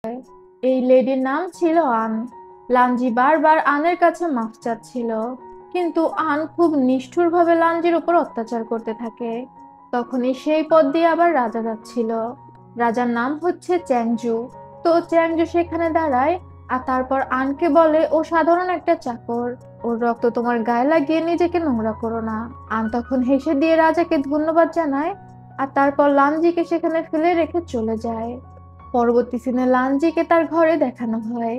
এই লেডির নাম ছিল আন। লাঞ্জি বারবার আনের কাছে মাফ চাচ্ছিল, কিন্তু আন খুব নিষ্ঠুরভাবে লাঞ্জির উপর অত্যাচার করতে থাকে। তখনই সেই পথ দিয়ে আবার রাজা যাচ্ছিল। রাজার নাম হচ্ছে চ্যাংজু। তো চ্যাংজু সেখানে দাঁড়ায় আর তারপর আনকে বলে ও সাধারণ একটা চাকর, ওর রক্ত তোমার গায়ে লাগিয়ে নিজেকে নোংরা করো না। আন তখন হেসে দিয়ে রাজাকে ধন্যবাদ জানায় আর তারপর লাঞ্জিকে সেখানে ফেলে রেখে চলে যায়। পরবর্তী সিনে লাঞ্জিকে তার ঘরে দেখানো হয়,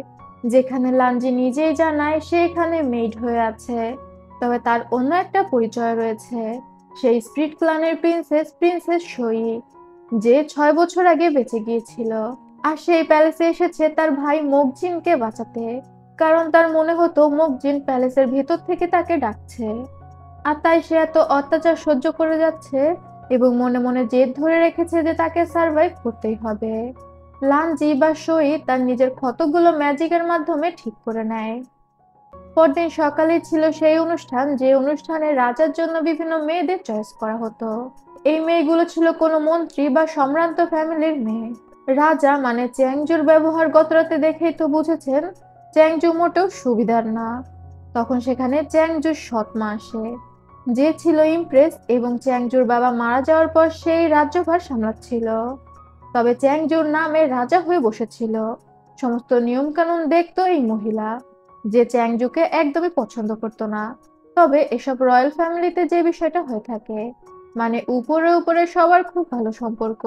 যেখানে লাঞ্জি নিজেই জানায় সে এখানে মেইড হয়ে আছে। তবে তার অন্য একটা পরিচয় রয়েছে, সেই স্প্রিট ক্লানের প্রিন্সেস প্রিন্সেস সই, যে 6 বছর আগে বেঁচে গিয়েছিল। আর সেই প্যালেসে এসেছে তার ভাই মকজিনকে বাঁচাতে, কারণ তার মনে হতো মকজিন প্যালেসের ভেতর থেকে তাকে ডাকছে। আর তাই সে এত অত্যাচার সহ্য করে যাচ্ছে এবং মনে মনে জেদ ধরে রেখেছে যে তাকে সার্ভাইভ করতেই হবে। লাঞ্জি বা সই তার নিজের ক্ষতগুলো ম্যাজিকের মাধ্যমে ঠিক করে নেয়। পরদিন সকালে ছিল সেই অনুষ্ঠান, যে অনুষ্ঠানে রাজার জন্য বিভিন্ন মেয়েদের চয়েস করা হতো। এই মেয়েগুলো ছিল কোনো মন্ত্রী বা সম্ভ্রান্ত ফ্যামিলির মেয়ে। রাজা মানে চ্যাংজুর ব্যবহার গত রাতে দেখেই তো বুঝেছেন চ্যাংজু মোটেও সুবিধার না। তখন সেখানে চ্যাংজুর সৎমা আসে, যে ছিল ইমপ্রেস, এবং চ্যাংজুর বাবা মারা যাওয়ার পর সেই রাজ্যভার সামলাচ্ছিল। তবে চ্যাংজুর নামে রাজা হয়ে বসেছিল। সমস্ত নিয়ম কানুন দেখতো এই মহিলা, যে চ্যাংজুকে একদমই পছন্দ করতো না। তবে এসব রয়্যাল ফ্যামিলিতে যে বিষয়টা হয়ে থাকে, মানে উপরে উপরে সবার খুব ভালো সম্পর্ক।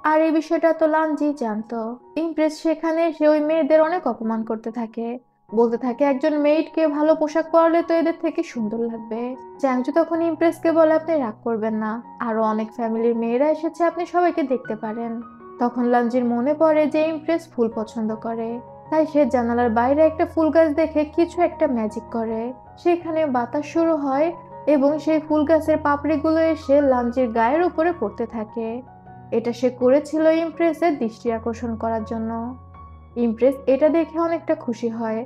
আর এই বিষয়টা তো লাঞ্জি জানতো। ইমপ্রেস সেখানে এসে ওই মেয়েদের অনেক অপমান করতে থাকে, বলতে থাকে একজন মেয়েটকে ভালো পোশাক পরালে তো এদের থেকে সুন্দর লাগবে। চ্যাংচু তখন ইমপ্রেসকে বলে আপনি রাগ করবেন না, আরো অনেক ফ্যামিলির মেয়েরা এসেছে, আপনি সবাইকে দেখতে পারেন। তখন লাঞ্জির মনে পড়ে যে ইমপ্রেস ফুল পছন্দ করে, তাই সে জানালার বাইরে একটা ফুল গাছ দেখে কিছু একটা ম্যাজিক করে। সেখানে বাতাস শুরু হয় এবং সেই ফুল গাছের পাপড়িগুলো এসে লাঞ্জির গায়ের উপরে পড়তে থাকে। এটা সে করেছিল ইমপ্রেসের দৃষ্টি আকর্ষণ করার জন্য। ইমপ্রেস এটা দেখে অনেকটা খুশি হয়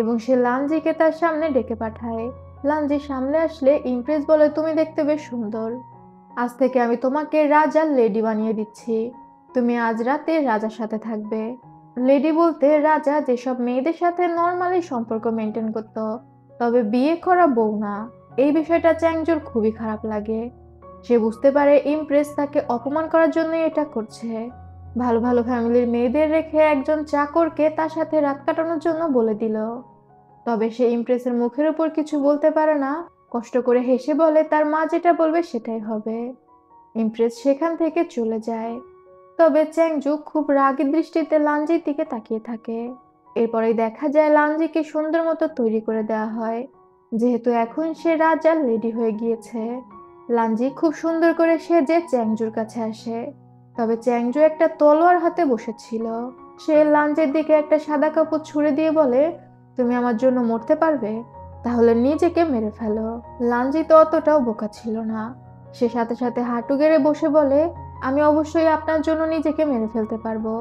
এবং সে লাঞ্জিকে তার সামনে ডেকে পাঠায়। লাঞ্জি সামনে আসলে ইমপ্রেস বলে তুমি দেখতে বেশ সুন্দর, আজ থেকে আমি তোমাকে রাজার লেডি বানিয়ে দিচ্ছি, তুমি আজ রাতে রাজার সাথে থাকবে। লেডি বলতে রাজা যেসব মেয়েদের সাথে নর্মালি সম্পর্ক মেনটেন করত, তবে বিয়ে করা বউ না। এই বিষয়টা চ্যাংজুর খুবই খারাপ লাগে। সে বুঝতে পারে ইমপ্রেস তাকে অপমান করার জন্য এটা করছে। ভালো ভালো ফ্যামিলির মেয়েদের রেখে একজন চাকরকে তার সাথে রাত কাটানোর জন্য বলে দিল। তবে সে ইমপ্রেসের মুখের উপর কিছু বলতে পারে না, কষ্ট করে হেসে বলে তার মা যেটা বলবে সেটাই হবে। ইমপ্রেস সেখান থেকে চলে যায়। তবে চ্যাংজু খুব রাগী দৃষ্টিতে লাঞ্জির দিকে তাকিয়ে থাকে। এরপরেই দেখা যায় লাঞ্জিকে সুন্দর মতো তৈরি করে দেওয়া হয়, যেহেতু এখন সে রাজার লেডি হয়ে গিয়েছে। লাঞ্জি খুব সুন্দর করে সেজে চ্যাংজুর কাছে আসে। তবে চ্যাংজু একটা তলোয়ার হাতে বসেছিল। সে লাঞ্জির দিকে একটা সাদা কাপড় ছুঁড়ে দিয়ে বলে, তুমি আমার জন্য মরতে পারবে? তাহলে নিজেকে মেরে ফেলো। লাঞ্জি তো অতটাও বোকা ছিল না। সে সাথে সাথে হাঁটু গেড়ে বসে বলে, আমি অবশ্যই আপনার জন্য নিজেকে মেরে ফেলতে পারবো।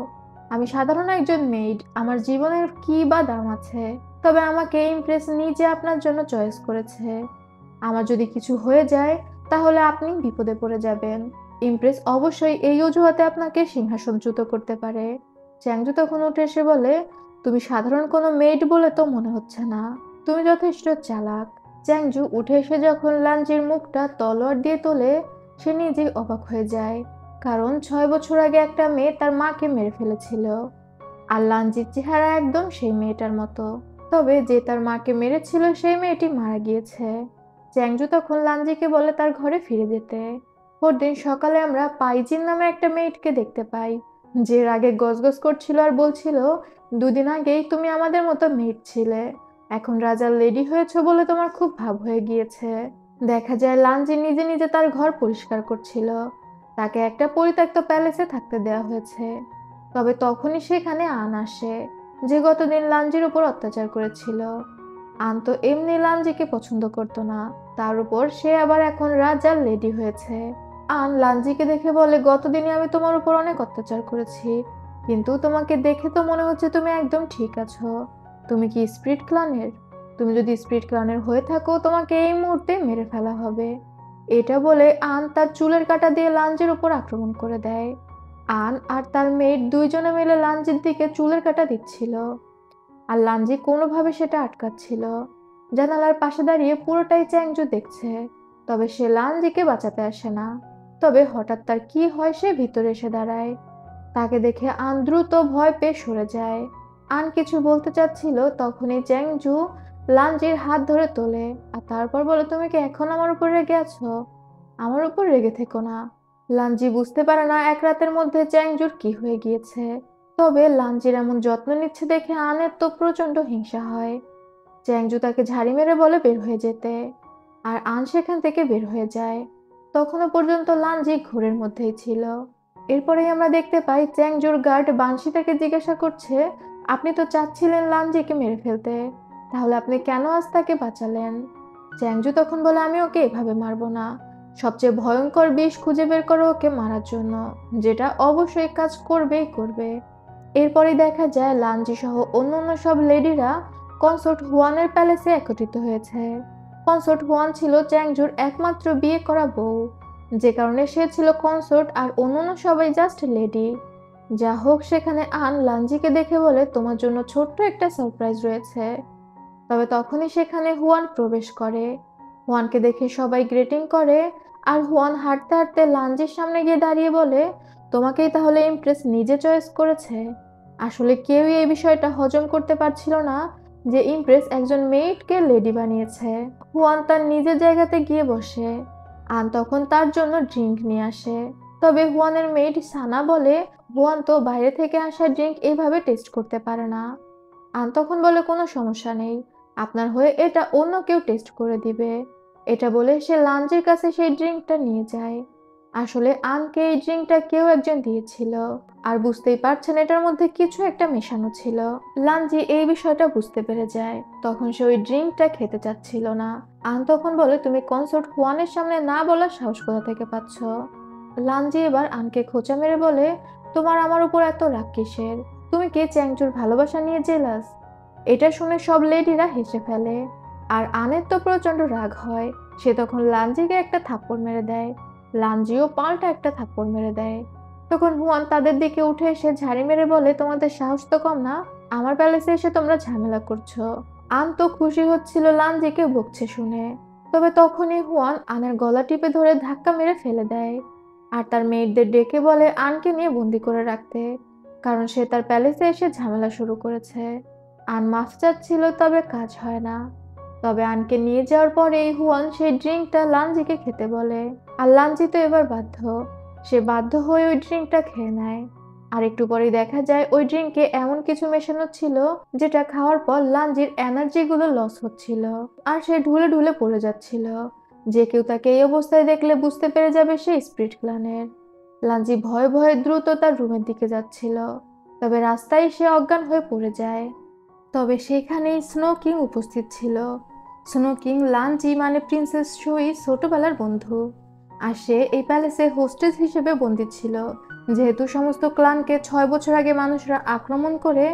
আমি সাধারণ একজন মেইড, আমার জীবনের কি বা দাম আছে? তবে আমাকে ইমপ্রেস নিজে আপনার জন্য চয়েস করেছে। আমার যদি কিছু হয়ে যায় তাহলে আপনি বিপদে পড়ে যাবেন। ইমপ্রেস অবশ্যই এই অজুহাতে আপনাকে সিংহাসনচ্যুত করতে পারে। চ্যাংজু তখন উঠে এসে বলে, তুমি সাধারণ কোনো মেইড বলে তো মনে হচ্ছে না, তুমি যথেষ্ট চালাক। চ্যাংজু উঠে এসে যখন লাঞ্জির মুখটা তলোয়ার দিয়ে তোলে, সে নিজেই অবাক হয়ে যায়, কারণ 6 বছর আগে একটা মেয়ে তার মাকে মেরে ফেলেছিল। আর লাঞ্জির চেহারা একদম সেই মেয়েটার মতো। তবে যে তার মাকে মেরেছিল সেই মেয়েটি মারা গিয়েছে। চ্যাংজু তখন লাঞ্জিকে বলে তার ঘরে ফিরে যেতে। পরদিন সকালে আমরা পাইজিন নামে একটা মেয়েটকে দেখতে পাই, যে রাগে গজগজ করছিল আর বলছিল, দুদিন আগেই তুমি আমাদের মতো মেয়েট ছিলে, এখন রাজার লেডি হয়েছে বলে তোমার খুব ভাব হয়ে গিয়েছে। দেখা যায় লাঞ্জি নিজে নিজে তার ঘর পরিষ্কার করছিল। তাকে একটা পরিত্যক্ত প্যালেসে থাকতে দেওয়া হয়েছে। তবে তখনই সেখানে আন আসে, যে গতদিন লাঞ্জির উপর অত্যাচার করেছিল। আন তো এমনি লাঞ্জিকে পছন্দ করতো না, তার উপর সে আবার এখন রাজার লেডি হয়েছে। আন লাঞ্জিকে দেখে বলে, গতদিনই আমি তোমার উপর অনেক অত্যাচার করেছি, কিন্তু তোমাকে দেখে তো মনে হচ্ছে তুমি একদম ঠিক আছো। তুমি কি স্প্রিট ক্লানের? তুমি যদি স্প্রিট ক্লানের হয়ে থাকো তোমাকে এই মুহূর্তে মেরে ফেলা হবে। এটা বলে আন তার চুলের কাঁটা দিয়ে লাঞ্জির উপর আক্রমণ করে দেয়। আন আর তার মেয়ের দুইজনে মিলে লাঞ্জির দিকে চুলের কাঁটা দিচ্ছিল, আর লাঞ্জি কোনোভাবে সেটা আটকাচ্ছিল। জানালার পাশে দাঁড়িয়ে পুরোটাই চ্যাংজু দেখছে, তবে সে লাঞ্জিকে বাঁচাতে আসে না। তবে হঠাৎ তার কি হয়, সে ভিতরে এসে দাঁড়ায়। তাকে দেখে আন দ্রুত ভয় পেয়ে সরে যায়। আন কিছু বলতে চাচ্ছিল, তখনই চ্যাংজু লাঞ্জির হাত ধরে তোলে আর তারপর বলে, তুমি কি এখন আমার উপর রেগে আছো? আমার উপর রেগে থেকো না। লাঞ্জি বুঝতে পারে না এক রাতের মধ্যে চ্যাংজুর কি হয়ে গিয়েছে। তবে লাঞ্জির এমন যত্ন নিচ্ছে দেখে আনের তো প্রচন্ড হিংসা হয়। চ্যাংজু তাকে ঝাড়ি মেরে বলে বের হয়ে যেতে, আর আন সেখান থেকে বের হয়ে যায়। তখনও পর্যন্ত লাঞ্জি ঘোরের মধ্যেই ছিল। এরপরেই আমরা দেখতে পাই চ্যাংজুর গার্ড বানশি তাকে জিজ্ঞাসা করছে, আপনি তো চাচ্ছিলেন লাঞ্জিকে মেরে ফেলতে, তাহলে আপনি কেন আজ তাকে বাঁচালেন? চ্যাংজু তখন বলে, আমি ওকে এভাবে মারবো না। সবচেয়ে ভয়ঙ্কর বিষ খুঁজে বের করো ওকে মারার জন্য, যেটা অবশ্যই কাজ করবেই করবে। এরপরে দেখা যায় লাঞ্জি সহ অন্যান্য সব লেডিরা কনসোর্ট হুয়ানের প্যালেসে একত্রিত হয়েছে। কনসোর্ট হুয়ান ছিল চ্যাংজুর একমাত্র বিয়ে করা বউ, যে কারণে সে ছিল কনসোর্ট আর অন্যান্য সবাই জাস্ট লেডি। যা হোক, সেখানে আন লাঞ্জিকে দেখে বলে, তোমার জন্য ছোট্ট একটা সারপ্রাইজ রয়েছে। তবে তখনই সেখানে হুয়ান প্রবেশ করে। হুয়ানকে দেখে সবাই গ্রিটিং করে, আর হুয়ান হাঁটতে হাঁটতে লাঞ্জির সামনে গিয়ে দাঁড়িয়ে বলে, তোমাকেই তাহলে ইমপ্রেস নিজে চয়েস করেছে? আসলে কেউই এই বিষয়টা হজম করতে পারছিল না যে ইমপ্রেস একজন মেয়েটকে লেডি বানিয়েছে। হুয়ান তার নিজের জায়গাতে গিয়ে বসে। আন তখন তার জন্য ড্রিঙ্ক নিয়ে আসে। তবে হুয়ানের মেয়েট সানা বলে, হুয়ান তো বাইরে থেকে আসা ড্রিঙ্ক এইভাবে টেস্ট করতে পারে না। আন তখন বলে, কোনো সমস্যা নেই, আপনার হয়ে এটা অন্য কেউ টেস্ট করে দিবে। এটা বলে সে লাঞ্জির কাছে সেই ড্রিঙ্কটা নিয়ে যায়। আসলে আনকে এই ড্রিঙ্কটা কেউ একজন দিয়েছিল, আর বুঝতেই পারছেন এটার মধ্যে কিছু একটা মেশানো ছিল। লাঞ্জি এই বিষয়টা বুঝতে পেরে যায়, তখন সে ওই ড্রিঙ্কটা খেতে চাচ্ছিল না। আন তখন বলে, তুমি কনসোর্ট হুয়ানের সামনে না বলার সাহস কোথা থেকে পাচ্ছ? লাঞ্জি এবার আনকে খোঁচা মেরে বলে, তোমার আমার উপর এত রাগ কিসের? তুমি কি চ্যাংচুর ভালোবাসা নিয়ে জেলাস? এটা শুনে সব লেডিরা হেসে ফেলে, আর আনের তো প্রচন্ড রাগ হয়। সে তখন লাঞ্জিকে একটা থাপ্পড় মেরে দেয়। লাঞ্জিও পাল্টা একটা থাপ্পড় মেরে দেয়। তখন হুয়ান তাদের দিকে উঠে এসে ঝাড়ি মেরে বলে, তোমাদের সাহস তো কম না, আমার প্যালেসে এসে তোমরা ঝামেলা করছো। আন তো খুশি হচ্ছিল লাঞ্জিকে বকছে শুনে। তবে তখনই হুয়ান আনের গলা টিপে ধরে ধাক্কা মেরে ফেলে দেয়, আর তার মেয়েদের ডেকে বলে আনকে নিয়ে বন্দি করে রাখতে, কারণ সে তার প্যালেসে এসে ঝামেলা শুরু করেছে। আন মাফ চাচ্ছিল, তবে কাজ হয় না। তবে আনকে নিয়ে যাওয়ার পরেই হুয়ান সেই ড্রিঙ্কটা লাঞ্জিকে খেতে বলে, আর লাঞ্জি তো এবার বাধ্য। সে বাধ্য হয়ে ওই ড্রিঙ্কটা খেয়ে নেয়। আর একটু পরে দেখা যায় ওই ড্রিঙ্কে এমন কিছু মেশানো ছিল যেটা খাওয়ার পর লাঞ্জির এনার্জি গুলো লস হচ্ছিল, আর সে ঢুলে ঢুলে পড়ে যাচ্ছিল। যে কেউ তাকে এই অবস্থায় দেখলে বুঝতে পেরে যাবে সে স্পিরিট ক্লানের। লাঞ্জি ভয়ে ভয়ে দ্রুত তার রুমের দিকে যাচ্ছিল, তবে রাস্তায় সে অজ্ঞান হয়ে পড়ে যায়। তবে সেখানেই স্নো কিং উপস্থিত ছিল। স্নো কিং লাঞ্জি মানে প্রিন্সেস সুই ছোটবেলার বন্ধু, আর সে এই প্যালেসে হোস্টেস হিসেবে বন্দী ছিল, যেহেতু সমস্ত ক্লানকে 6 বছর আগে মানুষরা আক্রমণ করে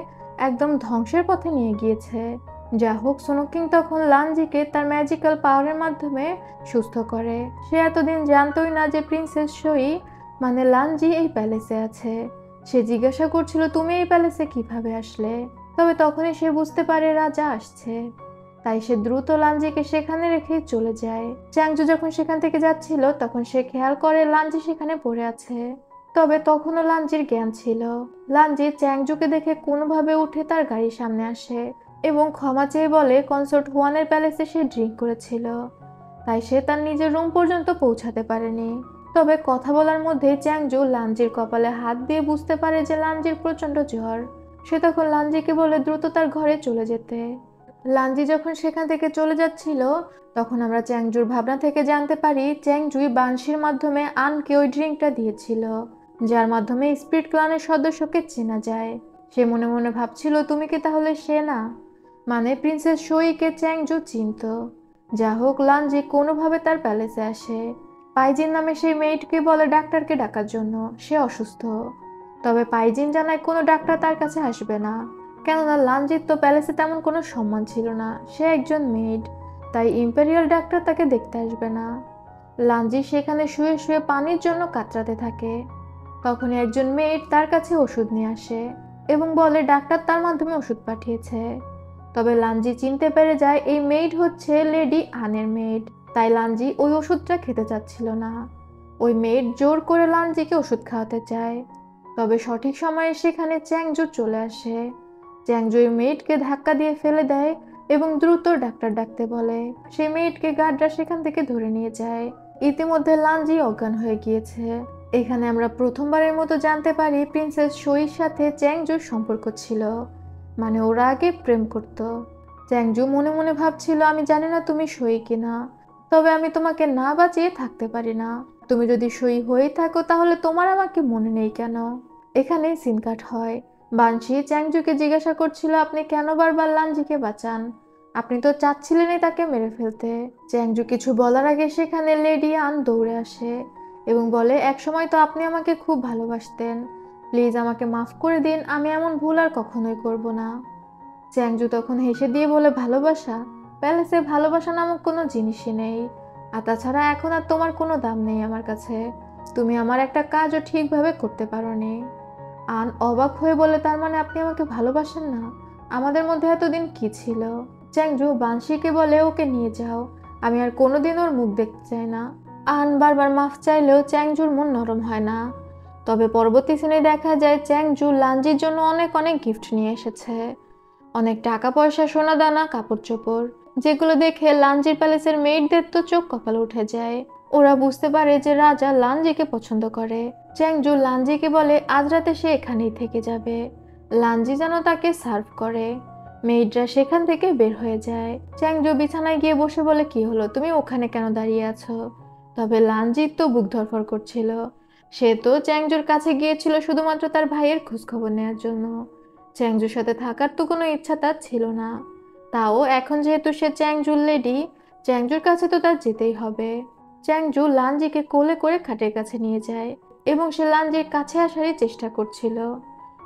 একদম ধ্বংসের পথে নিয়ে গিয়েছে। যা হোক, স্নো কিং তখন লাঞ্জিকে তার ম্যাজিক্যাল পাওয়ারের মাধ্যমে সুস্থ করে। সে এতদিন জানতোই না যে প্রিন্সেস সুই মানে লাঞ্জি এই প্যালেসে আছে। সে জিজ্ঞাসা করছিল, তুমি এই প্যালেসে কিভাবে আসলে? তবে তখনই সে বুঝতে পারে রাজা আসছে, তাই সে দ্রুত লাঞ্জিকে সেখানে রেখে চলে যায়। চ্যাংজু যখন সেখান থেকে যাচ্ছিল তখন সে খেয়াল করে লাঞ্জি সেখানে পড়ে আছে। তবে তখনও লাঞ্জির জ্ঞান ছিল। লাঞ্জি চ্যাংজুকে দেখে কোনোভাবে উঠে তার গাড়ির সামনে আসে এবং ক্ষমা চেয়ে বলে কনসোর্ট হুয়ানের প্যালেসে সে ড্রিঙ্ক করেছিল, তাই সে তার নিজের রুম পর্যন্ত পৌঁছাতে পারেনি। তবে কথা বলার মধ্যে চ্যাংজু লাঞ্জির কপালে হাত দিয়ে বুঝতে পারে যে লাঞ্জির প্রচন্ড জ্বর। সে তখন লাঞ্জিকে বলে দ্রুত তার ঘরে চলে যেতে। লাঞ্জি যখন সেখান থেকে চলে যাচ্ছিল তখন আমরা চ্যাংজুর ভাবনা থেকে জানতে পারি চ্যাংজুই বানশির মাধ্যমে আনকে ওই ড্রিঙ্কটা দিয়েছিল, যার মাধ্যমে স্পিরিট ক্লানের সদস্যকে চেনা যায়। সে মনে মনে ভাবছিল, তুমি কি তাহলে সে না? মানে প্রিন্সেস সুইকে চ্যাংজু চিনত। যা হোক, লাঞ্জি কোনোভাবে তার প্যালেসে আসে। পাইজিন নামে সেই মেয়েটকে বলে ডাক্তারকে ডাকার জন্য, সে অসুস্থ। তবে পাইজিন জানায় কোনো ডাক্তার তার কাছে আসবে না, কেননা লাঞ্জির তো প্যালেসে তেমন কোনো সম্মান ছিল না, সে একজন মেড, তাই ইম্পেরিয়াল ডাক্তার তাকে দেখতে আসবে না। লাঞ্জি সেখানে শুয়ে শুয়ে পানির জন্য কাতরাতে থাকে। তখনই একজন মেয়েড তার কাছে ওষুধ নিয়ে আসে এবং বলে ডাক্তার তার মাধ্যমে ওষুধ পাঠিয়েছে। তবে লাঞ্জি চিনতে পেরে যায় এই মেইড হচ্ছে লেডি আনের মেইড। তাই লাঞ্জি ওই ওষুধটা খেতে চাচ্ছিল না। ওই মেইড জোর করে লাঞ্জিকে ওষুধ খাওয়াতে চায়। তবে সঠিক সময়ে সেখানে চ্যাংজু চলে আসে। চ্যাংজু ওই মেইডকে ধাক্কা দিয়ে ফেলে দেয় এবং দ্রুত ডাক্তার ডাকতে বলে। সেই মেইডকে গার্ডরা সেখান থেকে ধরে নিয়ে যায়। ইতিমধ্যে লাঞ্জি অজ্ঞান হয়ে গিয়েছে। এখানে আমরা প্রথমবারের মতো জানতে পারি প্রিন্সেস শোয়ির সাথে চ্যাংজুর সম্পর্ক ছিল, মানে ওরা আগে প্রেম করত। চ্যাংজু মনে মনে ভাবছিল, আমি জানি না তুমি সই কিনা, তবে আমি তোমাকে না বাঁচিয়ে থাকতে পারি না। তুমি যদি সই হয়ে থাকো তাহলে তোমার আমাকে মনে নেই কেন? এখানে সিন কাট হয়। বানশি চ্যাংজুকে জিজ্ঞাসা করছিল, আপনি কেন বারবার লাঞ্জিকে বাঁচান? আপনি তো চাচ্ছিলেনই তাকে মেরে ফেলতে। চ্যাংজু কিছু বলার আগে সেখানে লেডি আন দৌড়ে আসে এবং বলে, একসময় তো আপনি আমাকে খুব ভালোবাসতেন, প্লিজ আমাকে মাফ করে দিন, আমি এমন ভুল আর কখনোই করব না। চ্যাংজু তখন হেসে দিয়ে বলে, ভালোবাসা? প্যালেসে ভালোবাসা নামক কোনো জিনিসই নেই, আর তাছাড়া এখন আর তোমার কোনো দাম নেই আমার কাছে। তুমি আমার একটা কাজও ঠিকভাবে করতে পারোনি। আন অবাক হয়ে বলে, তার মানে আপনি আমাকে ভালোবাসেন না? আমাদের মধ্যে এতদিন কি ছিল? চ্যাংজু বানশিকে বলে, ওকে নিয়ে যাও, আমি আর কোনোদিন ওর মুখ দেখতে চাই না। আন বারবার মাফ চাইলেও চ্যাংজুর মন নরম হয় না। তবে পরবর্তী সিনে দেখা যায় চ্যাংজু লাঞ্জির জন্য অনেক অনেক গিফট নিয়ে এসেছে। অনেক টাকা পয়সা, সোনা দানা, কাপড় চোপড়, যেগুলো দেখে লাঞ্জির প্যালেসের মেয়েদের তো চোখ কপালে উঠে যায়। ওরা বুঝতে পারে যে রাজা লাঞ্জিকে পছন্দ করে। চ্যাংজু লাঞ্জিকে বলে আজ রাতে সে এখানেই থেকে যাবে। লাঞ্জি যেন তাকে সার্ভ করে। মেয়েডরা সেখান থেকে বের হয়ে যায়। চ্যাংজু বিছানায় গিয়ে বসে বলে, কি হলো, তুমি ওখানে কেন দাঁড়িয়ে আছো? তবে লাঞ্জির তো বুক ধরফর করছিল। সে তো চ্যাংজুর কাছে গিয়েছিল শুধুমাত্র তার ভাইয়ের খোঁজখবর নেওয়ার জন্য। চ্যাংজুর সাথে থাকার তো কোনো ইচ্ছা তার ছিল না। তাও এখন যেহেতু সে চ্যাংজুর লেডি, চ্যাংজুর কাছে তো তার যেতেই হবে। চ্যাংজু লাঞ্জিকে কোলে করে খাটের কাছে নিয়ে যায় এবং সে লাঞ্জির কাছে আসারই চেষ্টা করছিল।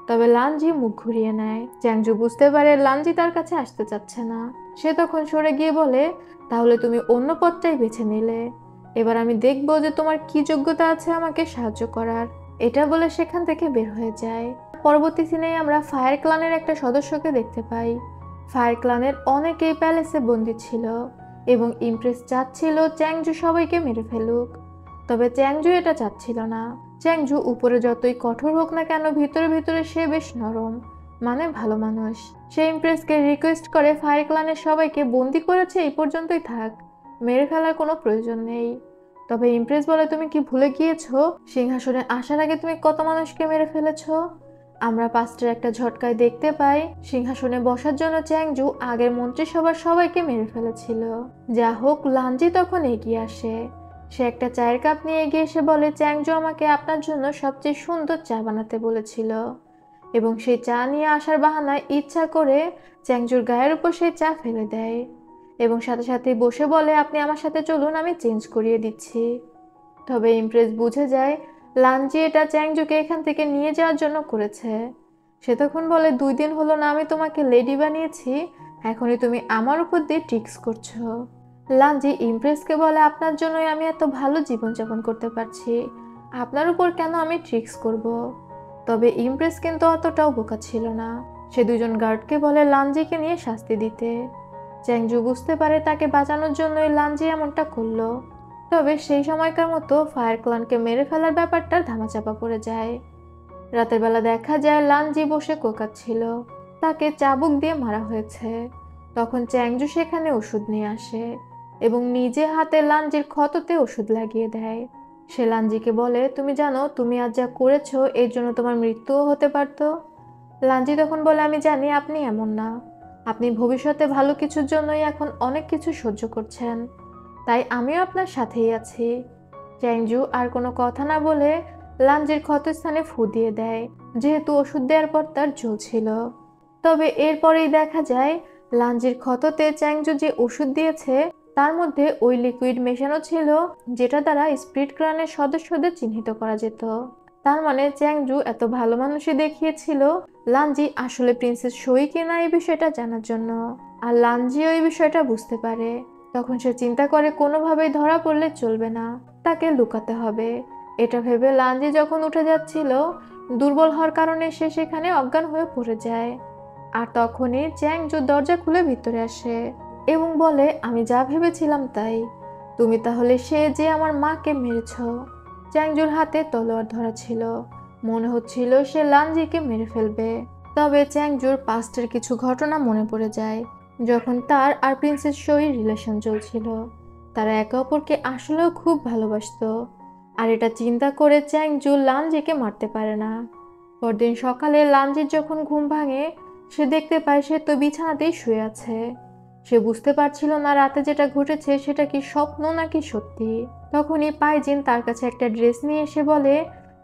তবে লাঞ্জি মুখ ঘুরিয়ে নেয়। চ্যাংজু বুঝতে পারে লাঞ্জি তার কাছে আসতে চাচ্ছে না। সে তখন সরে গিয়ে বলে, তাহলে তুমি অন্য পথটাই বেছে নিলে। এবার আমি দেখবো যে তোমার কি যোগ্যতা আছে আমাকে সাহায্য করার। এটা বলে সেখান থেকে বের হয়ে যায়। পরবর্তী সিনে আমরা ফায়ার ক্লানের একটা সদস্যকে দেখতে পাই। ফায়ার ক্লানের অনেকেই প্যালেসে বন্দী ছিল এবং ইমপ্রেস চাচ্ছিল চ্যাংজু সবাইকে মেরে ফেলুক। তবে চ্যাংজু এটা চাচ্ছিল না। চ্যাংজু উপরে যতই কঠোর হোক না কেন, ভিতরে ভিতরে সে বেশ নরম, মানে ভালো মানুষ। সে ইমপ্রেসকে রিকোয়েস্ট করে ফায়ার ক্লানের সবাইকে বন্দি করেছে এই পর্যন্তই থাক, মেরে ফেলার কোনো প্রয়োজন নেই। তবে ইমপ্রেস বলে, তুমি কি ভুলে গিয়েছো সিংহাসনে আসার আগে তুমি কত মানুষকে মেরে ফেলেছো? আমরা পাঁচটার একটা ঝটকায় দেখতে পাই সিংহাসনে বসার জন্য চ্যাংজু আগের মন্ত্রিসভার সবাইকে মেরে ফেলেছিল। যা হোক, লাঞ্জি তখন এগিয়ে আসে। সে একটা চায়ের কাপ নিয়ে এগিয়ে এসে বলে, চ্যাংজু আমাকে আপনার জন্য সবচেয়ে সুন্দর চা বানাতে বলেছিল এবং সেই চা নিয়ে আসার বাহানায় ইচ্ছা করে চ্যাংজুর গায়ের উপর সেই চা ফেলে দেয় এবং সাথে সাথে বসে বলে, আপনি আমার সাথে চলুন, আমি চেঞ্জ করিয়ে দিচ্ছি। তবে ইমপ্রেস বুঝে যায় লাঞ্জি এটা চ্যাংজুকে এখান থেকে নিয়ে যাওয়ার জন্য করেছে। সে তখন বলে, 2 দিন হলো না আমি তোমাকে লেডি বানিয়েছি, এখনই তুমি আমার উপর দিয়ে ট্রিক্স করছো। লাঞ্জি ইমপ্রেসকে বলে, আপনার জন্যই আমি এত ভালো জীবনযাপন করতে পারছি, আপনার উপর কেন আমি ট্রিক্স করব? তবে ইমপ্রেস কিন্তু অতটাও বোকা ছিল না। সে দুজন গার্ডকে বলে লাঞ্জিকে নিয়ে শাস্তি দিতে। চ্যাংজু বুঝতে পারে তাকে বাঁচানোর জন্যই লাঞ্জি এমনটা করলো। তবে সেই সময়কার মতো ফায়ার ক্লানকে মেরে ফেলার ব্যাপারটা ধামাচাপা পড়ে যায়। রাতের বেলা দেখা যায় লাঞ্জি বসে কোকাচ্ছিল, তাকে চাবুক দিয়ে মারা হয়েছে। তখন চ্যাংজু সেখানে ওষুধ নিয়ে আসে এবং নিজে হাতে লাঞ্জির ক্ষততে ওষুধ লাগিয়ে দেয়। সে লাঞ্জিকে বলে, তুমি জানো তুমি আজ যা করেছো এর জন্য তোমার মৃত্যুও হতে পারতো। লাঞ্জি তখন বলে, আমি জানি আপনি এমন না, আপনি ভবিষ্যতে ভালো কিছুর জন্যই এখন অনেক কিছু সহ্য করছেন, তাই আমিও আপনার সাথেই আছি। চ্যাংজু আর কোনো কথা না বলে লাঞ্জির ক্ষতস্থানে ফু দিয়ে দেয়, যেহেতু ওষুধ দেওয়ার পর তার জ্বলছিল। তবে এরপরেই দেখা যায় লাঞ্জির ক্ষততে চ্যাংজু যে ওষুধ দিয়েছে তার মধ্যে ওই লিকুইড মেশানো ছিল যেটা দ্বারা স্পিরিট ক্লানের সদস্যদের চিহ্নিত করা যেত। তার মানে চ্যাংজু এত ভালো মানুষই দেখিয়েছিল লাঞ্জি আসলে প্রিন্সেস সই কিনা এই বিষয়টা জানার জন্য। আর লাঞ্জিও এই বিষয়টা বুঝতে পারে। তখন সে চিন্তা করে কোনোভাবেই ধরা পড়লে চলবে না, তাকে লুকাতে হবে এটা ভেবে লাঞ্জি যখন উঠে যাচ্ছিল, দুর্বল হওয়ার কারণে সে সেখানে অজ্ঞান হয়ে পড়ে যায়। আর তখনই চ্যাংজু দরজা খুলে ভিতরে আসে এবং বলে, আমি যা ভেবেছিলাম তাই। তুমি তাহলে সে যে আমার মাকে মেরেছ। চ্যাংজুর হাতে তলোয়ার ধরা ছিল, মনে হচ্ছিল সে লাঞ্জিকে মেরে ফেলবে। তবে চ্যাংজুর পাস্টের কিছু ঘটনা মনে পড়ে যায়, যখন তার আর প্রিন্সেস শোয়ির রিলেশন চলছিল। তারা একে অপরকে আসলেও খুব ভালোবাসতো। আর এটা চিন্তা করে চ্যাংজু লাঞ্জিকে মারতে পারে না। পরদিন সকালে লাঞ্জির যখন ঘুম ভাঙে, সে দেখতে পায় সে তো বিছানাতেই শুয়ে আছে। সে বুঝতে পারছিল না রাতে যেটা ঘটেছে সেটা কি স্বপ্ন নাকি সত্যি। তখনই পাইজিন তার কাছে একটা ড্রেস নিয়ে এসে বলে,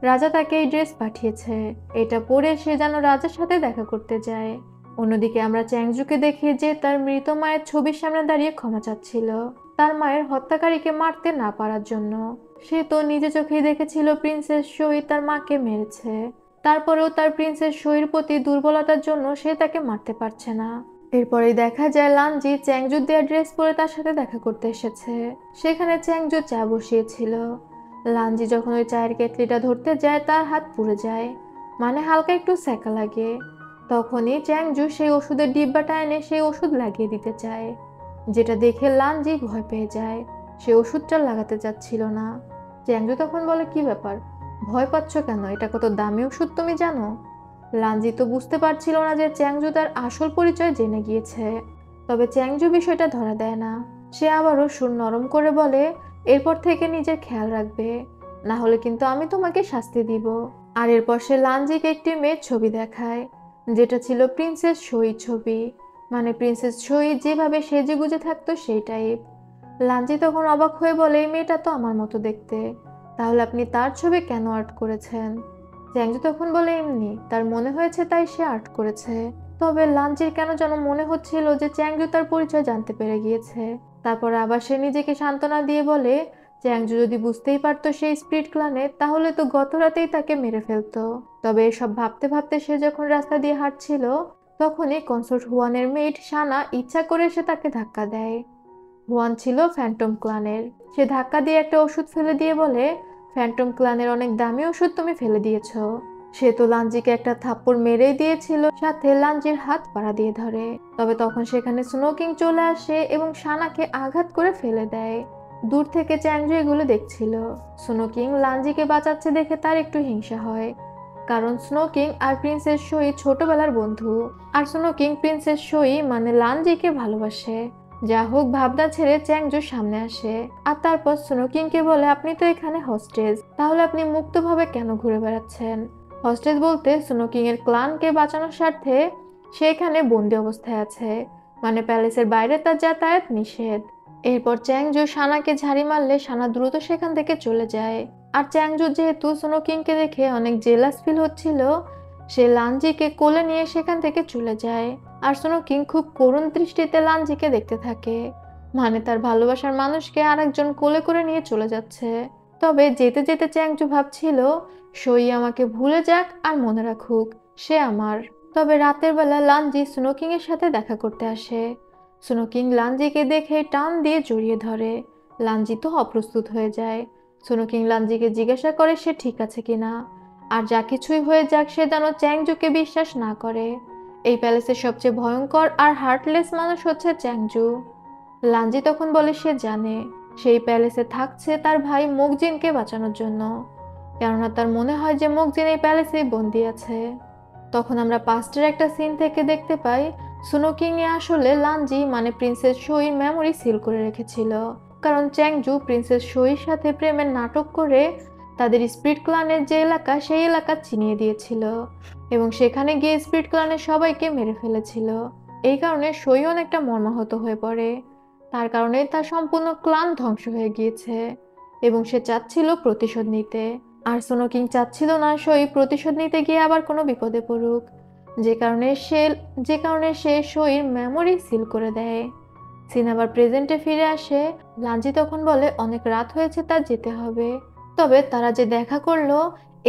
রাজা তাকে এই ড্রেস পাঠিয়েছে, এটা পরে সে যেন রাজার সাথে দেখা করতে যায়। অন্যদিকে আমরা চ্যাংজুকে দেখি যে তার মৃত মায়ের ছবির সামনে দাঁড়িয়ে ক্ষমা চাচ্ছিল, তার মায়ের হত্যাকারীকে মারতে না পারার জন্য। সে তো নিজে চোখেই দেখেছিল প্রিন্সেস শোই তার মাকে মেরেছে। তারপরেও তার প্রিন্সেস শোয়ের প্রতি দুর্বলতার জন্য সে তাকে মারতে পারছে না। এরপরেই দেখা যায় লাঞ্জি চ্যাংজুর দেওয়া ড্রেস পরে তার সাথে দেখা করতে এসেছে। সেখানে চ্যাংজু চা বসিয়েছিল। লাঞ্জি যখন ওই চায়ের কেটলিটা ধরতে যায়, তার হাত পুড়ে যায়, মানে হালকা একটু সেকা লাগে। তখনই চ্যাংজু সেই ওষুধের ডিব্বাটা এনে সেই ওষুধ লাগিয়ে দিতে চায়, যেটা দেখে লাঞ্জি ভয় পেয়ে যায়। সে ওষুধটা লাগাতে চাচ্ছিল না। চ্যাংজু তখন বলে, কি ব্যাপার, ভয় পাচ্ছ কেন? এটা কত দামি ওষুধ তুমি জানো? লাঞ্জি তো বুঝতে পারছিল না যে চ্যাংজু তার আসল পরিচয় জেনে গিয়েছে। তবে চ্যাংজু বিষয়টা ধরা দেয় না। সে আবারও সুর নরম করে বলে, এরপর থেকে নিজের খেয়াল রাখবে, না হলে কিন্তু আমি তোমাকে শাস্তি দিব। আর এরপর সে লাঞ্জিকে একটি মেয়ের ছবি দেখায়, যেটা ছিল প্রিন্সেস শোই ছবি, মানে প্রিন্সেস শোই যেভাবে সেজে গুজে থাকতো সেই টাইপ। লাঞ্জি তখন অবাক হয়ে বলে, এই মেয়েটা তো আমার মতো দেখতে, তাহলে আপনি তার ছবি কেন আর্ট করেছেন? চ্যাংজু তখন বলে, এমনি, তার মনে হয়েছে তাই সে আর্ট করেছে। তবে লাঞ্জির কেন যেন মনে হচ্ছিল যে চ্যাংজু তার পরিচয় জানতে পেরে গিয়েছে। তারপর আবার সে নিজেকে সান্ত্বনা দিয়ে বলে, চ্যাংজু যদি বুঝতেই পারতো সেই স্পিরিট ক্লানে, তাহলে তো গত রাতেই তাকে মেরে ফেলতো। তবে এসব ভাবতে ভাবতে সে যখন রাস্তা দিয়ে হাঁটছিল, তখনই কনসোর্ট হুয়ানের মেইড শানা ইচ্ছা করে সে তাকে ধাক্কা দেয়। হুয়ান ছিল ফ্যান্টম ক্লানের। সে ধাক্কা দিয়ে একটা ওষুধ ফেলে দিয়ে বলে, ফ্যান্টম ক্লানের অনেক দামি ওষুধ তুমি ফেলে দিয়েছ। সে তো লাঞ্জিকে একটা থাপ্পড় মেরেই দিয়েছিল, সাথে লাঞ্জির হাত পাড়া দিয়ে ধরে। তবে তখন সেখানে স্নোকিং চলে আসে এবং শানাকে আঘাত করে ফেলে দেয়। দূর থেকে চ্যাংজু এগুলো দেখছিল। স্নোকিং লাঞ্জিকে বাঁচাচ্ছে দেখে তার একটু হিংসা হয়, কারণ স্নোকিং আর প্রিন্সেস শোই ছোটবেলার বন্ধু। আর স্নোকিং প্রিন্সেস শোই মানে লাঞ্জিকে ভালোবাসে। যা হোক, ভাবনা ছেড়ে চ্যাংজুর সামনে আসে আর তারপর স্নোকিংকে বলে, আপনি তো এখানে হোস্টেজ, তাহলে আপনি মুক্তভাবে কেন ঘুরে বেড়াচ্ছেন? হোস্টেজ বলতে স্নোকিং এর ক্লানকে বাঁচানোর স্বার্থে সে এখানে বন্দি অবস্থায় আছে, মানে প্যালেসের বাইরে তার যাতায়াত নিষেধ। এরপর চ্যাংজু শানাকে ঝাড়ি মারলে শানা দ্রুত সেখান থেকে চলে যায়। আর চ্যাংজু যেহেতু স্নোকিংকে দেখে অনেক জেলাস ফিল হচ্ছিল, সে লাঞ্জিকে কোলে নিয়ে সেখান থেকে চলে যায়। আর স্নোকিং খুব করুণ দৃষ্টিতে লাঞ্জিকে দেখতে থাকে, মানে তার ভালোবাসার মানুষকে আরেকজন কোলে করে নিয়ে চলে যাচ্ছে। তবে যেতে যেতে চ্যাংজু ভাবছিল, সই আমাকে ভুলে যাক আর মনে রাখুক সে আমার। তবে রাতের বেলা লাঞ্জি স্নোকিং এর সাথে দেখা করতে আসে। স্নোকিং লাঞ্জিকে দেখে টান দিয়ে জড়িয়ে ধরে। লাঞ্জি তো অপ্রস্তুত হয়ে যায়। স্নোকিং লাঞ্জিকে জিজ্ঞাসা করে সে ঠিক আছে কিনা, আর যা কিছুই হয়ে যাক সে যেন চ্যাংজুকে বিশ্বাস না করে। এই প্যালেসের সবচেয়ে ভয়ঙ্কর আর হার্টলেস মানুষ হচ্ছে চ্যাংজু। লাঞ্জি তখন বলে সে জানে সেই প্যালেসে থাকছে তার ভাই মুকজিনকে বাঁচানোর জন্য, কেননা তার মনে হয় যে মুকজিন এই প্যালেসেই বন্দি আছে। তখন আমরা পাস্টের একটা সিন থেকে দেখতে পাই স্নোকিং এ আসলে লাঞ্জি মানে প্রিন্সেস শোইর মেমোরি সিল করে রেখেছিল, কারণ চ্যাংজু প্রিন্সেস শোইর সাথে প্রেমের নাটক করে তাদের স্পিরিট ক্লানের যে এলাকা সেই এলাকা চিনিয়ে দিয়েছিল এবং সেখানে গিয়ে স্পিরিট ক্লানের সবাইকে মেরে ফেলেছিল। এই কারণে শোই অনেকটা মর্মাহত হয়ে পড়ে। তার কারণে তার সম্পূর্ণ ক্লান ধ্বংস হয়ে গিয়েছে এবং সে চাচ্ছিল প্রতিশোধ নিতে। আর স্নোকিং চাচ্ছিল না শোই প্রতিশোধ নিতে গিয়ে আবার কোনো বিপদে পড়ুক, যে কারণে সে শোইর মেমোরি সিল করে দেয়। সিন আবার প্রেজেন্টে ফিরে আসে। লাঞ্জি তখন বলে অনেক রাত হয়েছে, তার যেতে হবে। তবে তারা যে দেখা করলো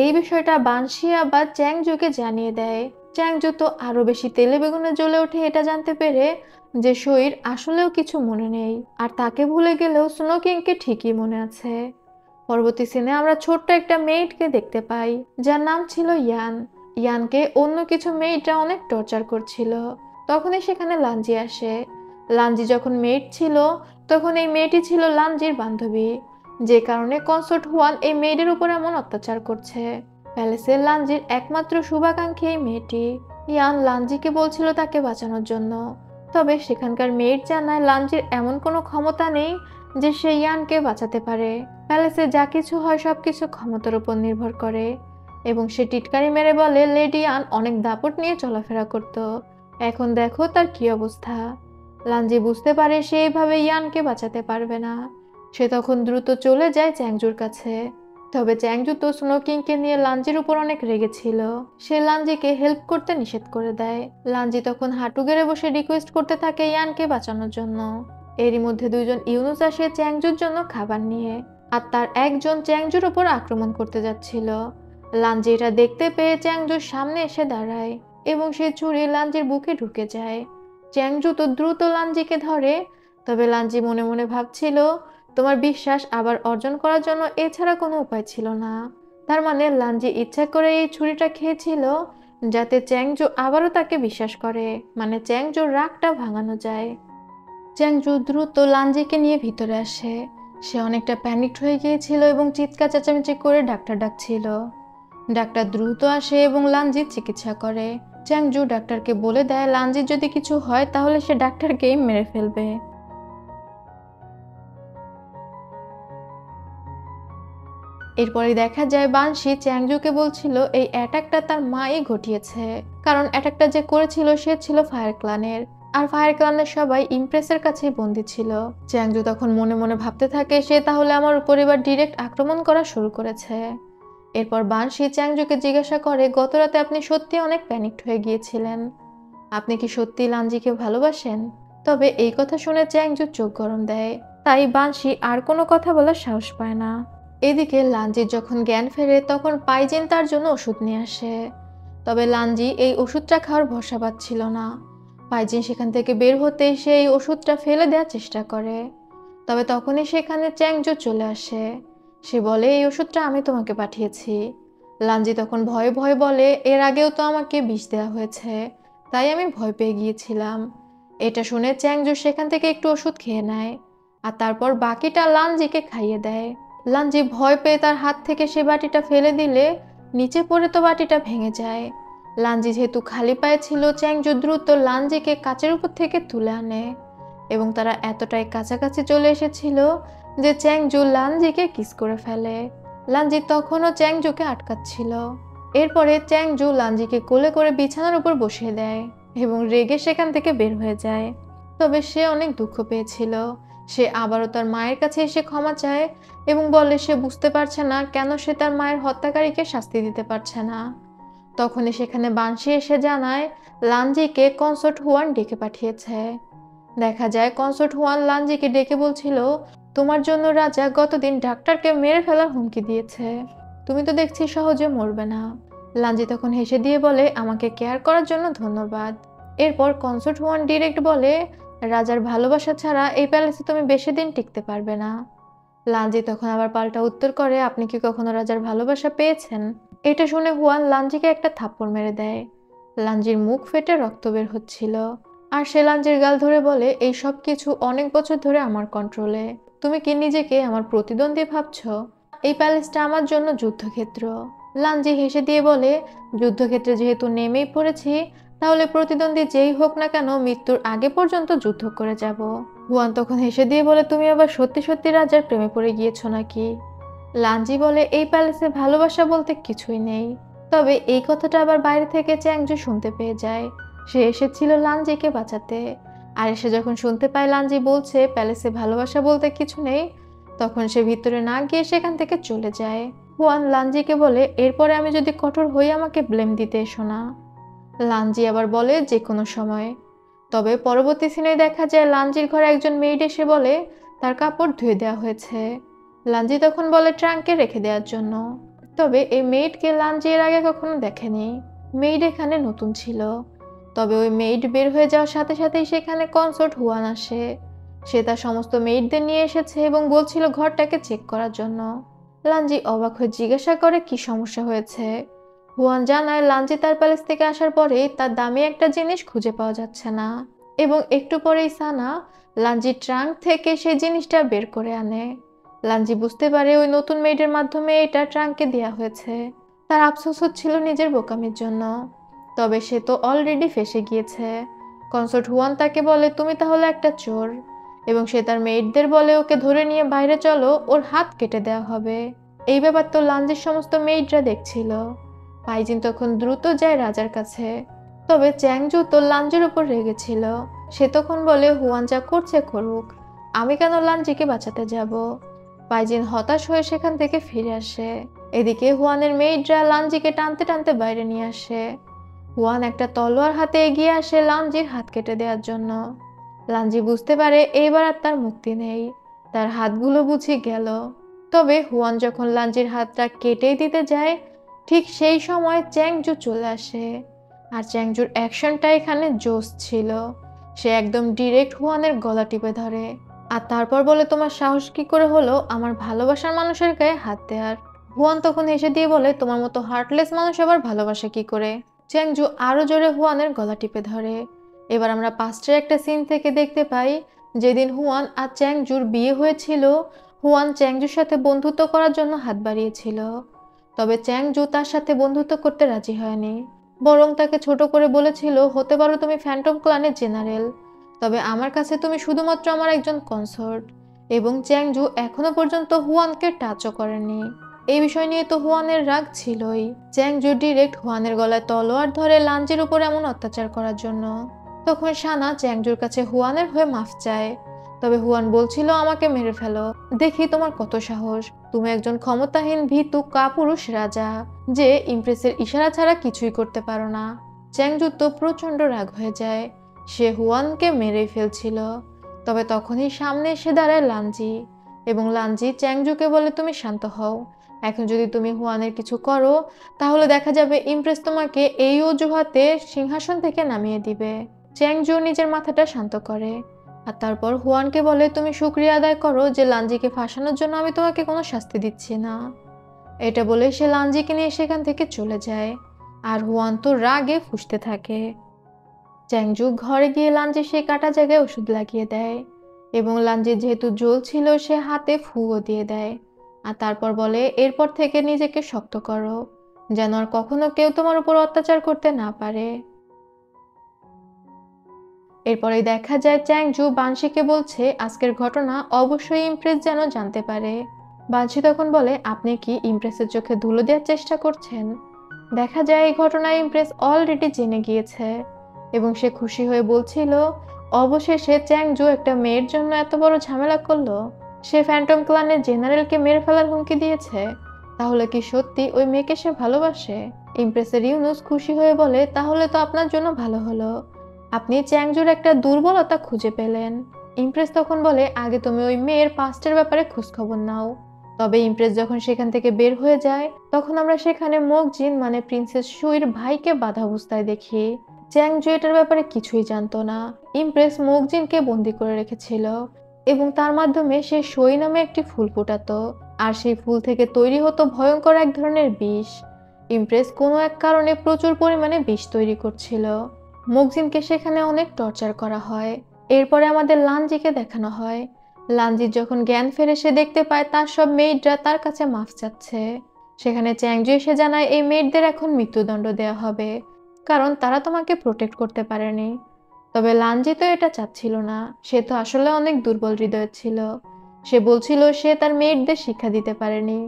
এই বিষয়টা বানশিয়া বা চ্যাংজুকে জানিয়ে দেয়। চ্যাংজু তো আরো বেশি তেলে বেগুনে জ্বলে ওঠে এটা জানতে পেরে যে শোইর আসলেও কিছু মনে নেই, আর তাকে ভুলে গেলেও স্নোকিংকে ঠিকই মনে আছে। পরবর্তী সিনে আমরা ছোট্ট একটা মেয়েটকে দেখতে পাই, যার নাম ছিল ইয়ান। ইয়ানকে অন্য কিছু মেয়েটা অনেক টর্চার করছিল। তখনই সেখানে লাঞ্জি আসে। লাঞ্জি যখন মেয়েট ছিল, তখন এই মেয়েটি ছিল লাঞ্জির বান্ধবী, যে কারণে কনসোর্ট হুয়ান এই মেয়েদের উপর এমন অত্যাচার করছে। প্যালেসের লাঞ্জির একমাত্র শুভাকাঙ্ক্ষী এই মেয়েটি। ইয়ান লাঞ্জিকে বলছিল তাকে বাঁচানোর জন্য, তবে সেখানকার মেয়েট জানায় লাঞ্জির এমন কোনো ক্ষমতা নেই যে সে ইয়ানকে বাঁচাতে পারে। প্যালেসে যা কিছু হয় সবকিছু ক্ষমতার উপর নির্ভর করে, এবং সে টিটকারি মেরে বলে লেডি ইয়ান অনেক দাপট নিয়ে চলাফেরা করত, এখন দেখো তার কি অবস্থা। লাঞ্জি বুঝতে পারে সে এইভাবে ইয়ানকে বাঁচাতে পারবে না। সে তখন দ্রুত চলে যায় চ্যাংজুর কাছে। তবে চ্যাংজু তো স্নো কিংকে নিয়ে লাঞ্জির উপর অনেক রেগেছিল। সে লাঞ্জিকে হেল্প করতে নিষেধ করে দেয়। লাঞ্জি তখন হাঁটু গেড়ে বসে রিকোয়েস্ট করতে থাকে ইয়ানকে বাঁচানোর জন্য। এরই মধ্যে দুইজন ইউনুস আসে চ্যাংজুর জন্য খাবার নিয়ে, আর তার একজন চ্যাংজুর উপর আক্রমণ করতে যাচ্ছিল। লাঞ্জি এটা দেখতে পেয়ে চ্যাংজুর সামনে এসে দাঁড়ায় এবং সে ছুরি লাঞ্জির বুকে ঢুকে যায়। চ্যাংজু তো দ্রুত লাঞ্জিকে ধরে, তবে লাঞ্জি মনে মনে ভাবছিল তোমার বিশ্বাস আবার অর্জন করার জন্য এছাড়া কোনো উপায় ছিল না। তার মানে লাঞ্জি ইচ্ছা করে এই ছুরিটা খেয়েছিল যাতে চ্যাংজু আবারও তাকে বিশ্বাস করে, মানে চ্যাংজুর রাগটা ভাঙানো যায়। চ্যাংজু দ্রুত লাঞ্জিকে নিয়ে ভিতরে আসে। সে অনেকটা প্যানিকড হয়ে গিয়েছিল এবং চিৎকার চেঁচামেচি করে ডাক্তার ডাকছিল। ডাক্তার দ্রুত আসে এবং লাঞ্জির চিকিৎসা করে। চ্যাংজু ডাক্তারকে বলে দেয় লাঞ্জির যদি কিছু হয় তাহলে সে ডাক্তারকেই মেরে ফেলবে। এরপরে দেখা যায় বানশি চ্যাংজুকে বলছিল এই অ্যাটাকটা তার মাই ঘটিয়েছে, কারণ অ্যাটাকটা যে করেছিল সে ছিল ফায়ার ক্লানের, আর ফায়ার ক্লানের সবাই ইমপ্রেসের কাছেই বন্দী ছিল। চ্যাংজু তখন মনে মনে ভাবতে থাকে সে তাহলে আমার উপর এবার ডিরেক্ট আক্রমণ করা শুরু করেছে। এরপর বানশি চ্যাংজুকে জিজ্ঞাসা করে গত রাতে আপনি সত্যি অনেক প্যানিকড হয়ে গিয়েছিলেন, আপনি কি সত্যি লাঞ্জিকে ভালোবাসেন? তবে এই কথা শুনে চ্যাংজু চোখ গরম দেয়, তাই বানশি আর কোনো কথা বলার সাহস পায় না। এদিকে লাঞ্জির যখন জ্ঞান ফেরে তখন পাইজিন তার জন্য ওষুধ নিয়ে আসে, তবে লাঞ্জি এই ওষুধটা খাওয়ার ভরসা পাচ্ছিল না। পাইজিন সেখান থেকে বের হতে সে এই ওষুধটা ফেলে দেওয়ার চেষ্টা করে, তবে তখনই সেখানে চ্যাংজু চলে আসে। সে বলে এই ওষুধটা আমি তোমাকে পাঠিয়েছি। লাঞ্জি তখন ভয়ে ভয়ে বলে এর আগেও তো আমাকে বিষ দেওয়া হয়েছে, তাই আমি ভয় পেয়ে গিয়েছিলাম। এটা শুনে চ্যাংজু সেখান থেকে একটু ওষুধ খেয়ে নেয়, আর তারপর বাকিটা লাঞ্জিকে খাইয়ে দেয়। লাঞ্জি ভয় পেয়ে তার হাত থেকে সে বাটিটা ফেলে দিলে নিচে পড়ে তো বাটিটা ভেঙে যায়। লাঞ্জি যেহেতু খালি পায়ে ছিল, চ্যাংজু দ্রুত লাঞ্জিকে কাচের উপর থেকে তুলে আনে এবং তারা এতটাই কাছাকাছি চলে এসেছিল যে চ্যাংজু লাঞ্জিকে কিস করে ফেলে। লাঞ্জি তখনও চ্যাংজুকে আটকাচ্ছিল। এরপরে চ্যাংজু লাঞ্জিকে কোলে করে বিছানার উপর বসিয়ে দেয় এবং রেগে সেখান থেকে বের হয়ে যায়। তবে সে অনেক দুঃখ পেয়েছিল। সে আবারও তার মায়ের কাছে এসে ক্ষমা চায় এবং বলে সে বুঝতে পারছে না কেন সে তার মায়ের হত্যাকারীকে শাস্তি দিতে পারছে না। তখনই সেখানে বানশি এসে জানায় লাঞ্জিকে কনসোর্ট হুয়ান ডেকে পাঠিয়েছে। দেখা যায় কনসোর্ট হুয়ান লাঞ্জিকে ডেকে বলছিল তোমার জন্য রাজা গতদিন ডাক্তারকে মেরে ফেলার হুমকি দিয়েছে, তুমি তো দেখছি সহজে মরবে না। লাঞ্জি তখন হেসে দিয়ে বলে আমাকে কেয়ার করার জন্য ধন্যবাদ। এরপর কনসোর্ট হুয়ান ডিরেক্ট বলে রাজার ভালোবাসা ছাড়া এই প্যালেসে তুমি বেশি দিন টিকতে পারবে না। লাঞ্জি তখন আবার পাল্টা উত্তর করে আপনি কি কখনো রাজার ভালোবাসা পেয়েছেন? এটা শুনে হুয়ান লাঞ্জিকে একটা থাপ্পড় মেরে দেয়। লাঞ্জির মুখ ফেটে রক্ত বের হচ্ছিল, আর সে লাঞ্জির গাল ধরে বলে এই সব কিছু অনেক বছর ধরে আমার কন্ট্রোলে, তুমি কি নিজেকে আমার প্রতিদ্বন্দ্বী ভাবছো? এই প্যালেসটা আমার জন্য যুদ্ধক্ষেত্র। লাঞ্জি হেসে দিয়ে বলে যুদ্ধক্ষেত্রে যেহেতু নেমেই পড়েছি, তাহলে প্রতিদ্বন্দ্বী যেই হোক না কেন মৃত্যুর আগে পর্যন্ত যুদ্ধ করে যাব। হুয়ান তখন হেসে দিয়ে বলে তুমি আবার সত্যি সত্যি রাজার প্রেমে পড়ে গিয়েছো নাকি? লাঞ্জি বলে এই প্যালেসে ভালোবাসা বলতে কিছুই নেই। তবে এই কথাটা আবার বাইরে থেকে চ্যাংজু শুনতে পেয়ে যায়। সে এসেছিল লাঞ্জিকে বাঁচাতে, আর এসে যখন শুনতে পায় লাঞ্জি বলছে প্যালেসে ভালোবাসা বলতে কিছু নেই, তখন সে ভিতরে না গিয়ে সেখান থেকে চলে যায়। হুয়ান লাঞ্জিকে বলে এরপরে আমি যদি কঠোর হই আমাকে ব্লেম দিতে এসো না। লাঞ্জি আবার বলে যে কোনো সময়। তবে পরবর্তী সিনে দেখা যায় লাঞ্জির ঘরে একজন মেইড এসে বলে তার কাপড় ধুয়ে দেওয়া হয়েছে। লাঞ্জি তখন বলে ট্রাঙ্কে রেখে দেওয়ার জন্য। তবে এই মেইডকে লাঞ্জি এর আগে কখনো দেখেনি। মেইড এখানে নতুন ছিল। তবে ওই মেইড বের হয়ে যাওয়ার সাথে সাথেই সেখানে কনসোর্ট হুয়ান আসে। সে তার সমস্ত মেইডদের নিয়ে এসেছে এবং বলছিল ঘরটাকে চেক করার জন্য। লাঞ্জি অবাক হয়ে জিজ্ঞাসা করে কি সমস্যা হয়েছে। হুয়ান জানায় লাঞ্জি তার প্যালেস থেকে আসার পরেই তার দামি একটা জিনিস খুঁজে পাওয়া যাচ্ছে না, এবং একটু পরেই সানা লাঞ্জি ট্রাঙ্ক থেকে সেই জিনিসটা বের করে আনে। লাঞ্জি বুঝতে পারে ওই নতুন মেয়েদের মাধ্যমে এটা ট্রাঙ্কে দেয়া হয়েছে। তার আফসোস হচ্ছিল নিজের বোকামির জন্য, তবে সে তো অলরেডি ফেঁসে গিয়েছে। কনসর্ট হুয়ান তাকে বলে তুমি তাহলে একটা চোর, এবং সে তার মেয়েদের বলে ওকে ধরে নিয়ে বাইরে চলো, ওর হাত কেটে দেওয়া হবে। এই ব্যাপার তো লাঞ্জির সমস্ত মেয়েরা দেখছিল। পাইজিন তখন দ্রুত যায় রাজার কাছে, তবে চ্যাংজু তো লাঞ্জির উপর রেগেছিল। সে তখন বলে হুয়ান যা করছে করুক, আমি কেন লাঞ্জিকে বাঁচাতে যাব। পাইজিন হতাশ হয়ে সেখান থেকে ফিরে আসে। এদিকে হুয়ানের মেয়েরা লাঞ্জিকে টানতে টানতে বাইরে নিয়ে আসে। হুয়ান একটা তলোয়ার হাতে এগিয়ে আসে লাঞ্জির হাত কেটে দেওয়ার জন্য। লাঞ্জি বুঝতে পারে এইবার আর তার মুক্তি নেই, তার হাতগুলো বুঝি গেল। তবে হুয়ান যখন লাঞ্জির হাতটা কেটেই দিতে যায়, ঠিক সেই সময় চ্যাংজু চলে আসে। আর চ্যাংজুর অ্যাকশনটা এখানে জোশ ছিল। সে একদম ডিরেক্ট হুয়ানের গলা টিপে ধরে, আর তারপর বলে তোমার সাহস কি করে হলো আমার ভালোবাসার মানুষের গায়ে হাত দেওয়ার। হুয়ান তখন হেসে দিয়ে বলে তোমার মতো হার্টলেস মানুষ আবার ভালোবাসে কি করে। চ্যাংজু আরো জোরে হুয়ানের গলা টিপে ধরে। এবার আমরা পাস্টের একটা সিন থেকে দেখতে পাই, যেদিন হুয়ান আর চ্যাংজুর বিয়ে হয়েছিল, হুয়ান চ্যাংজুর সাথে বন্ধুত্ব করার জন্য হাত বাড়িয়েছিল। তবে চ্যাংজু তার সাথে বন্ধুত্ব করতে রাজি হয়নি, বরং তাকে ছোট করে বলেছিল হতে পারো তুমি ফ্যান্টম ক্লানের জেনারেল, তবে আমার কাছে তুমি শুধুমাত্র আমার একজন কনসর্ট। এবং চ্যাংজু এখনো পর্যন্ত হুয়ানকে টাচও করেনি। এই বিষয় নিয়ে তো হুয়ানের রাগ ছিলই। চ্যাংজু ডিরেক্ট হুয়ানের গলায় তলোয়ার ধরে লাঞ্জির উপর এমন অত্যাচার করার জন্য। তখন সানা চ্যাংজুর কাছে হুয়ানের হয়ে মাফ চায়, তবে হুয়ান বলছিল আমাকে মেরে ফেলো, দেখি তোমার কত সাহস। তুমি একজন ক্ষমতাহীন ভীতু কাপুরুষ রাজা, যে ইমপ্রেসের ইশারা ছাড়া কিছুই করতে পারো না। চ্যাংজু তো প্রচন্ড রাগ হয়ে যায়, সে হুয়ানকে মেরে ফেলছিল। তবে তখনই সামনে এসে দাঁড়ায় লাঞ্জি, এবং লাঞ্জি চ্যাংজুকে বলে তুমি শান্ত হও, এখন যদি তুমি হুয়ানের কিছু করো তাহলে দেখা যাবে ইমপ্রেস তোমাকে এই অজুহাতে সিংহাসন থেকে নামিয়ে দিবে। চ্যাংজু নিজের মাথাটা শান্ত করে, আর তারপর হুয়ানকে বলে তুমি শুকরিয়া আদায় করো যে লাঞ্জিকে ফাঁসানোর জন্য আমি তোমাকে কোনো শাস্তি দিচ্ছি না। এটা বলে সে লাঞ্জিকে নিয়ে সেখান থেকে চলে যায়, আর হুয়ান তো রাগে ফুঁসতে থাকে। চ্যাংজু ঘরে গিয়ে লাঞ্জি সেই কাটা জায়গায় ওষুধ লাগিয়ে দেয়, এবং লাঞ্জি যেহেতু জ্বলছিল সে হাতে ফুও দিয়ে দেয়, আর তারপর বলে এরপর থেকে নিজেকে শক্ত করো, যেন আর কখনো কেউ তোমার উপর অত্যাচার করতে না পারে। এরপরে দেখা যায় চ্যাংজু বানশিকে বলছে আজকের ঘটনা অবশ্যই ইমপ্রেস যেন জানতে পারে। বানশি তখন বলে আপনি কি ইমপ্রেসের চোখে ধুলো দেওয়ার চেষ্টা করছেন। দেখা যায় এই ঘটনায় ইমপ্রেস অলরেডি জেনে গিয়েছে, এবং সে খুশি হয়ে বলছিল অবশেষে চ্যাংজু একটা মেয়ের জন্য এত বড় ঝামেলা করলো। সে ফ্যান্টম ক্লানের জেনারেলকে মেরে ফেলার হুমকি দিয়েছে, তাহলে কি সত্যি ওই মেয়েকে সে ভালোবাসে। ইমপ্রেসের ইউনুস খুশি হয়ে বলে তাহলে তো আপনার জন্য ভালো হলো, আপনি চ্যাংজুর একটা দুর্বলতা খুঁজে পেলেন। ইমপ্রেস তখন বলে আগে তুমি ওই মেয়ের পাস্টের ব্যাপারে খোঁজখবর নাও। তবে ইমপ্রেস যখন সেখান থেকে বের হয়ে যায় তখন আমরা সেখানে মকজিন মানে প্রিন্সেস সুইর ভাইকে বাধা অবস্থায় দেখি। চ্যাংজু এটার ব্যাপারে কিছুই জানতো না। ইমপ্রেস মকজিনকে বন্দি করে রেখেছিল, এবং তার মাধ্যমে সে সই নামে একটি ফুল ফোটাতো, আর সেই ফুল থেকে তৈরি হতো ভয়ঙ্কর এক ধরনের বিষ। ইমপ্রেস কোনো এক কারণে প্রচুর পরিমাণে বিষ তৈরি করছিল। মকজিনকে সেখানে অনেক টর্চার করা হয়। এরপরে আমাদের লাঞ্জিকে দেখানো হয়। লাঞ্জির যখন জ্ঞান ফেরে সে দেখতে পায় তার সব মেয়েডরা তার কাছে মাফ চাচ্ছে। সেখানে চ্যাংজু এসে জানায় এই মেয়েদের এখন মৃত্যুদণ্ড দেওয়া হবে, কারণ তারা তোমাকে প্রোটেক্ট করতে পারেনি। তবে লাঞ্জি তো এটা চাচ্ছিল না, সে তো আসলে অনেক দুর্বল হৃদয়ের ছিল। সে বলছিল সে তার মেয়েদের শিক্ষা দিতে পারেনি,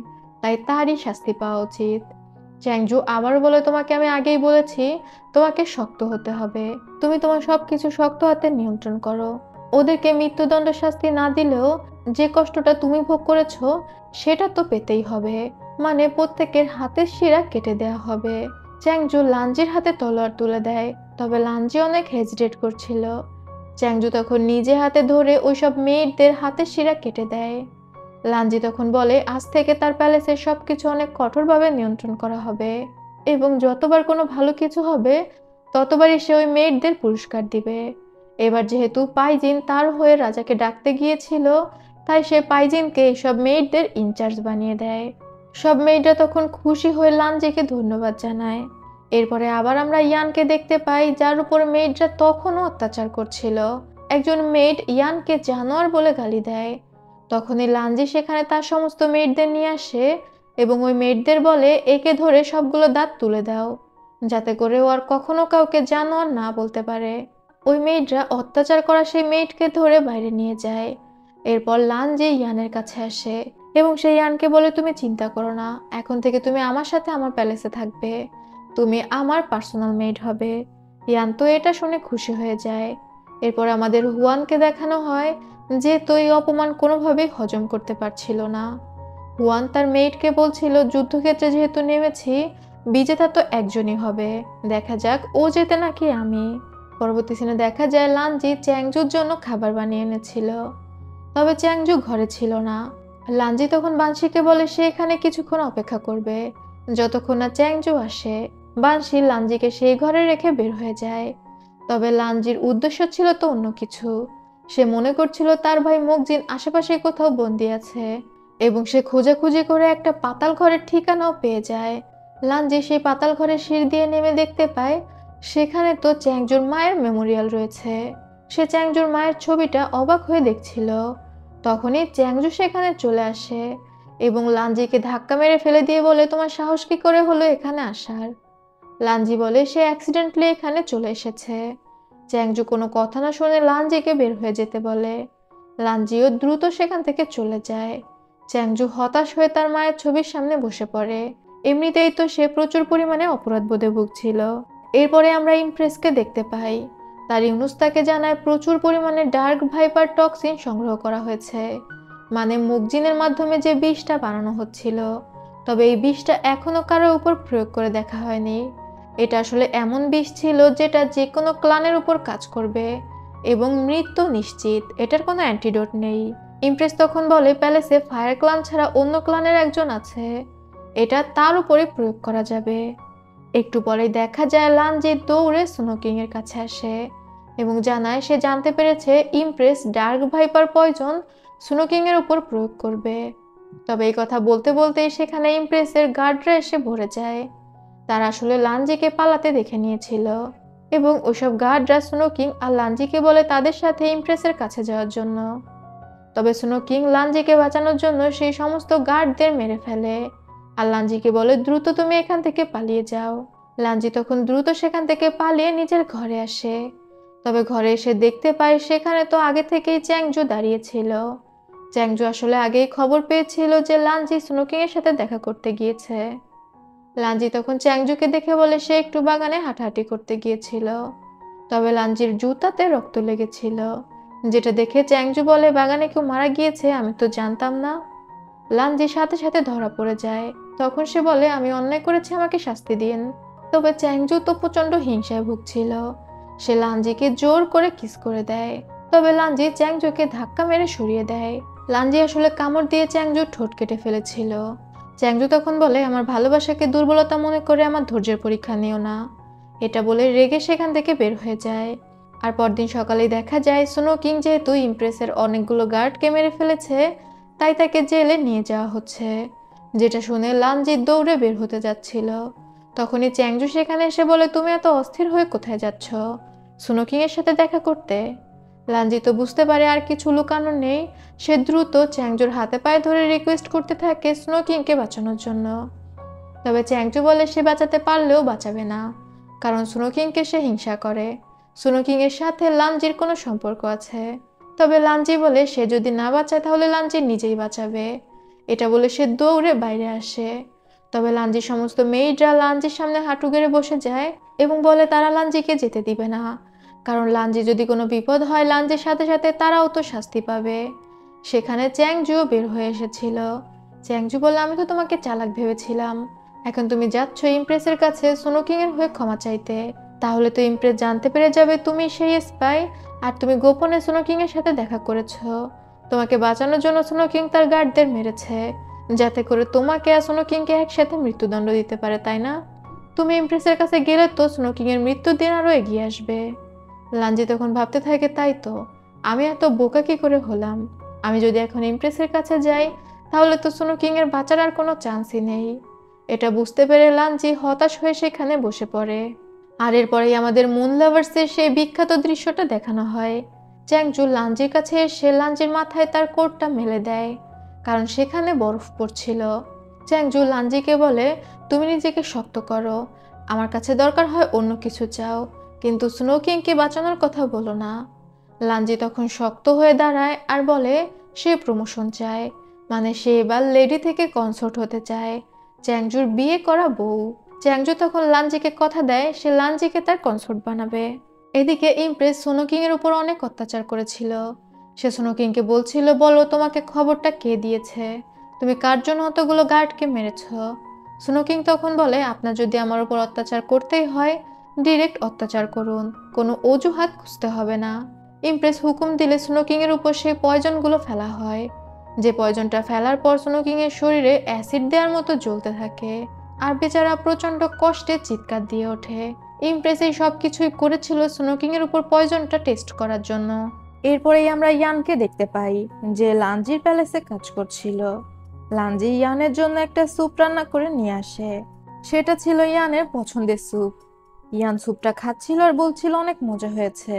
তাই তারই শাস্তি পাওয়া উচিত। চ্যাংজু আবার বলে তোমাকে আমি আগেই বলেছি তোমাকে শক্ত হতে হবে, তুমি তোমার সবকিছু শক্ত হাতে নিয়ন্ত্রণ করো। ওদেরকে মৃত্যুদণ্ড শাস্তি না দিলেও যে কষ্টটা তুমি ভোগ করেছো সেটা তো পেতেই হবে, মানে প্রত্যেকের হাতের শিরা কেটে দেওয়া হবে। চ্যাংজু লাঞ্জির হাতে তলোয়ার তুলে দেয়, তবে লাঞ্জি অনেক হেজিটেট করছিল। চ্যাংজু তখন নিজে হাতে ধরে ওইসব মেয়েদের হাতের শিরা কেটে দেয়। লাঞ্জি তখন বলে আজ থেকে তার প্যালেসের সবকিছু অনেক কঠোরভাবে নিয়ন্ত্রণ করা হবে, এবং যতবার কোনো ভালো কিছু হবে ততবারই সে ওই মেয়েদের পুরস্কার দিবে। এবার যেহেতু পাইজিন তার হয়ে রাজাকে ডাকতে গিয়েছিল, তাই সে পাইজিনকে সব মেয়েদের ইনচার্জ বানিয়ে দেয়। সব মেয়েরা তখন খুশি হয়ে লাঞ্জিকে ধন্যবাদ জানায়। এরপরে আবার আমরা ইয়ানকে দেখতে পাই, যার উপর মেয়েরা তখনও অত্যাচার করছিল। একজন মেয়েড ইয়ানকে জানোয়ার বলে গালি দেয়। তখনই লাঞ্জি সেখানে তার সমস্ত মেয়েদের নিয়ে আসে এবং ওই মেয়েদের বলে, একে ধরে সবগুলো দাঁত তুলে দাও, যাতে করে ও আর কখনো কাউকে জানোয়ার না বলতে পারে। ওই মেয়েরা অত্যাচার করা সেই মেয়েটকে ধরে বাইরে নিয়ে যায়। এরপর লাঞ্জি ইয়ানের কাছে আসে এবং সেই ইয়ানকে বলে, তুমি চিন্তা করো না, এখন থেকে তুমি আমার সাথে আমার প্যালেসে থাকবে, তুমি আমার পার্সোনাল মেড হবে। ইয়ান তো এটা শুনে খুশি হয়ে যায়। এরপর আমাদের হুয়ানকে দেখানো হয় যে তো এই অপমান কোনোভাবেই হজম করতে পারছিল না। হুয়ান তার মেয়েটকে বলছিল, যুদ্ধক্ষেত্রে যেহেতু নেমেছি, বিজেতা তো একজনই হবে, দেখা যাক ও জেতে নাকি আমি। পরবর্তী সিনে দেখা যায় লাঞ্জি চ্যাংজুর জন্য খাবার বানিয়ে এনেছিল, তবে চ্যাংজু ঘরে ছিল না। লাঞ্জি তখন বানশিকে বলে সে এখানে কিছুক্ষণ অপেক্ষা করবে, যতক্ষণ না চ্যাংজু আসে। বানশি লাঞ্জিকে সেই ঘরে রেখে বের হয়ে যায়। তবে লাঞ্জির উদ্দেশ্য ছিল তো অন্য কিছু। সে মনে করছিল তার ভাই মুকজিন আশেপাশে কোথাও বন্দি আছে এবং সে খোঁজাখুঁজি করে একটা পাতাল ঘরের ঠিকানাও পেয়ে যায়। লাঞ্জি সেই পাতাল ঘরের সিঁড়ি দিয়ে নেমে দেখতে পায় সেখানে তো চ্যাংজুর মায়ের মেমোরিয়াল রয়েছে। সে চ্যাংজুর মায়ের ছবিটা অবাক হয়ে দেখছিল। তখনই চ্যাংজু সেখানে চলে আসে এবং লাঞ্জিকে ধাক্কা মেরে ফেলে দিয়ে বলে, তোমার সাহস কি করে হলো এখানে আসার? লাঞ্জি বলে সে অ্যাক্সিডেন্টলি এখানে চলে এসেছে। চ্যাংজু কোনো কথা না শুনে লাঞ্জিকে বের হয়ে যেতে বলে। লাঞ্জিও দ্রুত সেখান থেকে চলে যায়। চ্যাংজু হতাশ হয়ে তার মায়ের ছবির সামনে বসে পড়ে। এমনিতেই তো সে প্রচুর পরিমাণে অপরাধবোধে ভুগছিল। এরপরে আমরা ইমপ্রেসকে দেখতে পাই। তার ইউনুস তাকে জানায় প্রচুর পরিমাণে ডার্ক ভাইপার টক্সিন সংগ্রহ করা হয়েছে, মানে মুকজিনের মাধ্যমে যে বিষটা বানানো হচ্ছিল। তবে এই বিষটা এখনো কারোর উপর প্রয়োগ করে দেখা হয়নি। এটা আসলে এমন বিষ ছিল যেটা যে কোনো ক্লানের উপর কাজ করবে এবং মৃত্যু নিশ্চিত, এটার কোনো অ্যান্টিডোট নেই। ইমপ্রেস তখন বলে প্যালেসে ফায়ার ক্লান ছাড়া অন্য ক্লানের একজন আছে, এটা তার উপরে প্রয়োগ করা যাবে। একটু পরে দেখা যায় লাঞ্জি দৌড়ে সুনো কিং এর কাছে আসে এবং জানায় সে জানতে পেরেছে Impress dark viper poison Suno king এর উপর প্রয়োগ করবে। তবে এই কথা বলতে বলতেই সেখানে ইমপ্রেসের গার্ডরা এসে ভরে যায়। তারা আসলে লাঞ্জিকে পালাতে দেখে নিয়েছিল এবং ওইসব গার্ডরা সুনো কিং আর লাঞ্জিকে বলে তাদের সাথে ইমপ্রেসের কাছে যাওয়ার জন্য। তবে সুনো কিং লাঞ্জিকে বাঁচানোর জন্য সেই সমস্ত গার্ডদের মেরে ফেলে আর লাঞ্জিকে বলে দ্রুত তুমি এখান থেকে পালিয়ে যাও। লাঞ্জি তখন দ্রুত সেখান থেকে পালিয়ে নিজের ঘরে আসে। তবে ঘরে এসে দেখতে পায় সেখানে তো আগে থেকেই চ্যাংজু দাঁড়িয়েছিল। চ্যাংজু আসলে আগেই খবর পেয়েছিল যে লাঞ্জি সুনো কিং এর সাথে দেখা করতে গিয়েছে। লাঞ্জি তখন চ্যাংজুকে দেখে বলে সে একটু বাগানে হাঁটাহাঁটি করতে গিয়েছিল, তবে লাঞ্জির জুতাতে রক্ত লেগেছিল, যেটা দেখে চ্যাংজু বলে বাগানে কেউ মারা গিয়েছে, আমি তো জানতাম না। লাঞ্জি সাথে সাথে ধরা পড়ে যায়। তখন সে বলে আমি অন্যায় করেছি, আমাকে শাস্তি দিন। তবে চ্যাংজু তো প্রচন্ড হিংসায় ভুগছিল। সে লাঞ্জিকে জোর করে কিস করে দেয়, তবে লাঞ্জি চ্যাংজুকে ধাক্কা মেরে সরিয়ে দেয়। লাঞ্জি আসলে কামড় দিয়ে চ্যাংজুর ঠোঁট কেটে ফেলেছিল। চ্যাংজু তখন বলে আমার ভালোবাসাকে দুর্বলতা মনে করে আমার ধৈর্যের পরীক্ষা নিও না। এটা বলে রেগে সেখান থেকে বের হয়ে যায়। আর পরদিন সকালেই দেখা যায় সুনো কিং যেহেতু ইমপ্রেসের অনেকগুলো গার্ডকে মেরে ফেলেছে, তাই তাকে জেলে নিয়ে যাওয়া হচ্ছে। যেটা শুনে লাঞ্জি দৌড়ে বের হতে যাচ্ছিল। তখনই চ্যাংজু সেখানে এসে বলে তুমি এত অস্থির হয়ে কোথায় যাচ্ছ? সুনো কিং এর সাথে দেখা করতে? লাঞ্জি তো বুঝতে পারে আর কিছু লুকানো নেই। সে দ্রুত চ্যাংজুর হাতে পায়ে ধরে রিকোয়েস্ট করতে থাকে স্নো কিংকে বাঁচানোর জন্য। তবে চ্যাংজু বলে সে বাঁচাতে পারলেও বাঁচাবে না, কারণ সুনো কিংকে সে হিংসা করে। সুনো কিং এর সাথে লাঞ্জির কোনো সম্পর্ক আছে। তবে লাঞ্জি বলে সে যদি না বাঁচায় তাহলে লাঞ্জি নিজেই বাঁচাবে। এটা বলে সে দৌড়ে বাইরে আসে। তবে লাঞ্জির সমস্ত মেয়েরা লাঞ্জির সামনে হাঁটু গেড়ে বসে যায় এবং বলে তারা লাঞ্জিকে যেতে দিবে না, কারণ লাঞ্জি যদি কোনো বিপদ হয় লাঞ্জির সাথে সাথে তারাও তো শাস্তি পাবে। সেখানে চ্যাংজুও বের হয়ে এসেছিল। চ্যাংজু বলে আমি তো তোমাকে চালাক ভেবেছিলাম, এখন তুমি যাচ্ছ ইমপ্রেসের কাছে সুনো কিং এর হয়ে ক্ষমা চাইতে, তাহলে তো ইমপ্রেস জানতে পেরে যাবে তুমি সেই স্পাই আর তুমি গোপনে সুনো কিং এর সাথে দেখা করেছো। তোমাকে বাঁচানোর জন্য সুনো কিং তার গার্ডদের মেরেছে, যাতে করে তোমাকে আর সুনো কিংকে একসাথে মৃত্যুদণ্ড দিতে পারে, তাই না? তুমি ইমপ্রেসের কাছে গেলে তো সুনো কিং এর মৃত্যুর দিন আরো এগিয়ে আসবে। লাঞ্জি তখন ভাবতে থাকে তাই তো, আমি এত বোকা কি করে হলাম? আমি যদি এখন ইমপ্রেসের কাছে যাই তাহলে তো সুনো কিং এর বাঁচার আর কোনো চান্সই নেই। এটা বুঝতে পেরে লাঞ্জি হতাশ হয়ে সেখানে বসে পড়ে। আর এরপরেই আমাদের মুন লাভার্সের সেই বিখ্যাত দৃশ্যটা দেখানো হয়। চ্যাংজু লাঞ্জির কাছে এসে লাঞ্জির মাথায় তার কোটটা মেলে দেয়, কারণ সেখানে বরফ পড়ছিল। চ্যাংজু লাঞ্জিকে বলে, তুমি নিজেকে শক্ত করো, আমার কাছে দরকার হয় অন্য কিছু চাও, কিন্তু স্নো কিংকে বাঁচানোর কথা বলো না। লাঞ্জি তখন শক্ত হয়ে দাঁড়ায় আর বলে সে প্রমোশন চায়, মানে সে এবার লেডি থেকে কনসোর্ট হতে চায়, চ্যাংজুর বিয়ে করা বউ। চ্যাংজু তখন লাঞ্জিকে কথা দেয় সে লাঞ্জিকে তার কনসোর্ট বানাবে। এদিকে ইমপ্রেস সোনো কিং এর উপর অনেক অত্যাচার করেছিল। সে সোনো কিংকে বলছিল, বলো তোমাকে খবরটা কে দিয়েছে, তুমি কার জন্য অতগুলো গার্ডকে মেরেছ। সোনো কিং তখন বলে, আপনার যদি আমার উপর অত্যাচার করতেই হয় ডিরেক্ট অত্যাচার করুন, কোনো অজুহাত খুঁজতে হবে না। ইমপ্রেস হুকুম দিলে সোনো কিং এর উপর সেই পয়জনগুলো ফেলা হয়। যে পয়জনটা ফেলার পর সোনো কিং এর শরীরে অ্যাসিড দেওয়ার মতো জ্বলতে থাকে, আর বেচারা প্রচন্ড কষ্টে চিৎকার দিয়ে ওঠে। ইমপ্রেস এই সব কিছুই করেছিল সোনো কিং এর উপর পয়জনটা টেস্ট করার জন্য। এরপরেই আমরা ইয়ানকে দেখতে পাই যে লাঞ্জির প্যালেসে কাজ করছিল। লাঞ্জি ইয়ানের জন্য একটা স্যুপ রান্না করে নিয়ে আসে। সেটা ছিল ইয়ানের পছন্দের স্যুপ। ইয়ান স্যুপটা খাচ্ছিল আর বলছিল অনেক মজা হয়েছে।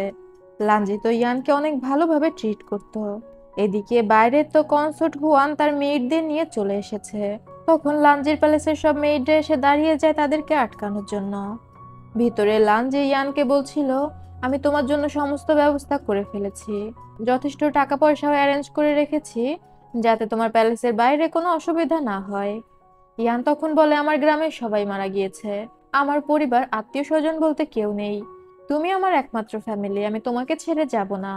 লাঞ্জি তো ইয়ানকে অনেক ভালোভাবে ট্রিট করত। এদিকে বাইরে তো কনসোর্ট হুয়ান তার মেয়েদের নিয়ে চলে এসেছে। তখন লাঞ্জির প্যালেসের সব মেয়েরা এসে দাঁড়িয়ে যায় তাদেরকে আটকানোর জন্য। ভিতরে লাঞ্জি ইয়ানকে বলছিল, আমি তোমার জন্য সমস্ত ব্যবস্থা করে ফেলেছি, যথেষ্ট টাকা পয়সাও অ্যারেঞ্জ করে রেখেছি যাতে তোমার প্যালেসের বাইরে কোনো অসুবিধা না হয়। ইয়ান তখন বলে, আমার গ্রামের সবাই মারা গিয়েছে, আমার পরিবার আত্মীয় স্বজন বলতে কেউ নেই, তুমি আমার একমাত্র ফ্যামিলি, আমি তোমাকে ছেড়ে যাব না।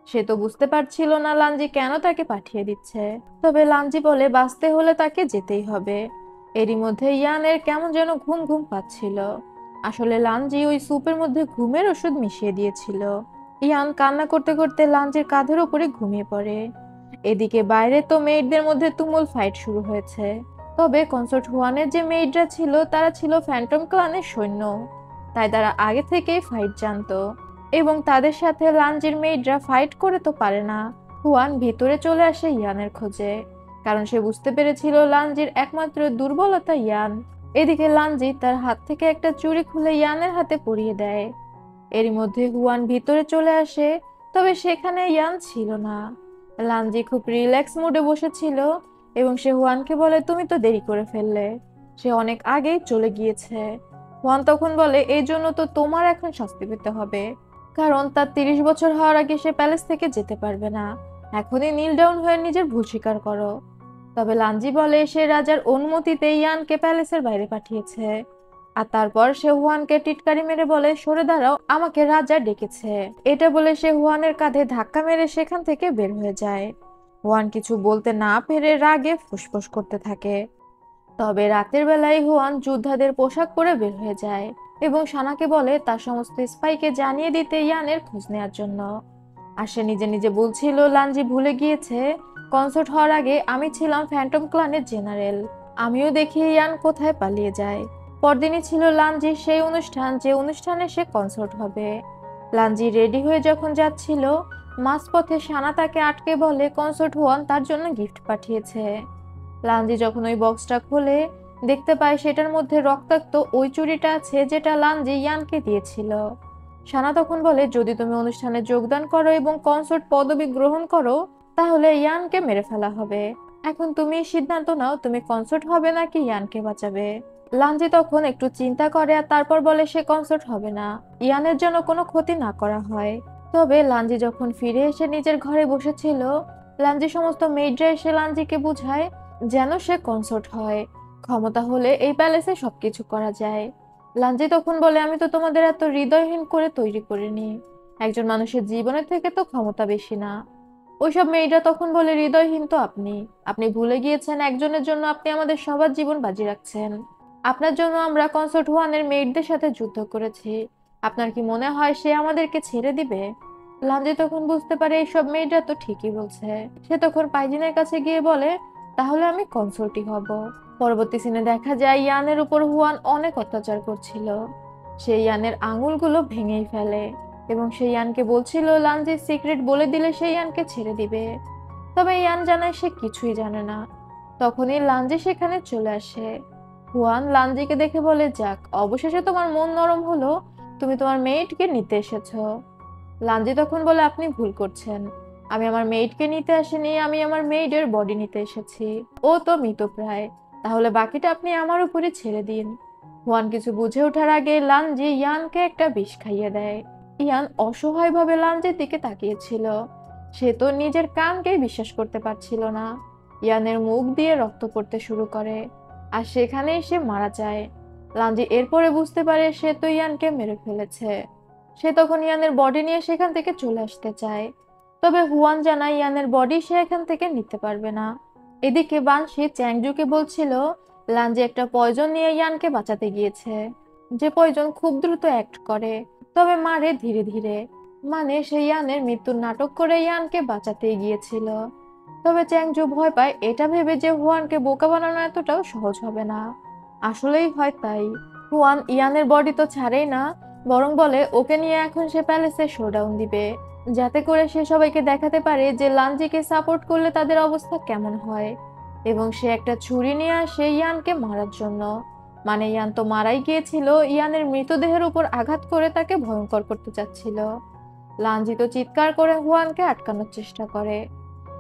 সে তো বুঝতে পারছিল না লাঞ্জি কেন তাকে পাঠিয়ে দিচ্ছে, তবে লাঞ্জি বলে বাঁচতে হলে তাকে যেতেই হবে। এরই মধ্যে ইয়ানের কেমন যেন ঘুম ঘুম পাচ্ছিল। আসলে লাঞ্জি ওই স্যুপের মধ্যে ঘুমের ওষুধ মিশিয়ে দিয়েছিল। ইয়ান কান্না করতে করতে লাঞ্জির কাঁধের উপরে ঘুমিয়ে পড়ে। এদিকে বাইরে তো মেয়েদের মধ্যে তুমুল ফাইট শুরু হয়েছে। তবে কনসোর্ট হুয়ানের যে মেয়েরা ছিল তারা ছিল ফ্যান্টম ক্লানের সৈন্য, তাই তারা আগে থেকেই ফাইট জানতো, এবং তাদের সাথে লাঞ্জির মেয়েরা ফাইট করে তো পারে না। হুয়ান ভিতরে চলে আসে ইয়ানের খোঁজে, কারণ সে বুঝতে পেরেছিল লাঞ্জির একমাত্র দুর্বলতা ইয়ান। এদিকে লাঞ্জি তার হাত থেকে একটা চুড়ি খুলে ইয়ানের হাতে পরিয়ে দেয়। এরই মধ্যে হুয়ান ভিতরে চলে আসে, তবে সেখানে ইয়ান ছিল না। লাঞ্জি খুব রিল্যাক্স মুডে বসেছিল এবং সে হুয়ানকে বলে, তুমি তো দেরি করে ফেললে, সে অনেক আগেই চলে গিয়েছে। হুয়ান তখন বলে, এই জন্য তো তোমার এখন শাস্তি পেতে হবে, কারণ তার 30 বছর হওয়ার আগে সে প্যালেস থেকে যেতে পারবে না। এখনই নীল ডাউন হয়ে নিজের ভুল স্বীকার করো। তবে লাঞ্জি বলে সে রাজার অনুমতিতে ইয়ানকে প্যালেসের বাইরে পাঠিয়েছে, আর তারপর সে হুয়ানকে টিটকারি মেরে বলে, সরে দাঁড়াও, আমাকে রাজা ডেকেছে। এটা বলে সে হুয়ানের কাঁধে ধাক্কা মেরে সেখান থেকে বের হয়ে যায়। হুয়ান কিছু বলতে না পেরে রাগে ফুসফুস করতে থাকে। তবে রাতের বেলায় হুয়ান যোদ্ধাদের পোশাক পরে বের হয়ে যায় এবং সানাকে বলে তার সমস্ত স্পাইকে জানিয়ে দিতে ইয়ানের খোঁজ নেওয়ার জন্য। আর সে নিজে নিজে বলছিল, লাঞ্জি ভুলে গিয়েছে কনসার্ট হওয়ার আগে আমি ছিলাম ফ্যান্টম ক্লানের জেনারেল, আমিও দেখি ইয়ান কোথায় পালিয়ে যায়। পরদিনই ছিল লাঞ্জির সেই অনুষ্ঠান যে অনুষ্ঠানে সে কনসার্ট হবে। লাঞ্জি রেডি হয়ে যখন যাচ্ছিল, মাঝপথে সানা তাকে আটকে বলে কনসার্ট হুয়ান তার জন্য গিফট পাঠিয়েছে। লাঞ্জি যখন ওই বক্সটা খোলে দেখতে পায় সেটার মধ্যে রক্তাক্ত ওই চুড়িটা আছে যেটা লাঞ্জি ইয়ানকে দিয়েছিল। সানা তখন বলে, যদি তুমি অনুষ্ঠানে যোগদান করো এবং কনসার্ট পদবি গ্রহণ করো তাহলে ইয়ানকে মেরে ফেলা হবে। এখন তুমি সিদ্ধান্ত নাও, তুমি কনসার্ট হবে নাকি ইয়ানকে বাঁচাবে। লাঞ্জি তখন একটু চিন্তা করে আর তারপর বলে সে কনসার্ট হবে না, ইয়ানের জন্য কোনো ক্ষতি না করা হয়। তবে লাঞ্জি যখন ফিরে এসে নিজের ঘরে বসেছিল, লাঞ্জি সমস্ত মেয়েরা এসে লাঞ্জিকে বুঝায় যেন সে কনসার্ট হয়, ক্ষমতা হলে এই প্যালেসে সবকিছু করা যায়। লাঞ্জি তখন বলে, আমি তো তোমাদের এত হৃদয়হীন করে তৈরি করিনি, একজন মানুষের জীবনের থেকে তো ক্ষমতা বেশি না। ওইসব মেয়েরা তখন বলে, হৃদয়হীন তো আপনি, আপনি ভুলে গিয়েছেন একজনের জন্য আপনি আমাদের সবার জীবন বাজি রাখছেন, আপনার জন্য আমরা কনসার্ট ওয়ানের মেয়েদের সাথে যুদ্ধ করেছি, আপনার কি মনে হয় সে আমাদেরকে ছেড়ে দিবে। লাঞ্জি তখন বুঝতে পারে এইসব মেয়েরা তো ঠিকই বলছে। সে তখন পাইজিনের কাছে গিয়ে বলে, তাহলে আমি কনসার্টই হব। পরবর্তী সিনে দেখা যায় ইয়ানের উপর হুয়ান অনেক অত্যাচার করছিল। সে ইয়ানের আঙুলগুলো ভেঙেই ফেলে এবং সে ইয়ানকে বলছিল লাঞ্জির সিক্রেট বলে দিলে সে ইয়ানকে ছেড়ে দিবে। তবে ইয়ান জানায় সে কিছুই জানে না। তখনই লাঞ্জি সেখানে চলে আসে। হুয়ান লাঞ্জিকে দেখে বলে, যাক, অবশেষে তোমার মন নরম হলো, তুমি তোমার মেয়েটকে নিতে এসেছো। লাঞ্জি তখন বলে, আপনি ভুল করছেন, আমি আমার মেয়েটকে নিতে আসিনি, আমি আমার মেয়েদের বডি নিতে এসেছি। ও তো মৃতপ্রায়, তাহলে বাকিটা আপনি আমার উপরে ছেড়ে দিন। হুয়ান কিছু বুঝে ওঠার আগে লাঞ্জি ইয়ানকে একটা বিষ খাইয়ে দেয়। ইয়ান অসহায়ভাবে লাঞ্জির দিকে তাকিয়েছিল। সে তো নিজের কানকেই বিশ্বাস করতে পারছিল না। ইয়ানের মুখ দিয়ে রক্ত পড়তে শুরু করে, আর সেখানেই সে মারা যায়। লাঞ্জি এরপরে বুঝতে পারে সে তো ইয়ানকে মেরে ফেলেছে। সে তখন ইয়ানের বডি নিয়ে সেখান থেকে চলে আসতে চায়। তবে হুয়ান জানায় ইয়ানের বডি সে এখান থেকে নিতে পারবে না। এদিকে বানশি চ্যাংজুকে বলছিল লাঞ্জি একটা পয়জন নিয়ে ইয়ানকে বাঁচাতে গিয়েছে, যে পয়জন খুব দ্রুত অ্যাক্ট করে, তবে মারে ধীরে ধীরে। মানে সে ইয়ানের মৃত্যুর নাটক করে ইয়ানকে বাঁচাতে গিয়েছিল। তবে চ্যাংজু ভয় পায় এটা ভেবে যে হুয়ানকে বোকা বানানো এতটাও সহজ হবে না। আসলেই হয় তাই। হুয়ান ইয়ানের বডি তো ছাড়েই না, বরং বলে ওকে নিয়ে এখন সে প্যালেসে শোডাউন দিবে, যাতে করে সে সবাইকে দেখাতে পারে যে লাঞ্জিকে সাপোর্ট করলে তাদের অবস্থা কেমন হয়। এবং সে একটা ছুরি নিয়ে আসে ইয়ানকে মারার জন্য। মানে ইয়ান তো মারাই গিয়েছিল, ইয়ানের মৃতদেহের উপর আঘাত করে তাকে ভয়ঙ্কর করতে চাচ্ছিল। লাঞ্জি তো চিৎকার করে হুয়ানকে আটকানোর চেষ্টা করে।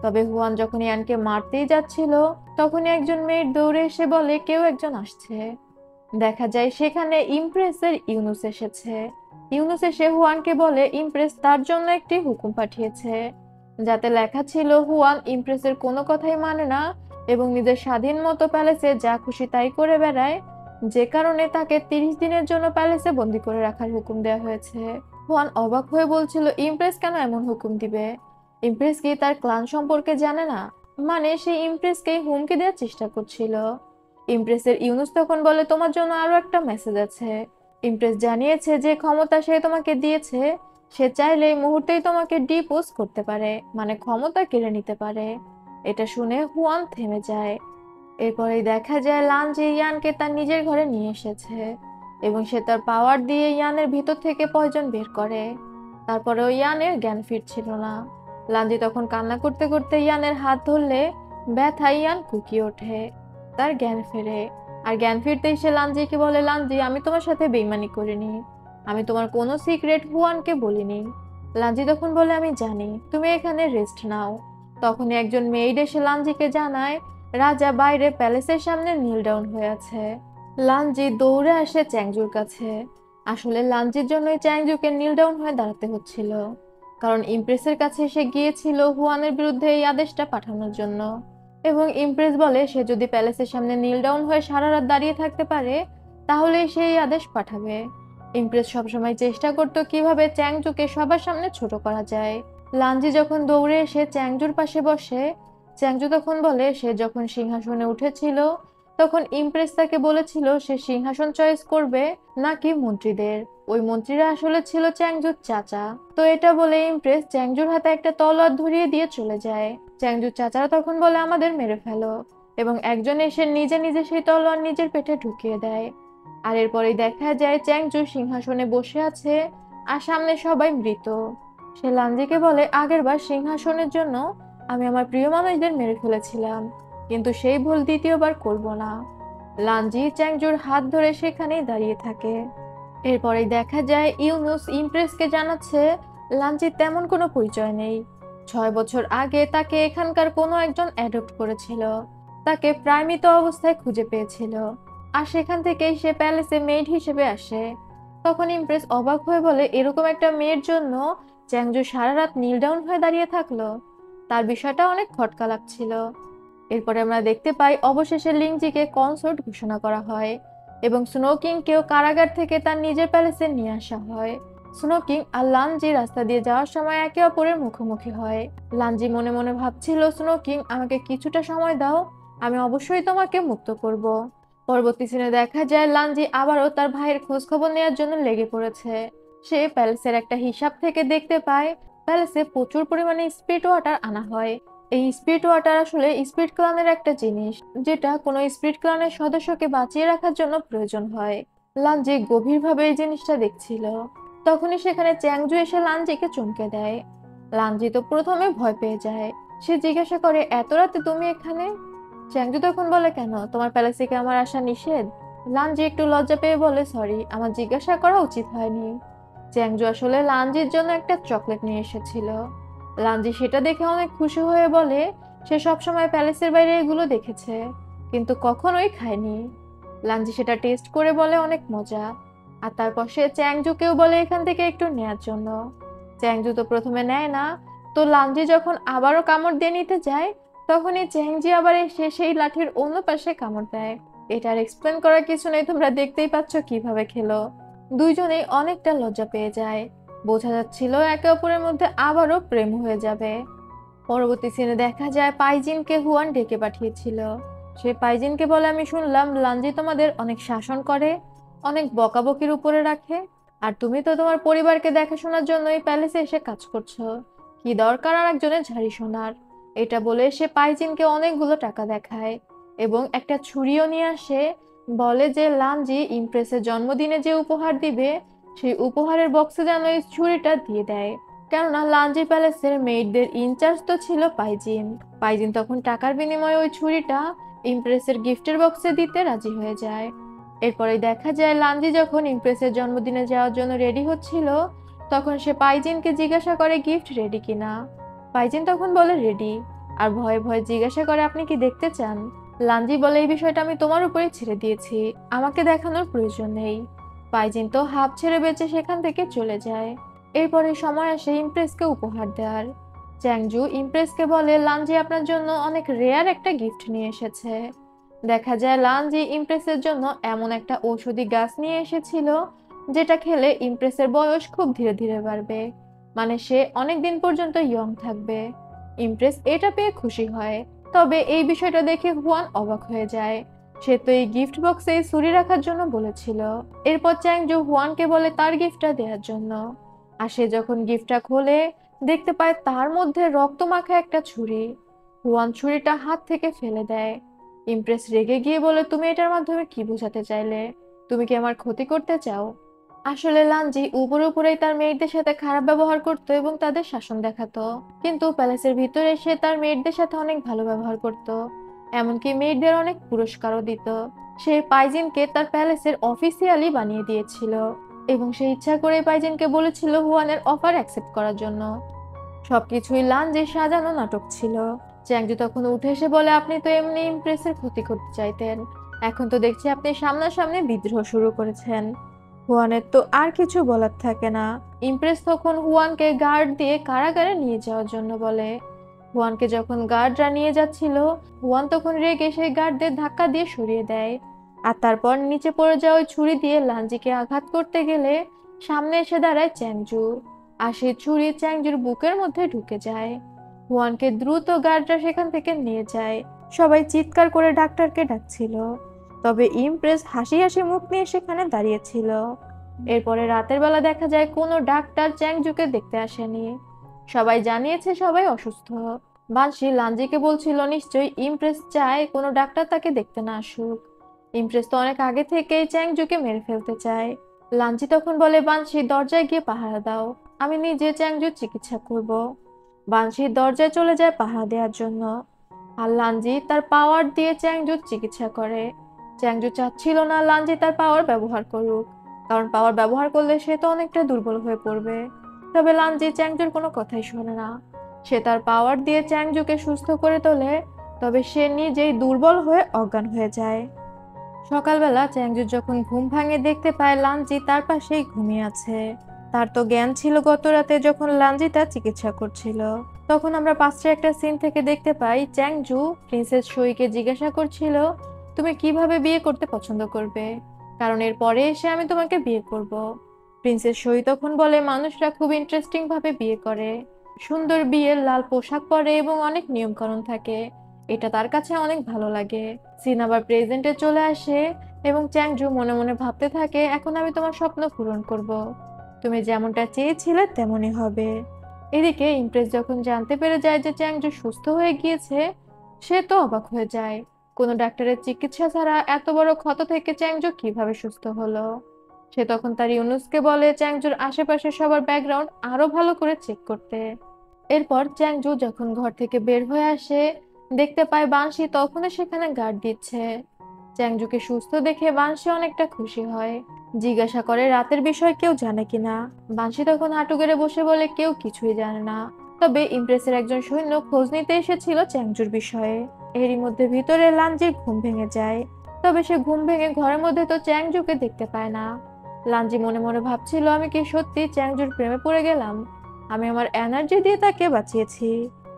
তবে হুয়ান যখন ইয়ানকে মারতেই যাচ্ছিল, তখনই একজন মেয়ে দৌড়ে এসে বলে কেউ একজন আসছে। দেখা যায় সেখানে ইমপ্রেসের ইউনুস এসেছে। ইউনুস এসে হুয়ানকে বলে ইমপ্রেস তার জন্য একটি হুকুম পাঠিয়েছে, যাতে লেখা ছিল হুয়ান ইমপ্রেসের কোনো কথাই মানে না এবং নিজের স্বাধীন মতো প্যালেসে যা খুশি তাই করে বেড়ায়, যে কারণে তাকে 30 দিনের জন্য প্যালেসে বন্দি করে রাখার হুকুম দেওয়া হয়েছে। হুয়ান অবাক হয়ে বলছিল ইমপ্রেস কেন এমন হুকুম দিবে? ইমপ্রেস কি তার ক্লান সম্পর্কে জানে না? মানে সে ইমপ্রেসকে হুমকি দেওয়ার চেষ্টা করছিল। ইমপ্রেসের ইউনুস তখন বলে তোমার জন্য আরো একটা মেসেজ আছে। ইমপ্রেস জানিয়েছে যে ক্ষমতা সে তোমাকে দিয়েছে, সে চাইলে এই মুহূর্তেই তোমাকে ডিপোজ করতে পারে, মানে ক্ষমতা কেড়ে নিতে পারে। এটা শুনে হুয়ান থেমে যায়। এরপরেই দেখা যায় লাঞ্জি ইয়ানকে তার নিজের ঘরে নিয়ে এসেছে এবং সে তার পাওয়ার দিয়ে ইয়ানের ভিতর থেকে পয়জন বের করে। তারপরেও ইয়ানের জ্ঞান ফিরছিল না। লাঞ্জি তখন কান্না করতে করতে ইয়ানের হাত ধরলে ব্যথায় ইয়ান কুকিয়ে ওঠে। তার জ্ঞান ফেরে। আর জ্ঞান ফিরতেই সে লাঞ্জিকে বলে, লাঞ্জি, আমি তোমার সাথে বেইমানি করিনি, আমি তোমার কোনো সিক্রেট হুয়ানকে বলিনি। লাঞ্জি তখন বলে, আমি জানি, তুমি এখানে রেস্ট নাও। তখনই একজন মেইড এসে লাঞ্জিকে জানায় রাজা বাইরে প্যালেসের সামনে নীল ডাউন হয়ে আছে। লাঞ্জি দৌড়ে আসে চ্যাংজুর কাছে। আসলে লাঞ্জির জন্যই চ্যাংজুকে নীল ডাউন হয়ে দাঁড়াতে হচ্ছিল, কারণ ইমপ্রেসের কাছে এসে গিয়েছিল হুয়ানের বিরুদ্ধে এই আদেশটা পাঠানোর জন্য। এবং ইমপ্রেস বলে সে যদি প্যালেসের সামনে নীল ডাউন হয়ে সারা রাত দাঁড়িয়ে থাকতে পারে, তাহলে সে এই আদেশ পাঠাবে। ইমপ্রেস সবসময় চেষ্টা করত কিভাবে চ্যাংজুকে সবার সামনে ছোট করা যায়। লাঞ্জি যখন দৌড়ে এসে চ্যাংজুর পাশে বসে, চ্যাংজু তখন বলে সে যখন সিংহাসনে উঠেছিল তখন ইমপ্রেস তাকে বলেছিল সে সিংহাসন চয়েস করবে নাকি মন্ত্রীদের। ওই মন্ত্রীরা আসলে ছিল চ্যাংজুর চাচা। তো এটা বলে ইমপ্রেস চ্যাংজুর হাতে একটা তলোয়ার ধরিয়ে দিয়ে চলে যায়। চ্যাংজুর চাচারা তখন বলে আমাদের মেরে ফেলো, এবং একজন এসে নিজে নিজে সেই তলোয়ার নিজের পেটে ঢুকিয়ে দেয়। আর এরপরেই দেখা যায় চ্যাংজু সিংহাসনে বসে আছে আর সামনে সবাই মৃত। সে লাঞ্জিকে বলে আগেরবার সিংহাসনের জন্য আমি আমার প্রিয় মানুষদের মেরে ফেলেছিলাম, কিন্তু সেই ভুল দ্বিতীয়বার করব না। লাঞ্জি চ্যাংজুর হাত ধরে সেখানেই দাঁড়িয়ে থাকে। এরপরেই দেখা যায় ইউনুস ইমপ্রেসকে জানাচ্ছে লাঞ্জির তেমন কোনো পরিচয় নেই। 6 বছর আগে তাকে এখানকার কোনো একজন অ্যাডপ্ট করেছিল, তাকে প্রায় মৃত অবস্থায় খুঁজে পেয়েছিল, আর সেখান থেকেই সে প্যালেসে মেইড হিসেবে আসে। তখন ইমপ্রেস অবাক হয়ে বলে এরকম একটা মেয়ের জন্য চ্যাংজু সারা রাত নীল ডাউন হয়ে দাঁড়িয়ে থাকলো, তার বিষয়টা অনেক খটকা লাগছিল। এরপরে আমরা দেখতে পাই অবশেষে লিংজিকে কনসোর্ট ঘোষণা করা হয় এবং স্নো কিংকেও কারাগার থেকে তার নিজের প্যালেসে নিয়ে আসা হয়। স্নো কিং আর লাঞ্জি রাস্তা দিয়ে যাওয়ার সময় একে অপরের মুখোমুখি হয়। লাঞ্জি মনে মনে ভাবছিল স্নো কিং আমাকে কিছুটা সময় দাও, আমি অবশ্যই তোমাকে মুক্ত করব। পরবর্তী সিনে দেখা যায় লাঞ্জি আবারও তার ভাইয়ের খোঁজ খবর নেওয়ার জন্য লেগে পড়েছে। সে প্যালেসের একটা হিসাব থেকে দেখতে পায় প্যালেসে প্রচুর পরিমাণে স্পিরিট ওয়াটার আনা হয়। এই স্পিরিট ওয়াটার আসলে স্পিরিট ক্লানের একটা জিনিস, যেটা কোনো স্পিরিট ক্লানের সদস্যকে বাঁচিয়ে রাখার জন্য প্রয়োজন হয়। লাঞ্জি গভীরভাবে এই জিনিসটা দেখছিল। তখনই সেখানে চ্যাংজু এসে লাঞ্জিকে চমকে দেয়। লাঞ্জি তো প্রথমে ভয় পেয়ে যায়। সে জিজ্ঞাসা করে, এত রাতে তুমি এখানে? চ্যাংজু তখন বলে, কেন তোমার প্যালেসে কি আমার আসা নিষেধ? লানজি একটু লজ্জা পেয়ে বলে, সরি, আমার জিজ্ঞাসা করা উচিত হয়নি। চ্যাংজু আসলে লানজির জন্য একটা চকলেট নিয়ে এসেছিল। লানজি সেটা দেখে অনেক খুশি হয়ে বলে সে সবসময় প্যালেসের বাইরে এগুলো দেখেছে, কিন্তু কখনোই খায়নি। লানজি সেটা টেস্ট করে বলে অনেক মজা। আর তারপর সে চ্যাংজুকেও বলে এখান থেকে একটু নেয়ার জন্য। চ্যাংজু তো প্রথমে নেয় না। তো লানজি যখন আবারও কামড় দিয়ে নিতে যায়, তখনই চ্যাংজি আবার এসে সেই লাঠির অন্য পাশে কামড় দেয়। এটার এক্সপ্লেন করার কিছু নেই, তোমরা দেখতেই পাচ্ছ কিভাবে খেলো। দুইজনেই অনেকটা লজ্জা পেয়ে যায়। বোঝা যাচ্ছিল একে অপরের মধ্যে আবারও প্রেম হয়ে যাবে। পরবর্তী সিনে দেখা যায় পাইজিনকে হুয়ান ডেকে পাঠিয়েছিল। সে পাইজিনকে বলে, আমি শুনলাম লাঞ্জি তোমাদের অনেক শাসন করে, অনেক বকাবকির উপরে রাখে, আর তুমি তো তোমার পরিবারকে দেখাশোনার জন্য এই প্যালেসে এসে কাজ করছো। কি দরকার আর একজনের ঝাড়ি শোনার? এটা বলে সে পাইজিনকে অনেকগুলো টাকা দেখায় এবং একটা ছুরিও নিয়ে আসে। বলে যে লাঞ্জি ইমপ্রেসের জন্মদিনে যে উপহার দিবে, সেই উপহারের বক্সে যেন এই ছুরিটা দিয়ে দেয়। কেননা লাঞ্জি প্যালেসের মেইডদের ইনচার্জ তো ছিল পাইজিন। পাইজিন তখন টাকার বিনিময়ে ওই ছুরিটা ইমপ্রেসের গিফটের বক্সে দিতে রাজি হয়ে যায়। এরপরে দেখা যায় লাঞ্জি যখন ইমপ্রেসের জন্মদিনে যাওয়ার জন্য রেডি হচ্ছিল, তখন সে পাইজিনকে জিজ্ঞাসা করে গিফট রেডি কিনা। পাইজিন তখন বলে রেডি, আর ভয়ে ভয়ে জিজ্ঞাসা করে, আপনি কি দেখতে চান? লাঞ্জি বলে, এই বিষয়টা আমি তোমার উপরে ছেড়ে দিয়েছি, আমাকে দেখানোর প্রয়োজন নেই। পাইজিন তো হাঁপ ছেড়ে বেঁচে সেখান থেকে চলে যায়। এরপরে সময় আসে ইমপ্রেসকে উপহার দেওয়ার। চ্যাংজু ইমপ্রেসকে বলে, লাঞ্জি আপনার জন্য অনেক রেয়ার একটা গিফট নিয়ে এসেছে। দেখা যায় লাঞ্জি ইমপ্রেসের জন্য এমন একটা ঔষধি গাছ নিয়ে এসেছিল, যেটা খেলে ইমপ্রেসের বয়স খুব ধীরে ধীরে বাড়বে, মানে সে অনেক দিন পর্যন্ত ইয়ং থাকবে। ইমপ্রেস এটা পেয়ে খুশি হয়। তবে এই বিষয়টা দেখে হুয়ান অবাক হয়ে যায়। সে তো এই গিফট বক্সে ছুরি রাখার জন্য বলেছিল। এরপর চ্যাংজু হুয়ানকে বলে তার গিফটটা দেওয়ার জন্য। আর সে যখন গিফটটা খোলে, দেখতে পায় তার মধ্যে রক্তমাখা একটা ছুরি। হুয়ান ছুরিটা হাত থেকে ফেলে দেয়। ইমপ্রেস রেগে গিয়ে বলে, তুমি এটার মাধ্যমে কি বোঝাতে চাইলে? তুমি কি আমার ক্ষতি করতে চাও? আসলে লাঞ্জি উপরে উপরেই তার মেয়েদের সাথে খারাপ ব্যবহার করতো এবং তাদের শাসন দেখাতো, কিন্তু প্যালেসের ভিতরে সে তার মেয়েদের সাথে অনেক ভালো ব্যবহার করত, এমনকি মেয়েদের অনেক পুরস্কারও দিত। সে পাইজিনকে তার প্যালেসের অফিসিয়ালি বানিয়ে দিয়েছিল এবং সে ইচ্ছা করে পাইজিনকে বলেছিল হুয়ানের অফার অ্যাকসেপ্ট করার জন্য। সবকিছুই লাঞ্জির সাজানো নাটক ছিল। চ্যাংজু তখন উঠে এসে বলে, আপনি তো এমনি ইমপ্রেসের ক্ষতি করতে চাইতেন, এখন তো দেখছি আপনি সামনাসামনি বিদ্রোহ শুরু করেছেন। হুয়ানের তো আর কিছু বলার থাকে না। ইমপ্রেস তখন হুয়ানকে গার্ড দিয়ে কারাগারে নিয়ে যাওয়ার জন্য বলে। হুয়ানকে যখন গার্ডরা নিয়ে যাচ্ছিল, হুয়ান তখন রেগে সেই গার্ডদের ধাক্কা দিয়ে সরিয়ে দেয়। আর তারপর নিচে পড়ে যাওয়া ওই ছুরি দিয়ে লাঞ্জিকে আঘাত করতে গেলে সামনে এসে দাঁড়ায় চ্যাংজু। আর সেই ছুরি চ্যাংজুর বুকের মধ্যে ঢুকে যায়। হুয়ানকে দ্রুত গার্ডরা সেখান থেকে নিয়ে যায়। সবাই চিৎকার করে ডাক্তারকে ডাকছিল, তবে ইমপ্রেস হাসি হাসি মুখ নিয়ে সেখানে দাঁড়িয়েছিল। এরপরে রাতের বেলা দেখা যায় কোনো ডাক্তার চ্যাংজুকে দেখতে আসেনি। সবাই জানিয়েছে সবাই অসুস্থ। বানশি লাঞ্জিকে বলছিল নিশ্চয়ই ইমপ্রেস চায় কোনো ডাক্তার তাকে দেখতে না আসুক। ইমপ্রেস তো অনেক আগে থেকেই চ্যাংজুকে মেরে ফেলতে চায়। লাঞ্জি তখন বলে, বানশি দরজায় গিয়ে পাহারা দাও, আমি নিজে চ্যাংজুর চিকিৎসা করব। বানশি দরজায় চলে যায় পাহারা দেওয়ার জন্য। আর লাঞ্জি তার পাওয়ার দিয়ে চ্যাংজুর চিকিৎসা করে। চ্যাংজু চাচ্ছিল না লাঞ্জি তার পাওয়ার ব্যবহার করুক, কারণ পাওয়ার ব্যবহার করলে সে তো অনেকটা দুর্বল হয়ে পড়বে। তবে লাঞ্জি চ্যাংজুর কোনো কথাই শোনে না। সে তার পাওয়ার দিয়ে চ্যাংজুকে সুস্থ করে তোলে, তবে সে নিজেই দুর্বল হয়ে অজ্ঞান হয়ে যায়। সকালবেলা চ্যাংজু যখন ঘুম ভাঙে দেখতে পায় লাঞ্জি তার পাশেই ঘুমিয়ে আছে। তার তো জ্ঞান ছিল গত রাতে যখন লাঞ্জি তার চিকিৎসা করছিল। তখন আমরা পাশে একটা সিন থেকে দেখতে পাই চ্যাংজু প্রিন্সেস সইকে জিজ্ঞাসা করছিল, তুমি কিভাবে বিয়ে করতে পছন্দ করবে, কারণ এর পরে এসে আমি তোমাকে বিয়ে করব। প্রিন্সেস সই তখন বলে, মানুষরা খুব ইন্টারেস্টিং ভাবে বিয়ে করে, সুন্দর বিয়ের লাল পোশাক পরে এবং অনেক নিয়মকানুন থাকে, এটা তার কাছে অনেক ভালো লাগে। সিন আবার প্রেজেন্টে চলে আসে এবং চ্যাংজু মনে মনে ভাবতে থাকে, এখন আমি তোমার স্বপ্ন পূরণ করব, তুমি যেমনটা চেয়েছিলে তেমনই হবে। এদিকে ইমপ্রেস যখন জানতে পেরে যায় যে চ্যাংজু সুস্থ হয়ে গিয়েছে, সে তো অবাক হয়ে যায়। কোনো ডাক্তারের চিকিৎসা ছাড়া এত বড় ক্ষত থেকে চ্যাংজু কিভাবে সুস্থ হলো। সে তখন তার ইউনুসকে বলে চ্যাংজুর আশেপাশে সবার ব্যাকগ্রাউন্ড আরো ভালো করে চেক করতে। এরপর চ্যাংজু যখন ঘর থেকে বের হয়ে আসে, দেখতে পায় বানশি তখনও সেখানে গার্ড দিচ্ছে। চ্যাংজুকে সুস্থ দেখে বানশি অনেকটা খুশি হয়, জিজ্ঞাসা করে রাতের বিষয় কেউ জানে কিনা। বানশি তখন হাঁটু গেড়ে বসে বলে কেউ কিছুই জানে না, তবে ইমপ্রেসের একজন সৈন্য খোঁজ নিতে এসেছিল চ্যাংজুর বিষয়ে। এরই মধ্যে ভিতরে লাঞ্জির ঘুম ভেঙে যায়, তবে সে ঘুম ভেঙে ঘরের মধ্যে তো চ্যাংজুকে দেখতে পায় না। লাঞ্জি মনে মনে ভাবছিল, আমি কি সত্যি চ্যাংজুর প্রেমে পড়ে গেলাম? আমি আমার এনার্জি দিয়ে তাকে বাঁচিয়েছি।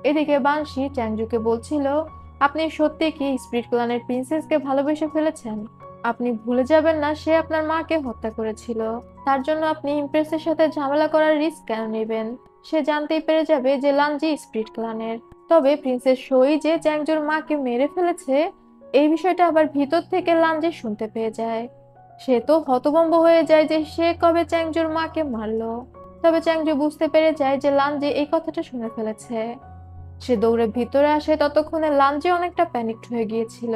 এদিকে বানশি চ্যাংজুকে বলছিল, আপনি সত্যি কি স্পিরিট ক্লানের প্রিন্সেসকে ভালোবেসে ফেলেছেন? আপনি ভুলে যাবেন না সে আপনার মাকে হত্যা করেছিল। তার জন্য আপনি ইমপ্রেসের সাথে ঝামেলা করার রিস্ক কেন নেবেন? সে জানতেই পেরে যাবে যে লাঞ্জি স্পিরিট ক্লানের। তবে প্রিন্সেস সই যে চ্যাংজুর মাকে মেরে ফেলেছে, এই বিষয়টা আবার ভিতর থেকে লাঞ্জি শুনতে পেয়ে যায়। সে তো হতভম্ব হয়ে যায় যে সে কবে চ্যাংজুর মাকে মারলো। তবে চ্যাংজু বুঝতে পেরে যায় যে লাঞ্জি এই কথাটা শুনে ফেলেছে। সে দৌড়ে ভিতরে আসে, ততক্ষণে লাঞ্জি অনেকটা প্যানিকড হয়ে গিয়েছিল।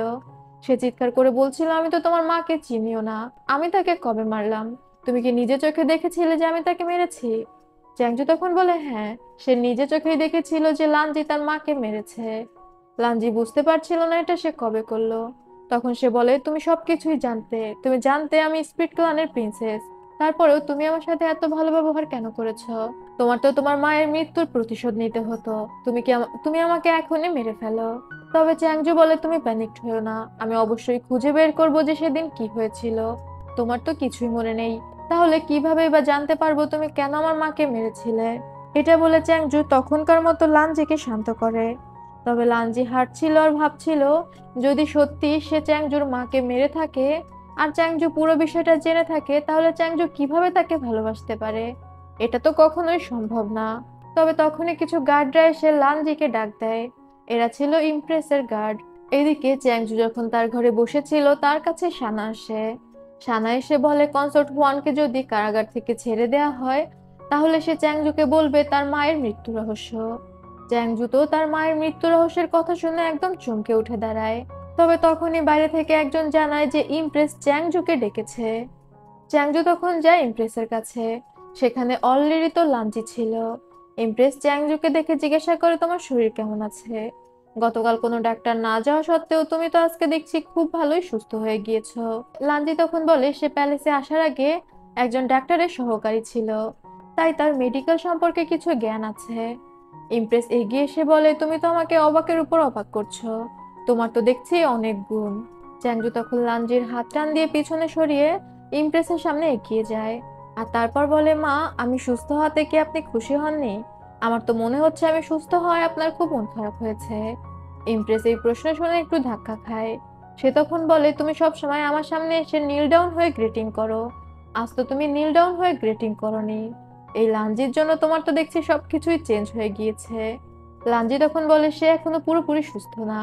সে চিৎকার করে বলছিল, আমি তো তোমার মাকে চিনিও না, আমি তাকে কবে মারলাম? তুমি কি নিজে চোখে দেখেছিলে যে আমি তাকে মেরেছি? চ্যাংজু তখন বলে, হ্যাঁ, সে নিজে চোখেই দেখেছিল যে লাঞ্জি তার মাকে মেরেছে। লাঞ্জি বুঝতে পারছিল না এটা সে কবে করলো। তখন সে বলে, তুমি সবকিছুই জানতে, তুমি জানতে আমি স্পিড ক্লানের প্রিন্সেস, তারপরেও তুমি আমার সাথে এত ভালো ব্যবহার কেন করেছো? তোমার তো তোমার মায়ের মৃত্যুর প্রতিশোধ নিতে হতো। তুমি আমাকে এখনই মেরে ফেলো। তবে চ্যাংজু বলে, তুমি প্যানিকড হয়েও না, আমি অবশ্যই খুঁজে বের করবো যে সেদিন কি হয়েছিল। তোমার তো কিছুই মনে নেই, তাহলে কিভাবে বা জানতে পারবো তুমি কেন আমার মাকে মেরেছিলে? এটা বলে চ্যাংজু তখনকার মতো লাঞ্জিকে শান্ত করে। তবে লাঞ্জি হাঁটছিল আর ভাবছিল, যদি সত্যি সে চ্যাংজুর মাকে মেরে থাকে আর চ্যাংজু পুরো বিষয়টা জেনে থাকে, তাহলে চ্যাংজু কিভাবে তাকে ভালোবাসতে পারে? এটা তো কখনোই সম্ভব না। তবে তখনই কিছু গার্ডরা এসে লানজিকে ডাক দেয়। এরা ছিল ইমপ্রেসের গার্ড। এদিকে চ্যাংজু যখন তার ঘরে বসেছিল, তার কাছে সানা আসে। সানা এসে বলে, কনসর্ট ওয়ানকে যদি কারাগার থেকে ছেড়ে দেওয়া হয়, তাহলে সে চ্যাংজুকে বলবে তার মায়ের মৃত্যু রহস্য। চ্যাংজু তো তার মায়ের মৃত্যু রহস্যের কথা শুনে একদম চমকে উঠে দাঁড়ায়। তবে তখনই বাইরে থেকে একজন জানায় যে ইমপ্রেস চ্যাংজুকে ডেকেছে। চ্যাংজু তখন যায় ইমপ্রেসের কাছে। সেখানে অলরেডি তো লাঞ্চি ছিল। ইমপ্রেস চ্যাংজুকে দেখে জিজ্ঞাসা করে, তোমার শরীর কেমন আছে? গতকাল কোনো ডাক্তার না যাওয়া সত্ত্বেও তুমি তো আজকে দেখছি খুব ভালোই সুস্থ হয়ে গিয়েছো। লাঞ্জি তখন বলে সে প্যালেসে আসার আগে একজন ডাক্তারের সহকারী ছিল, তাই তার মেডিকেল সম্পর্কে কিছু জ্ঞান আছে। ইমপ্রেস এগিয়ে এসে বলে, তুমি তো আমাকে অবাকের উপর অবাক করছো, তোমার তো দেখছি অনেক গুণ। চ্যাংজু তখন লাঞ্জির হাত টান দিয়ে পিছনে সরিয়ে ইমপ্রেসের সামনে এগিয়ে যায় আর তারপর বলে, মা, আমি সুস্থ হওয়াতে কি আপনি খুশি হননি? আমার তো মনে হচ্ছে আমি সুস্থ হওয়ায় আপনার খুব মন খারাপ হয়েছে। ইমপ্রেস এই প্রশ্ন শুনে একটু ধাক্কা খায়। সে তখন বলে, তুমি সব সময় আমার সামনে এসে নীল ডাউন হয়ে গ্রিটিং করো, আজ তো তুমি নীল ডাউন হয়ে গ্রিটিং করনি। এই লাঞ্জির জন্য তোমার তো দেখছি সবকিছুই চেঞ্জ হয়ে গিয়েছে। লাঞ্জি তখন বলে সে এখনো পুরোপুরি সুস্থ না,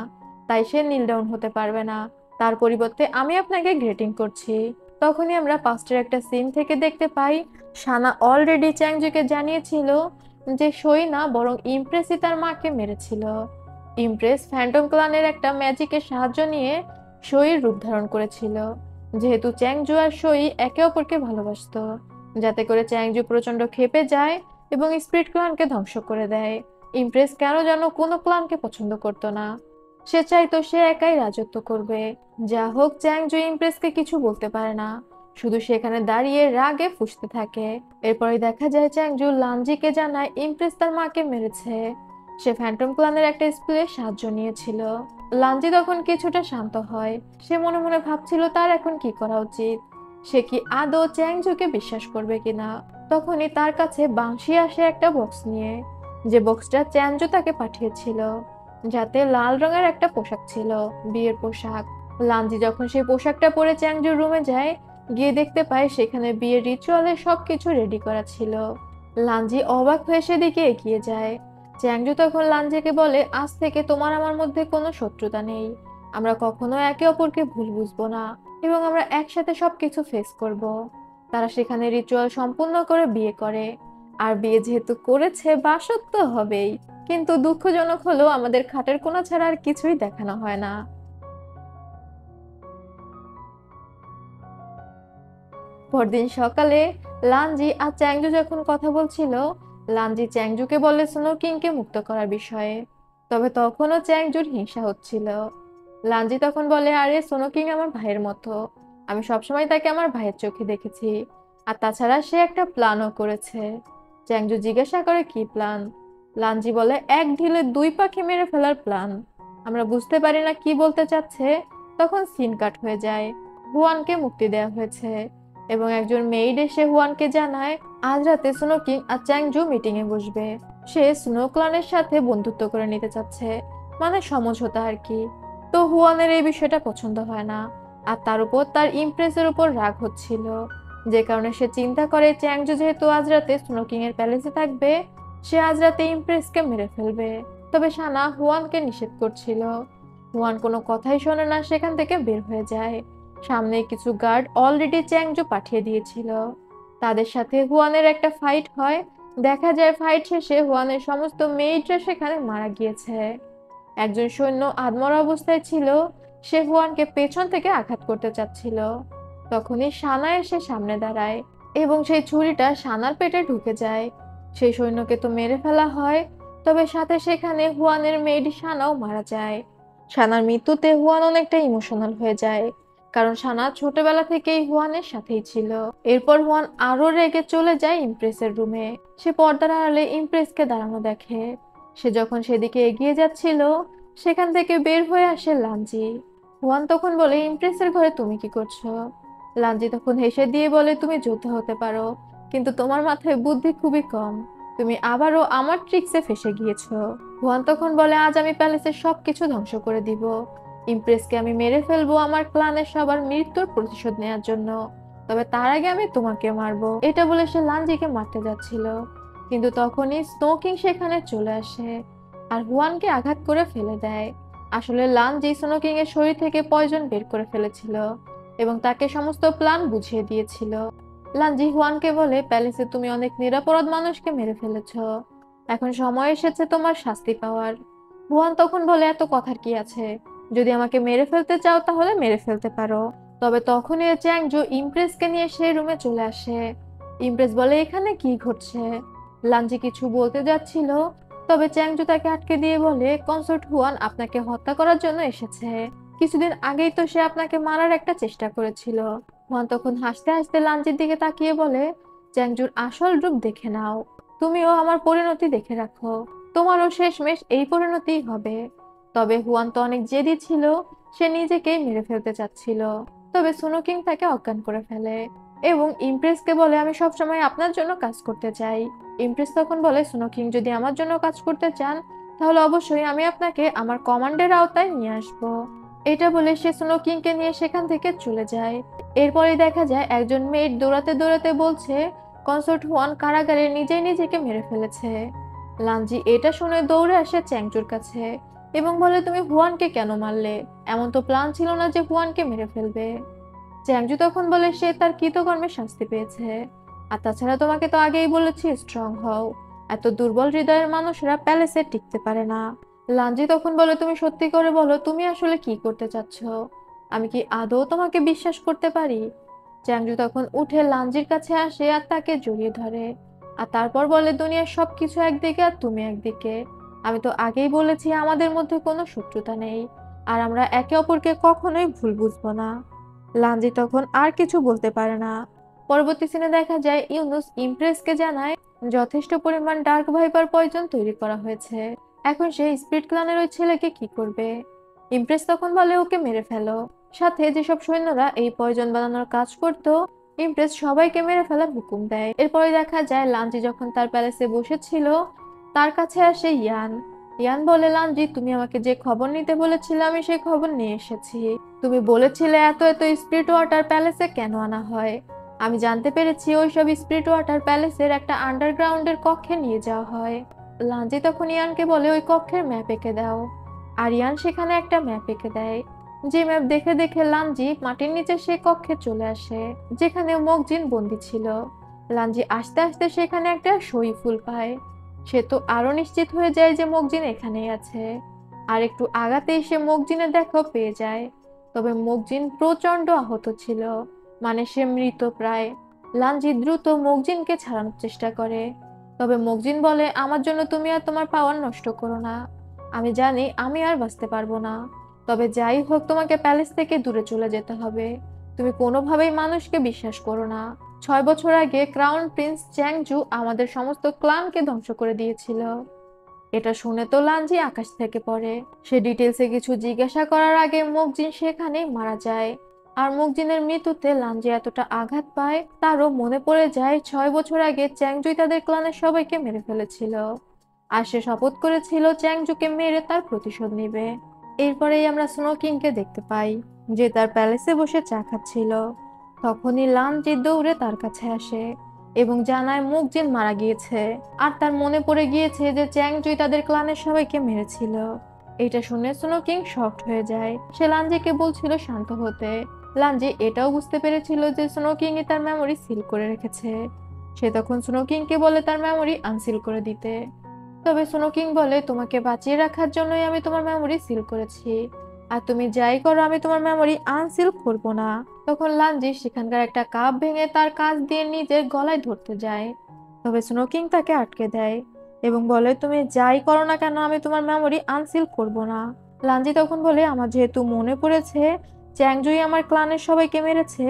তাই সে নীল ডাউন হতে পারবে না, তার পরিবর্তে আমি আপনাকে গ্রিটিং করছি। তখনই আমরা পাস্টের একটা সিন থেকে দেখতে পাই, সানা অলরেডি চ্যাংজুকে জানিয়েছিল যে সই না বরং ইমপ্রেসই তার মাকে মেরেছিল। ইমপ্রেস ফ্যান্টম ক্লানের একটা ম্যাজিকের সাহায্য নিয়ে সইয়ের রূপ ধারণ করেছিল, যেহেতু চ্যাংজু আর সই একে অপরকে ভালোবাসতো, যাতে করে চ্যাংজু প্রচন্ড ক্ষেপে যায় এবং স্পিরিট ক্লানকে ধ্বংস করে দেয়। ইমপ্রেস কেন যেন কোনো ক্লানকে পছন্দ করতো না, সে চাইতো সে একাই রাজত্ব করবে। যা হোক, চ্যাংজু ইমপ্রেসকে কিছু বলতে পারে না, শুধু সেখানে দাঁড়িয়ে রাগে ফুঁসতে থাকে। এরপরে দেখা যায় চ্যাংজু লাঞ্জিকে জানায় ইমপ্রেস তার মাকে মেরেছে। সে ফ্যান্টম ক্লানের একটা স্কুলের সাহায্য নিয়েছিল। লাঞ্জি তখন কিছুটা শান্ত হয়। সে মনে মনে ভাবছিল তার এখন কি করা উচিত। সে কি আদৌ চ্যাংজুকে বিশ্বাস করবে কিনা। তখনই তার কাছে বাংশি আসে একটা বক্স নিয়ে, যে বক্সটা চ্যাংজু তাকে পাঠিয়েছিল, যাতে লাল রঙের একটা পোশাক ছিল, বিয়ের পোশাক। লাঞ্জি যখন সেই পোশাকটা পরে চ্যাংজুর রুমে যায়, গিয়ে দেখতে পায় সেখানে বিয়ের রিচুয়ালের সবকিছু রেডি করা ছিল। লাঞ্জি অবাক হয়ে সেদিকে এগিয়ে যায়। চ্যাংজু তখন লাঞ্জিকে বলে, আজ থেকে তোমার আমার মধ্যে কোনো শত্রুতা নেই, আমরা কখনো একে অপরকে ভুল বুঝবো না এবং আমরা একসাথে সবকিছু ফেস করব। তারা সেখানে রিচুয়াল সম্পূর্ণ করে বিয়ে করে। আর বিয়ে যেহেতু করেছে, বাসর তো হবেই। কিন্তু দুঃখজনক হলো আমাদের খাটের কোণা ছাড়া আর কিছুই দেখানো হয় না। পরদিন সকালে লাঞ্জি আর চ্যাংজু যখন কথা বলছিল, লাঞ্জি চ্যাংজুকে বলে স্নো কিংকে মুক্ত করার বিষয়ে। তবে তখনও চ্যাংজুর হিংসা হচ্ছিল। লাঞ্জি তখন বলে, আরে স্নো কিং আমার ভাইয়ের মতো, আমি সবসময় তাকে আমার ভাইয়ের চোখে দেখেছি। আর তাছাড়া সে একটা প্ল্যানও করেছে। চ্যাংজু জিজ্ঞাসা করে, কি প্ল্যান? লাঞ্জি বলে, এক ঢিলে দুই পাখি মেরে ফেলার প্ল্যান। আমরা বুঝতে পারি না কি বলতে চাচ্ছে। তখন সিন কাট হয়ে যায়। হুয়ানকে মুক্তি দেওয়া হয়েছে এবং একজন মেইড এসে হুয়ানকে জানায় আজ রাতে স্নো কিং আর চ্যাংজু মিটিং এ বসবে। সে স্নো ক্লানের সাথে বন্ধুত্ব করে নিতে চাচ্ছে, মানে সমঝোতা আর কি। তো হুয়ানের এই বিষয়টা পছন্দ হয় না, আর তার উপর তার ইমপ্রেসের উপর রাগ হচ্ছিল। যে কারণে সে চিন্তা করে চ্যাংজু যেহেতু আজ রাতে স্নো কিং এর প্যালেসে থাকবে, সে আজ রাতে ইমপ্রেসকে মেরে ফেলবে। তবে সানা হুয়ানকে নিষেধ করছিল। হুয়ান কোনো কথাই শোনে না, সেখান থেকে বের হয়ে যায়। সামনে কিছু গার্ড অলরেডি চ্যাংজু পাঠিয়ে দিয়েছিল। তাদের সাথে হুয়ানের একটা ফাইট হয়। দেখা যায় ফাইট শেষে হুয়ানের সমস্ত মেইডরা সেখানে মারা গিয়েছে। একজন সৈন্য আধমরা অবস্থায় ছিল, সে হুয়ানকে পেছন থেকে আঘাত করতে চাচ্ছিল। তখনই সানা এসে সামনে দাঁড়ায় এবং সেই ছুরিটা সানার পেটে ঢুকে যায়। সেই সৈন্যকে তো মেরে ফেলা হয়, তবে সাথে সেখানে হুয়ানের মেয়েটি সানাও মারা যায়। সানার মৃত্যুতে হুয়ান অনেকটা ইমোশনাল হয়ে যায়, কারণ সানা ছোটবেলা থেকেই হুয়ানের সাথেই ছিল। এরপর হুয়ান আরো রেগে চলে যায় ইমপ্রেসের রুমে। সে পর্দার আড়ালে ইমপ্রেসকে দাঁড়ানো দেখে। সে যখন সেদিকে এগিয়ে যাচ্ছিল, সেখান থেকে বের হয়ে আসে লাঞ্জি। হুয়ান তখন বলে, ইমপ্রেসের ঘরে তুমি কি করছো? লাঞ্জি তখন হেসে দিয়ে বলে, তুমি যোদ্ধা হতে পারো, কিন্তু তোমার মাথায় বুদ্ধি খুবই কম। তুমি আবারও আমার ট্রিক্সে ফেসে গিয়েছো। হুয়ান তখন বলে, আজ আমি প্যালেসের সবকিছু ধ্বংস করে দিব। ইমপ্রেসকে আমি মেরে ফেলবো আমার ক্লানের সবার মৃত্যুর প্রতিশোধ নেওয়ার জন্য। তবে তার আগে আমি তোমাকে মারবো। এটা বলে সে লাঞ্জিকে মারতে যাচ্ছিল, কিন্তু তখনই স্নো কিং সেখানে চলে আসে আর হুয়ানকে আঘাত করে ফেলে দেয়। আসলে লাঞ্জি স্নো কিং এর শরীর থেকে পয়জন বের করে ফেলেছিল এবং তাকে সমস্ত প্ল্যান বুঝিয়ে দিয়েছিল। লাঞ্জি হুয়ানকে বলে, প্যালেসে তুমি অনেক নিরপরাধ মানুষকে মেরে ফেলেছো, এখন সময় এসেছে তোমার শাস্তি পাওয়ার। হুয়ান তখন বলে, এত কথার কি আছে, যদি আমাকে মেরে ফেলতে চাও তাহলে মেরে ফেলতে পারো। তবে তখনই চ্যাংজু ইমপ্রেসকে নিয়ে সেই রুমে চলে আসে। ইমপ্রেস বলে, এখানে কি ঘটছে? লাঞ্জি কিছু বলতে যাচ্ছিল, তবে চ্যাংজু তাকে আটকে দিয়ে বলে, কনসোর্ট হুয়ান আপনাকে হত্যা করার জন্য এসেছে। কিছুদিন আগেই তো সে আপনাকে মারার একটা চেষ্টা করেছিল। হুয়ান তখন হাসতে হাসতে লাঞ্জির দিকে তাকিয়ে বলে, চ্যাংজুর আসল রূপ দেখে নাও, তুমিও আমার পরিণতি দেখে রাখো, তোমারও শেষমেশ এই পরিণতিই হবে। তবে হুয়ান তো অনেক জেদি ছিল, সে নিজেকেই মেরে ফেলতে চাচ্ছিল। তবে সুনো কিং তাকে অজ্ঞান করে ফেলে এবং ইমপ্রেসকে বলে, আমি সবসময় আপনার জন্য কাজ করতে চাই। ইমপ্রেস তখন বলে, সুনো কিং যদি আমার জন্য কাজ করতে চান, তাহলে অবশ্যই আমি আপনাকে আমার কমান্ডের আওতায় নিয়ে আসবো। এটা বলে সে সুনো কিংকে নিয়ে সেখান থেকে চলে যায়। এরপরে দেখা যায় একজন মেয়েট দৌড়াতে দৌড়াতে বলছে, কনসোর্ট হুয়ান কারাগারে নিজেই নিজেকে মেরে ফেলেছে। লাঞ্জি এটা শুনে দৌড়ে আসে চ্যাংচুর কাছে এবং বলে, তুমি হুয়ানকে কেন মারলে? এমন তো প্ল্যান ছিল না যে হুয়ানকে মেরে ফেলবে। চ্যাংজু তখন বলে, সে তার কৃতকর্মের শাস্তি পেয়েছে। আর তাছাড়া তোমাকে তো আগেই বলেছি স্ট্রং হও, এত দুর্বল হৃদয়ের মানুষরা প্যালেসে টিকতে পারে না। লাঞ্জি তখন বলে, তুমি সত্যি করে বলো তুমি আসলে কি করতে চাচ্ছ, আমি কি আদৌ তোমাকে বিশ্বাস করতে পারি? চ্যাংজু তখন উঠে লাঞ্জির কাছে আসে আর তাকে জড়িয়ে ধরে, আর তারপর বলে, দুনিয়ার সবকিছু একদিকে আর তুমি একদিকে। আমি তো আগেই বলেছি আমাদের মধ্যে কোনো শত্রুতা নেই, আর আমরা একে অপরকে কখনোই ভুল বুঝবো না। লাঞ্জি তখন আর কিছু বলতে পারে না। পরবর্তী সিনে দেখা যায় ইউনুস ইমপ্রেসকে জানায় যথেষ্ট পরিমাণ ডার্ক ভাইপার পয়জন তৈরি করা হয়েছে, এখন সে স্পিরিট ক্লানের ওই ছেলেকে কি করবে। ইমপ্রেস তখন বলে, ওকে মেরে ফেলো। সাথে যেসব সৈন্যরা এই পয়জন বানানোর কাজ করতো, ইমপ্রেস সবাইকে মেরে ফেলার হুকুম দেয়। এরপরে দেখা যায় লাঞ্জি যখন তার প্যালেসে বসেছিল, তার কাছে আসে ইয়ান। ইয়ান বলে, লাঞ্জি তুমি আমাকে যে খবর নিতে বলেছিলে আমি সেই খবর নিয়ে এসেছি। তুমি বলেছিলে এত এত স্পিরিট ওয়াটার প্যালেসে কেন আনা হয়, আমি জানতে পেরেছি ওইসব স্পিরিট ওয়াটার প্যালেসের একটা আন্ডারগ্রাউন্ডের কক্ষে নিয়ে যাওয়া হয়। লাঞ্জি তখন ইয়ানকে বলে, ওই কক্ষের ম্যাপ এঁকে দাও। আর ইয়ান সেখানে একটা ম্যাপ এঁকে দেয়। যে ম্যাপ দেখে দেখে লাঞ্জি মাটির নিচে সে কক্ষে চলে আসে যেখানে মগজিন বন্দি ছিল। লাঞ্জি আস্তে আস্তে সেখানে একটা সই ফুল পায়। সে তো আরো নিশ্চিত হয়ে যায় যে মগজিন এখানেই আছে। আর একটু আগাতেই সে মগজিনের দেখা পেয়ে যায়। তবে মগজিন প্রচন্ড আহত ছিল, মানে সে মৃত প্রায়। লাঞ্জি দ্রুত মগজিনকে ছাড়ানোর চেষ্টা করে, তবে মকজিন বলে, আমার জন্য তুমি আর তোমার পাওয়ার নষ্ট করো না। আমি জানি আমি আর বাঁচতে পারবো না। তবে যাই হোক, তোমাকে প্যালেস থেকে দূরে চলে যেতে হবে। তুমি কোনোভাবেই মানুষকে বিশ্বাস করো না। 6 বছর আগে ক্রাউন প্রিন্স চ্যাংজু আমাদের সমস্ত ক্লানকে ধ্বংস করে দিয়েছিল। এটা শুনে তো লাঞ্জি আকাশ থেকে পড়ে। সে ডিটেলসে কিছু জিজ্ঞাসা করার আগে মকজিন সেখানেই মারা যায়। আর মকজিনের মৃত্যুতে লাঞ্জি এতটা আঘাত পায়, তারও মনে পড়ে যায় 6 বছর আগে চ্যাংজুই তাদের ক্লানের সবাইকে মেরে ফেলেছিল। আর সে শপথ করেছিল চ্যাংজুকে মেরে তার প্রতিশোধ নিবে। এরপরেই আমরা স্নো কিংকে দেখতে পাই, যে তার প্যালেসে বসে চা খাচ্ছিল। তখনই লাঞ্জি দৌড়ে তার কাছে আসে এবং জানায় মকজিন মারা গিয়েছে। আর তার মনে পড়ে গিয়েছে যে চ্যাংজুই তাদের ক্লানের সবাইকে মেরেছিল। এটা শুনে স্নো কিং শকড হয়ে যায়। সে লাঞ্জিকে বলছিল শান্ত হতে। লাঞ্জি এটাও বুঝতে পেরেছিল যে স্নো কিং তার মেমোরি সিল করে রেখেছে। সে তখন স্নো কিংকে বলে তার মেমোরি আনসিল করে দিতে। তবে স্নো কিং বলে, তোমাকে বাঁচিয়ে রাখার জন্যই আমি তোমার মেমোরি সিল করেছি। আর তুমি যাই করো, আমি তোমার মেমোরি আনসিল করবো না। তখন লাঞ্জি সেখানকার একটা কাপ ভেঙে তার কাঁচ দিয়ে নিজের গলায় ধরতে যায়। তবে স্নো কিং তাকে আটকে দেয় এবং বলে, তুমি যাই করো না কেন, আমি তোমার মেমোরি আনসিল করব না। লাঞ্জি তখন বলে, আমার যেহেতু মনে পড়েছে চ্যাংজুই আমার ক্লানের সবাইকে মেরেছে,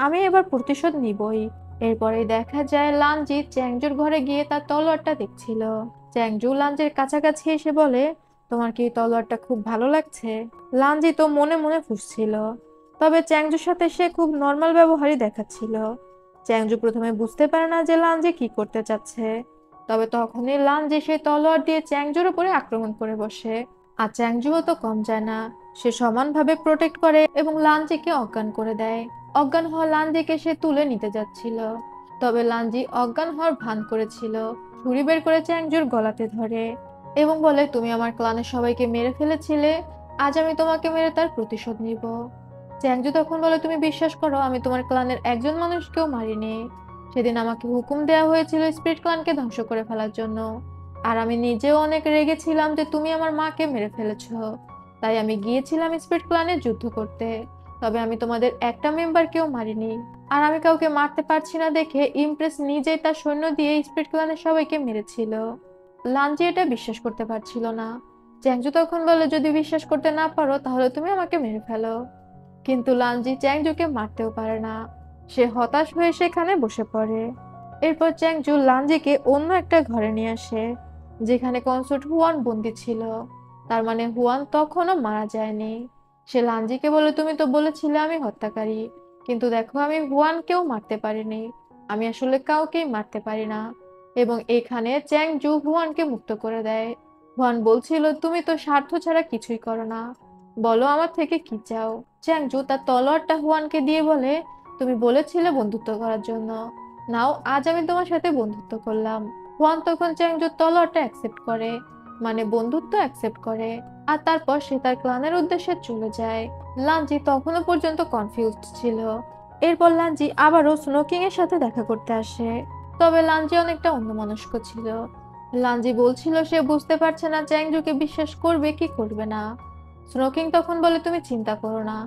আমি এবার প্রতিশোধ নিবই। এরপরে দেখা যায় লাঞ্জি চ্যাংজুর ঘরে গিয়ে তার তলোয়ারটা দেখছিল। চ্যাংজু লাঞ্জির কাছাকাছি এসে বলে, তোমার কি এই তলোয়ারটা খুব ভালো লাগছে? লাঞ্জি তো মনে মনে ফুঁসছিল। তবে চ্যাংজুর সাথে সে খুব নর্মাল ব্যবহারই দেখাচ্ছিল। চ্যাংজু প্রথমে বুঝতে পারে না যে লাঞ্জি কি করতে চাচ্ছে। তবে তখনই লাঞ্জি সেই তলোয়ার দিয়ে চ্যাংজুর উপরে আক্রমণ করে বসে। আর চ্যাংজুও তো কম যায় না। সে সমানভাবে প্রোটেক্ট করে এবং লাঞ্জিকে অজ্ঞান করে দেয়। অজ্ঞান হওয়া লাঞ্জিকে সে তুলে নিতে যাচ্ছিল। তবে লাঞ্জি অজ্ঞান হওয়ার ভান করেছিল। ছুরি বের করে চ্যাংজুর গলাতে ধরে এবং বলে, তুমি আমার ক্লানের সবাইকে মেরে ফেলেছিলে, আজ আমি তোমাকে মেরে তার প্রতিশোধ নিব। চ্যাংজু তখন বলে, তুমি বিশ্বাস করো আমি তোমার ক্লানের একজন মানুষকেও মারিনি। সেদিন আমাকে হুকুম দেওয়া হয়েছিল স্পিরিট ক্লানকে ধ্বংস করে ফেলার জন্য। আর আমি নিজেও অনেক রেগেছিলাম যে তুমি আমার মাকে মেরে ফেলেছো। তাই আমি গিয়েছিলাম স্পিরিট ক্লানে যুদ্ধ করতে। তবে আমি তোমাদের একটা মেম্বারকেও মারিনি। আর আমি কাউকে মারতে পারছি না দেখে ইমপ্রেস নিজেই তার সৈন্য দিয়ে স্পিরিট ক্লানের সবাইকে মেরেছিল। লাঞ্জি এটা বিশ্বাস করতে পারছিল না। চ্যাংজু তখন বলে, যদি বিশ্বাস করতে না পারো তাহলে তুমি আমাকে মেরে ফেলো। কিন্তু লাঞ্জি চ্যাংজুকে মারতেও পারে না। সে হতাশ হয়ে সেখানে বসে পড়ে। এরপর চ্যাংজু লাঞ্জিকে অন্য একটা ঘরে নিয়ে আসে, যেখানে কনসোর্ট হুয়ান বন্দি ছিল। তার মানে হুয়ান তখনও মারা যায়নি। সে লাঞ্জিকে বলে, তুমি তো বলেছিলে আমি হত্যাকারী, কিন্তু দেখো আমি হুয়ানকেও মারতে পারিনি। আমি আসলে কাউকেই মারতে পারি না। এবং এখানে চ্যাংজু হুয়ানকে মুক্ত করে দেয়। হুয়ান বলছিল, তুমি তো স্বার্থ ছাড়া কিছুই করো না, বলো আমার থেকে কি চাও। চ্যাংজু তার তলোয়ারটা হুয়ানকে দিয়ে বলে, তুমি বলেছিলে বন্ধুত্ব করার জন্য, নাও আজ আমি তোমার সাথে বন্ধুত্ব করলাম। হুয়ান তখন চ্যাংজুর তলোয়ারটা অ্যাকসেপ্ট করে, মানে বন্ধুত্ব অ্যাকসেপ্ট করে। আর তারপর সে তার ক্লানের উদ্দেশ্যে চলে যায়। লাঞ্জি তখনও পর্যন্ত কনফিউজড ছিল। এরপর লাঞ্জি আবারও স্নো কিং এর সাথে দেখা করতে আসে। তবে লাঞ্জি অনেকটা অন্যমনস্ক ছিল। লাঞ্জি বলছিল সে বুঝতে পারছে না চ্যাংজুকে বিশ্বাস করবে কি করবে না। স্নো কিং তখন বলে, তুমি চিন্তা করো না,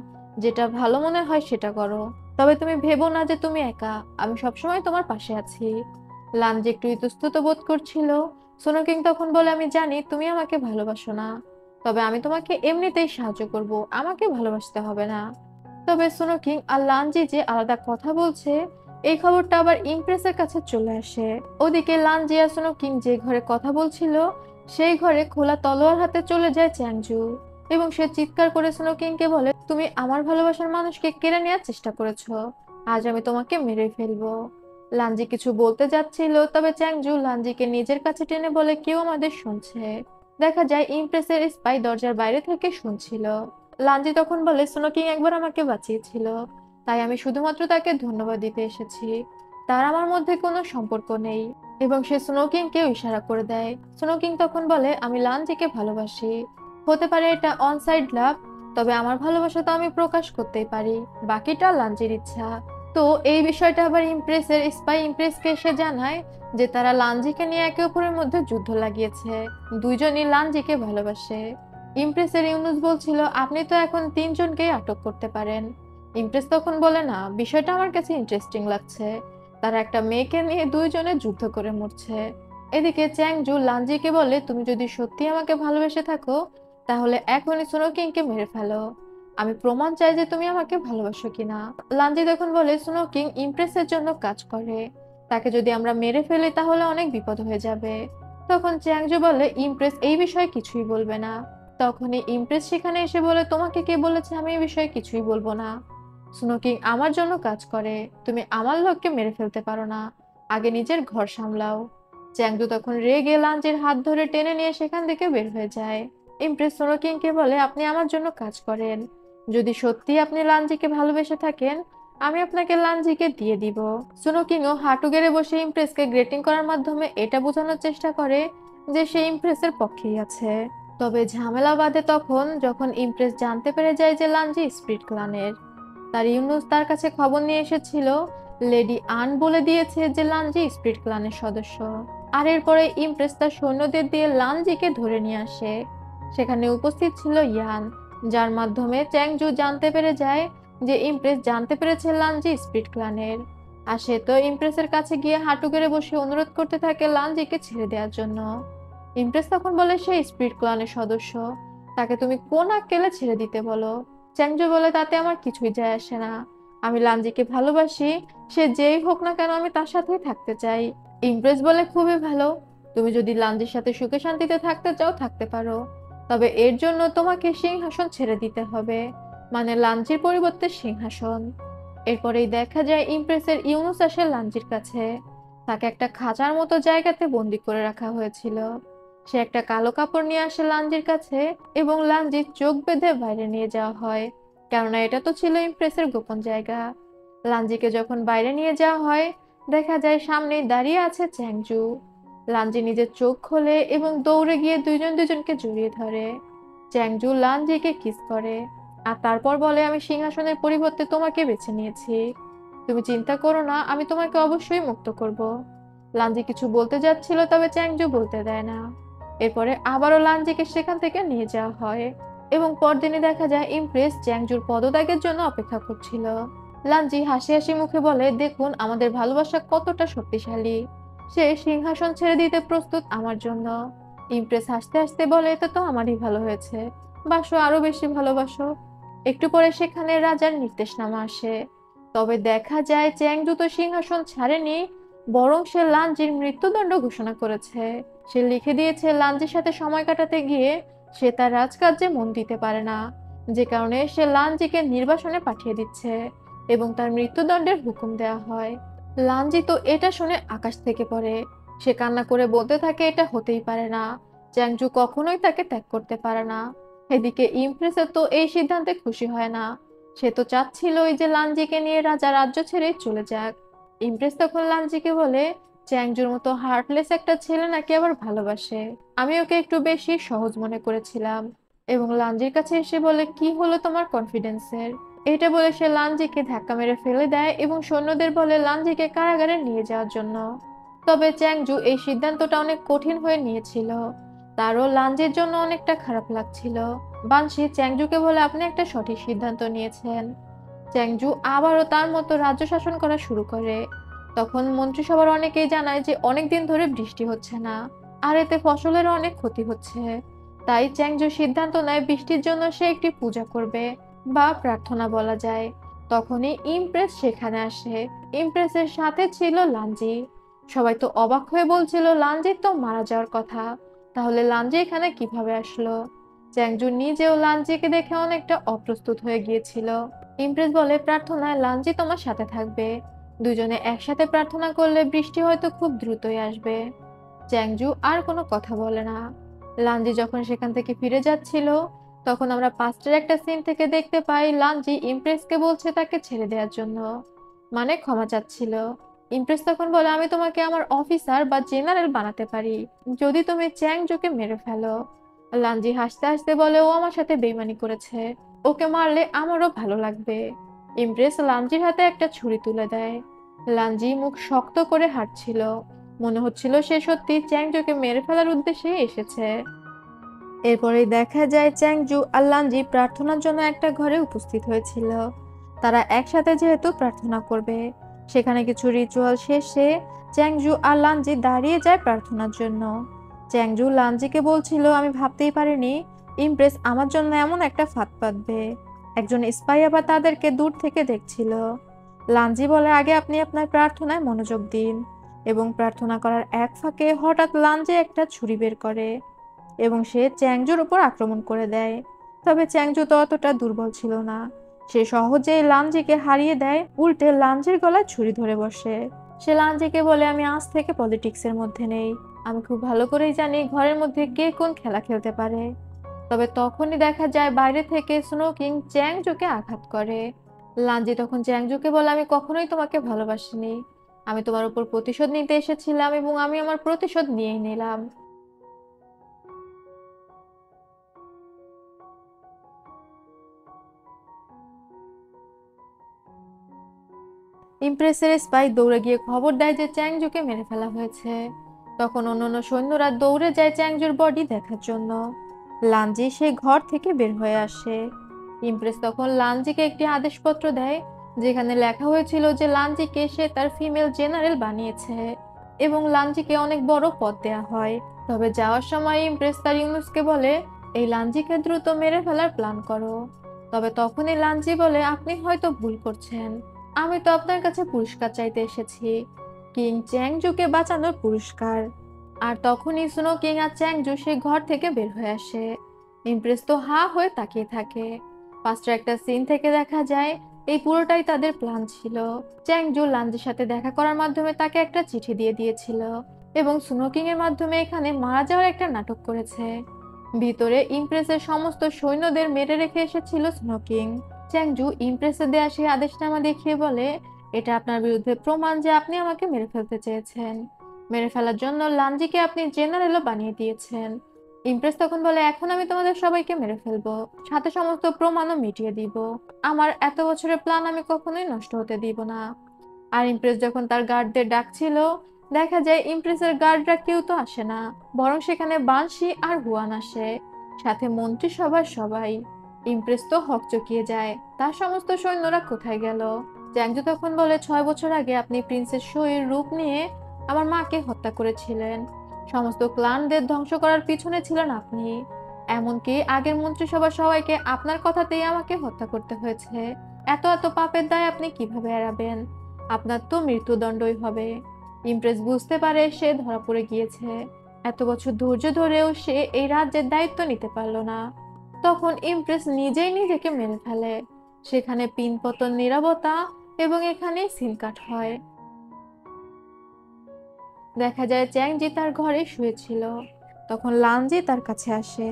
যেটা ভালো মনে হয় সেটা করো। তবে তুমি ভেবো না যে তুমি একা, আমি সবসময় তোমার পাশে আছি। লাঞ্জি একটু ইতস্তত বোধ করছিল। স্নো কিং তখন বলে, আমি জানি তুমি আমাকে ভালোবাসো না, তবে আমি তোমাকে এমনিতেই সাহায্য করব, আমাকে ভালোবাসতে হবে না। তবে স্নো কিং আর লাঞ্জি যে আলাদা কথা বলছে, এই খবরটা আবার ইমপ্রেসের কাছে চলে আসে। ওদিকে লাঞ্জি আর স্নো কিং যে ঘরে কথা বলছিল, সেই ঘরে খোলা তলোয়ার হাতে চলে যায় চ্যাংজু এবং সে চিৎকার করে স্নো কিংকে বলে, তুমি আমার ভালোবাসার মানুষকে কেড়ে নেওয়ার চেষ্টা করেছো, আজ আমি তোমাকে মেরে ফেলবো। লাঞ্জি কিছু বলতে যাচ্ছিল, তবে চ্যাংজু লাঞ্জিকে নিজের কাছে টেনে বলে, কেউ আমাদের শুনছে। দেখা যায় ইমপ্রেসের স্পাই দরজার বাইরে থেকে শুনছিল। লাঞ্জি তখন বলে, স্নো কিং একবার আমাকে বাঁচিয়েছিল, তাই আমি শুধুমাত্র তাকে ধন্যবাদ দিতে এসেছি। তার আমার মধ্যে কোনো সম্পর্ক নেই। এবং সে স্নো কিংকে ইশারা করে দেয়। স্নো কিং তখন বলে, আমি লাঞ্জিকে ভালোবাসি। হতে পারে এটা অনসাইড লাভ, তবে আমার ভালোবাসা তো আমি প্রকাশ করতেই পারি, বাকিটা লাঞ্জির ইচ্ছা। তো এই বিষয়টা আবার ইমপ্রেসের স্পাই ইমপ্রেসকে এসে জানায় যে তারা লাঞ্জিকে নিয়ে একে অপরের মধ্যে যুদ্ধ লাগিয়েছে। দুইজনই লাঞ্জিকে ভালোবাসে। ইমপ্রেসের ইউনুস বলছিল, আপনি তো এখন 3জনকেই আটক করতে পারেন। ইমপ্রেস তখন বলে, না, বিষয়টা আমার কাছে ইন্টারেস্টিং লাগছে। তারা একটা মেয়েকে নিয়ে দুইজনে যুদ্ধ করে মরছে। এদিকে চ্যাংজু লাঞ্জিকে বলে, তুমি যদি সত্যি আমাকে ভালোবেসে থাকো তাহলে এখনই সুনো কিংকে মেরে ফেলো। আমি প্রমাণ চাই যে তুমি আমাকে ভালোবাসো কিনা। লাঞ্জি তখন বলে, সুনো কিং ইমপ্রেসের জন্য কাজ করে, তাকে যদি আমরা মেরে ফেলি তাহলে অনেক বিপদ হয়ে যাবে। তখন চ্যাংজু বলে, ইমপ্রেস এই বিষয়ে কিছুই বলবে না। তখনই ইমপ্রেস সেখানে এসে বলে, তোমাকে কে বলেছে আমি এই বিষয়ে কিছুই বলবো না? সুনো কিং আমার জন্য কাজ করে, তুমি আমার লোককে মেরে ফেলতে পারো না, আগে নিজের ঘর সামলাও। চ্যাংদু তখন রেগে লাঞ্চের হাত ধরে টেনে নিয়ে সেখান থেকে বের হয়ে যায়। ইমপ্রেস সোনো কিংকে বলে, আপনি আমার জন্য কাজ করেন, যদি সত্যি আপনি লাঞ্জিকে ভালোবেসে থাকেন আমি আপনাকে লাঞ্জিকে দিয়ে দিব। সোনো কিংও হাঁটু গেড়ে বসে ইমপ্রেসকে গ্রেটিং করার মাধ্যমে এটা বোঝানোর চেষ্টা করে যে সে ইমপ্রেসের পক্ষেই আছে। তবে ঝামেলা বাধে তখন যখন ইমপ্রেস জানতে পেরে যায় যে লাঞ্জি স্পিরিট ক্লানের। তার ইউনুস তার কাছে খবর নিয়ে এসেছিল, লেডি আন বলে দিয়েছে যে লাঞ্জি স্পিরিট ক্লানের সদস্য। আর এরপরে ইমপ্রেস তার সৈন্যদের দিয়ে লাঞ্জিকে ধরে নিয়ে আসে। সেখানে উপস্থিত ছিল ইয়ান, যার মাধ্যমে চ্যাংজু জানতে পেরে যায় যে ইমপ্রেস জানতে পেরেছে লাঞ্জি স্পিরিট ক্লানের। আর সে তো ইমপ্রেসের কাছে গিয়ে হাঁটু গেড়ে বসে অনুরোধ করতে থাকে লাঞ্জিকে ছেড়ে দেওয়ার জন্য। ইমপ্রেস তখন বলে সে স্পিরিট ক্লানের সদস্য, তাকে তুমি কোন আক্কেলে ছেড়ে দিতে বলো? চ্যাংজু বলে, তাতে আমার কিছুই যায় আসে না, আমি লাঞ্জিকে ভালোবাসি, সে যেই হোক না কেন আমি তার সাথেই থাকতে চাই। ইমপ্রেস বলে, খুবই ভালো, তুমি যদি লাঞ্জির সাথে সুখে শান্তিতে থাকতে চাও থাকতে পারো, তবে এর জন্য তোমাকে সিংহাসন ছেড়ে দিতে হবে, মানে লাঞ্জির পরিবর্তে সিংহাসন। এরপরেই দেখা যায় ইমপ্রেসের ইউনুস আসে লাঞ্জির কাছে। তাকে একটা খাঁচার মতো জায়গাতে বন্দি করে রাখা হয়েছিল। সে একটা কালো কাপড় নিয়ে আসে লাঞ্জির কাছে এবং লাঞ্জির চোখ বেঁধে বাইরে নিয়ে যাওয়া হয়, কেননা এটা তো ছিল ইমপ্রেসের গোপন জায়গা। লাঞ্জিকে যখন বাইরে নিয়ে যাওয়া হয় দেখা যায় সামনেই দাঁড়িয়ে আছে চ্যাংজু। লাঞ্জি নিজের চোখ খোলে এবং দৌড়ে গিয়ে দুইজন দুজনকে জড়িয়ে ধরে। চ্যাংজু লাঞ্জিকে কিস করে আর তারপর বলে, আমি সিংহাসনের পরিবর্তে তোমাকে বেছে নিয়েছি, তুমি চিন্তা করো না, আমি তোমাকে অবশ্যই মুক্ত করব। লাঞ্জি কিছু বলতে যাচ্ছিল তবে চ্যাংজু বলতে দেয় না। এরপরে আবারও লাঞ্জিকে সেখান থেকে নিয়ে যাওয়া হয় এবং পরদিনে দেখা যায় ইমপ্রেস চ্যাংজুর পদত্যাগের জন্য অপেক্ষা করছিল। লাঞ্জি হাসি হাসি মুখে বলে, দেখুন আমাদের ভালোবাসা কতটা শক্তিশালী, সে সিংহাসন ছেড়ে দিতে প্রস্তুত আমার জন্য। ইমপ্রেস হাসতে হাসতে বলে, এটা তো আমারই ভালো হয়েছে, বাসো আরো বেশি ভালোবাসো। একটু পরে সেখানে রাজার নির্দেশনামা আসে। তবে দেখা যায় চ্যাংজু তো সিংহাসন ছাড়েনি, বরং সে লাঞ্জির মৃত্যুদণ্ড ঘোষণা করেছে। সে লিখে দিয়েছে লাঞ্জির সাথে সময় কাটাতে গিয়ে সে তার রাজকার্যে মন দিতে পারে না, যে কারণে সে লাঞ্জিকে নির্বাসনে পাঠিয়ে দিচ্ছে এবং তার মৃত্যুদণ্ডের হুকুম দেওয়া হয়। লাঞ্জি তো এটা শুনে আকাশ থেকে পড়ে, সে কান্না করে বলতে থাকে এটা হতেই পারে না, চ্যাংজু কখনোই তাকে ত্যাগ করতে পারে না। এদিকে ইমপ্রেসের তো এই সিদ্ধান্তে খুশি হয় না, সে তো চাচ্ছিলই যে লাঞ্জিকে নিয়ে রাজা রাজ্য ছেড়ে চলে যাক। ইমপ্রেস তখন লাঞ্জিকে বলে, চ্যাংজুর মতো হার্টলেস একটা ছেলে নাকি আবার ভালোবাসে, আমি ওকে একটু বেশি সহজ মনে করেছিলাম। এবং লাঞ্জির কাছে এসে বলে, কি হলো তোমার কনফিডেন্সের? এটা বলে সে লাঞ্জিকে ধাক্কা মেরে ফেলে দেয় এবং সৈন্যদের বলে লাঞ্জিকে কারাগারে নিয়ে যাওয়ার জন্য। তবে চ্যাংজু এই সিদ্ধান্তটা অনেক কঠিন হয়ে নিয়েছিল, তারও লাঞ্জির জন্য অনেকটা খারাপ লাগছিল। বানশি চ্যাংজুকে বলে, আপনি একটা সঠিক সিদ্ধান্ত নিয়েছেন। চ্যাংজু আবারও তার মতো রাজ্য শাসন করা শুরু করে। তখন মন্ত্রিসভার অনেকেই জানায় যে অনেকদিন ধরে বৃষ্টি হচ্ছে না, আর এতে ফসলেরও অনেক ক্ষতি হচ্ছে। তাই চ্যাংজু সিদ্ধান্ত নেয় বৃষ্টির জন্য সে একটি পূজা করবে বা প্রার্থনা বলা যায়। তখনই ইমপ্রেস সেখানে আসে। ইমপ্রেসের সাথে ছিল লাঞ্জি। সবাই তো অবাক হয়ে বলছিল লাঞ্জির তো মারা যাওয়ার কথা, তাহলে লাঞ্জি এখানে কিভাবে আসলো? চ্যাংজু নিজেও লাঞ্জিকে দেখে অনেকটা অপ্রস্তুত হয়ে গিয়েছিল। ইমপ্রেস বলে, প্রার্থনায় লাঞ্জি তোমার সাথে থাকবে, দুজনে একসাথে প্রার্থনা করলে বৃষ্টি হয়তো খুব দ্রুতই আসবে। চ্যাংজু আর কোনো কথা বলে না। লাঞ্জি যখন সেখান থেকে ফিরে যাচ্ছিল তখন আমরা পাস্টের একটা সিন থেকে দেখতে পাই লাঞ্জি ইমপ্রেসকে বলছে তাকে ছেড়ে দেওয়ার জন্য, মানে ক্ষমা চাচ্ছিল। ইমপ্রেস তখন বলে, আমি তোমাকে আমার অফিসার বা জেনারেল বানাতে পারি যদি তুমি চ্যাংজুকে মেরে ফেলো। লাঞ্জি হাসতে হাসতে বলে, ও আমার সাথে বেইমানি করেছে, ওকে মারলে আমারও ভালো লাগবে। ইমপ্রেস লাঞ্জির হাতে একটা ছুরি তুলে দেয়। লাঞ্জি মুখ শক্ত করে হাঁটছিল, মনে হচ্ছিল সে সত্যি চ্যাংজুকে মেরে ফেলার উদ্দেশ্যে এসেছে। এরপরে দেখা যায় চ্যাংজু আর লাঞ্জি প্রার্থনার জন্য একটা ঘরে উপস্থিত হয়েছিল। তারা একসাথে যেহেতু প্রার্থনা করবে, সেখানে কিছু রিচুয়াল শেষে চ্যাংজু আর লানজি দাঁড়িয়ে যায় প্রার্থনার জন্য। চ্যাংজু লানজিকে বলছিল, আমি ভাবতেই পারিনি ইমপ্রেস আমার জন্য এমন একটা ফাঁদ পাতবে। একজন স্পাই আবার তাদেরকে দূর থেকে দেখছিল। লানজি বলে, আগে আপনি আপনার প্রার্থনায় মনোযোগ দিন। এবং প্রার্থনা করার এক ফাঁকে হঠাৎ লানজি একটা ছুরি বের করে এবং সে চ্যাংজুর উপর আক্রমণ করে দেয়। তবে চ্যাংজু তো অতটা দুর্বল ছিল না, সে সহজেই লানজিকে হারিয়ে দেয়, উল্টে লানজির গলায় ছুরি ধরে বসে। সে লানজিকে বলে, আমি আজ থেকে পলিটিক্সের মধ্যে নেই। আমি খুব ভালো করেই জানি ঘরের মধ্যে কে কোন খেলা খেলতে পারে। তবে তখনই দেখা যায় বাইরে থেকে স্নো কিং চ্যাংজুকে আঘাত করে। লানজি তখন চ্যাংজুকে বলে, আমি কখনোই তোমাকে ভালোবাসিনি। আমি তোমার উপর প্রতিশোধ নিতে এসেছিলাম এবং আমি আমার প্রতিশোধ নিয়েই নিলাম। ইমপ্রেসের স্পাই দৌড়ে গিয়ে খবর দেয় যে চ্যাংজুকে মেরে ফেলা হয়েছে। তখন অন্যান্য সৈন্যরা দৌড়ে যায় চ্যাংজুর বডি দেখার জন্য। লানজি সেই ঘর থেকে বের হয়ে আসে। ইমপ্রেস তখন লানজিকে একটি আদেশপত্র দেয়, যেখানে লেখা হয়েছিল যে লানজিকে সে তার ফিমেল জেনারেল বানিয়েছে এবং লানজিকে অনেক বড় পদ দেয়া হয়। তবে যাওয়ার সময় ইমপ্রেস তার ইউনুসকে বলে, এই লানজিকে দ্রুত মেরে ফেলার প্ল্যান করো। তবে তখনই লানজি বলে, আপনি হয়তো ভুল করছেন। আমি তো আপনার কাছে পুরস্কার চাইতে এসেছি, কিং চ্যাংজুকে বাঁচানোর পুরস্কার। আর তখনই স্নো কিং আর চ্যাংজু সেই ঘর থেকে বের হয়ে আসে। ইমপ্রেস তো হা হয়ে তাকিয়ে থাকে। পাঁচটা একটা সিন থেকে দেখা যায় এই পুরোটাই তাদের প্ল্যান ছিল। চ্যাংজু লানজির সাথে দেখা করার মাধ্যমে তাকে একটা চিঠি দিয়ে দিয়েছিল এবং স্নো কিং এর মাধ্যমে এখানে মারা যাওয়ার একটা নাটক করেছে। ভিতরে ইমপ্রেসের সমস্ত সৈন্যদের মেরে রেখে এসেছিল স্নো কিং। চ্যাংজু ইমপ্রেসে দেয়া সেই আদেশনামা দেখিয়ে বলে, এটা আপনার বিরুদ্ধে প্রমাণ যে আপনি আমাকে মেরে ফেলতে চেয়েছেন। মেরে ফেলার জন্য লানজিকে আপনি জেনারেলও বানিয়ে দিয়েছেন। ইমপ্রেস তখন বলে, এখন আমি তোমাদের সবাইকে মেরে ফেলবো, সাথে সমস্ত প্রমাণও মিটিয়ে দিব। আমার এত বছরের প্ল্যান আমি কখনোই নষ্ট হতে দিব না। আর ইমপ্রেস যখন তার গার্ডদের ডাকছিল, দেখা যায় ইমপ্রেসের গার্ডরা কেউ তো আসে না, বরং সেখানে বানশি আর হুয়ান আসে, সাথে মন্ত্রিসভার সবাই। ইমপ্রেস তো হকচকিয়ে যায়, তার সমস্ত সৈন্যরা কোথায় গেল। চ্যাংজু তখন বলে, 6 বছর আগে আপনি প্রিন্সেস শোয়ের রূপ নিয়ে আমার মাকে হত্যা করেছিলেন। সমস্ত ক্লানদের ধ্বংস করার পিছনে ছিলেন আপনি। এমনকি আগের মন্ত্রিসভার সবাইকে আপনার কথাতেই আমাকে হত্যা করতে হয়েছে। এত এত পাপের দায় আপনি কিভাবে এড়াবেন? আপনার তো মৃত্যুদণ্ডই হবে। ইমপ্রেস বুঝতে পারে সে ধরা পড়ে গিয়েছে। এত বছর ধৈর্য ধরেও সে এই রাজ্যের দায়িত্ব নিতে পারল না। তখন ইমপ্রেস নিজেই নিজেকে মেরে ফেলে। সেখানে পিনপতন নীরবতা এবং এখানেই সিন কাট হয়। দেখা যায় চ্যাংজি তার ঘরে শুয়েছিল। তখন লানজি তার কাছে আসে।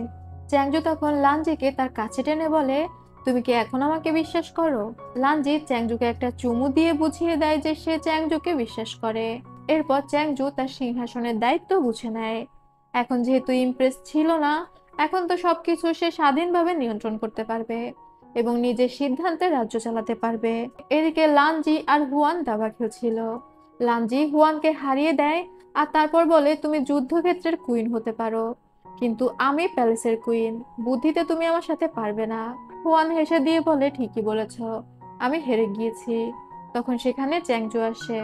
চ্যাংজু তখন লানজিকে তার কাছে টেনে বলে, তুমি কি এখন আমাকে বিশ্বাস করো? লানজি চ্যাংজুকে একটা চুমু দিয়ে বুঝিয়ে দেয় যে সে চ্যাংজুকে বিশ্বাস করে। এরপর চ্যাংজু তার সিংহাসনের দায়িত্ব বুঝে নেয়। এখন যেহেতু ইমপ্রেস ছিল না, এখন তো সবকিছু সে স্বাধীনভাবে নিয়ন্ত্রণ করতে পারবে এবং নিজের সিদ্ধান্তে রাজ্য চালাতে পারবে। এদিকে লানজি আর হুয়ান দাবা খেলছিল। লানজি হুয়ানকে হারিয়ে দেয় আর তারপর বলে, তুমি যুদ্ধক্ষেত্রের কুইন হতে পারো, কিন্তু আমি প্যালেসের কুইন। বুদ্ধিতে তুমি আমার সাথে পারবে না। হুয়ান হেসে দিয়ে বলে, ঠিকই বলেছ, আমি হেরে গিয়েছি। তখন সেখানে চ্যাংজু আসে।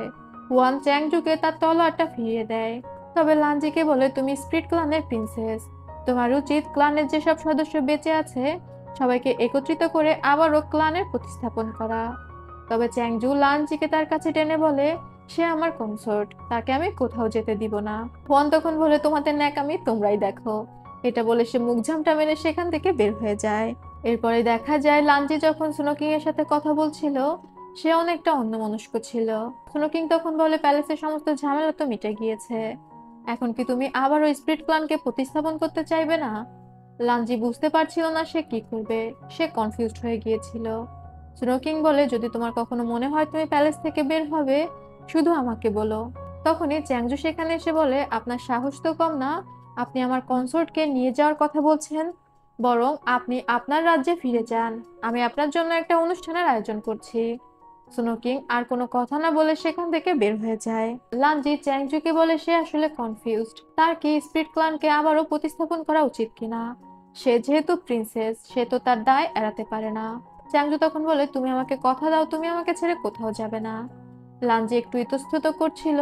হুয়ান চ্যাংজুকে তার তলোয়ারটা ফিরিয়ে দেয়। তবে লানজিকে বলে, তুমি স্প্রিট ক্লানের প্রিন্সেস, তোমার উচিত ক্লানের যেসব সদস্য বেঁচে আছে সবাইকে একত্রিত করে আবারও ক্লানের প্রতিস্থাপন করা। তবে চ্যাংজু লানজিকে তার কাছে টেনে বলে, সে আমার কনসোর্ট, তাকে আমি কোথাও যেতে দিব না। হুয়ান তখন বলে, তোমাদের ন্যাকামি তোমরাই দেখো। এটা বলে সে মুখ ঝামটা মেরে সেখান থেকে বের হয়ে যায়। এরপরে দেখা যায় লানজি যখন স্নোকিং এর সাথে কথা বলছিল, সে অনেকটা অন্যমনস্ক ছিল। স্নোকিং তখন বলে, প্যালেসের সমস্ত ঝামেলা তো মিটে গিয়েছে, এখন কি তুমি আবারও স্প্রিট ক্লানকে প্রতিস্থাপন করতে চাইবে না? লানজি বুঝতে পারছিল না সে কি করবে, সে কনফিউজড হয়ে গিয়েছিল। স্নোকিং বলে, যদি তোমার কখনো মনে হয় তুমি প্যালেস থেকে বের হবে, শুধু আমাকে বলো। তখনই চ্যাংজু সেখানে এসে বলে, আপনার সাহস তো কম না, আপনি আমার কনসোর্টকে নিয়ে যাওয়ার কথা বলছেন। বরং আপনি আপনার রাজ্যে ফিরে যান, আমি আপনার জন্য একটা অনুষ্ঠানের আয়োজন করছি। স্নোকিং আর কোনো কথা না বলে সেখান থেকে বের হয়ে যায়। লানজি চ্যাংজুকে বলে সে আসলে কনফিউজড, তার কি স্পিরিট ক্লানকে আবারও প্রতিস্থাপন করা উচিত কিনা। সে যেহেতু প্রিন্সেস, সে তো তার দায় এড়াতে পারে না। চ্যাংজু তখন বলে, তুমি আমাকে কথা দাও তুমি আমাকে ছেড়ে কোথাও যাবে না। লানজি একটু ইতস্তত করছিল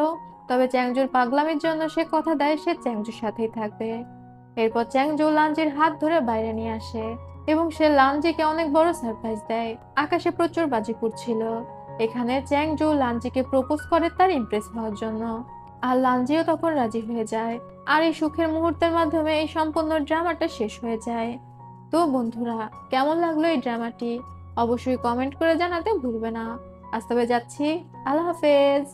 তবে চ্যাংজুর পাগলামির জন্য সে কথা দেয় সে চ্যাংজুর সাথেই থাকবে। এরপর চ্যাংজু লাঞ্জির হাত ধরে বাইরে নিয়ে আসে এবং সে লাঞ্জিকে অনেক বড় সারপ্রাইজ দেয়। আকাশে প্রচুর বাজি ফুটছিল। এখানে চ্যাংজু লাঞ্জিকে প্রপোজ করে তার ইমপ্রেস হওয়ার জন্য, আর লাঞ্জিও তখন রাজি হয়ে যায়। আর এই সুখের মুহূর্তের মাধ্যমে এই সম্পূর্ণ ড্রামাটা শেষ হয়ে যায়। তো বন্ধুরা, কেমন লাগলো এই ড্রামাটি অবশ্যই কমেন্ট করে জানাতে ভুলবে না। আজ তবে যাচ্ছি, আল্লাহ হাফেজ।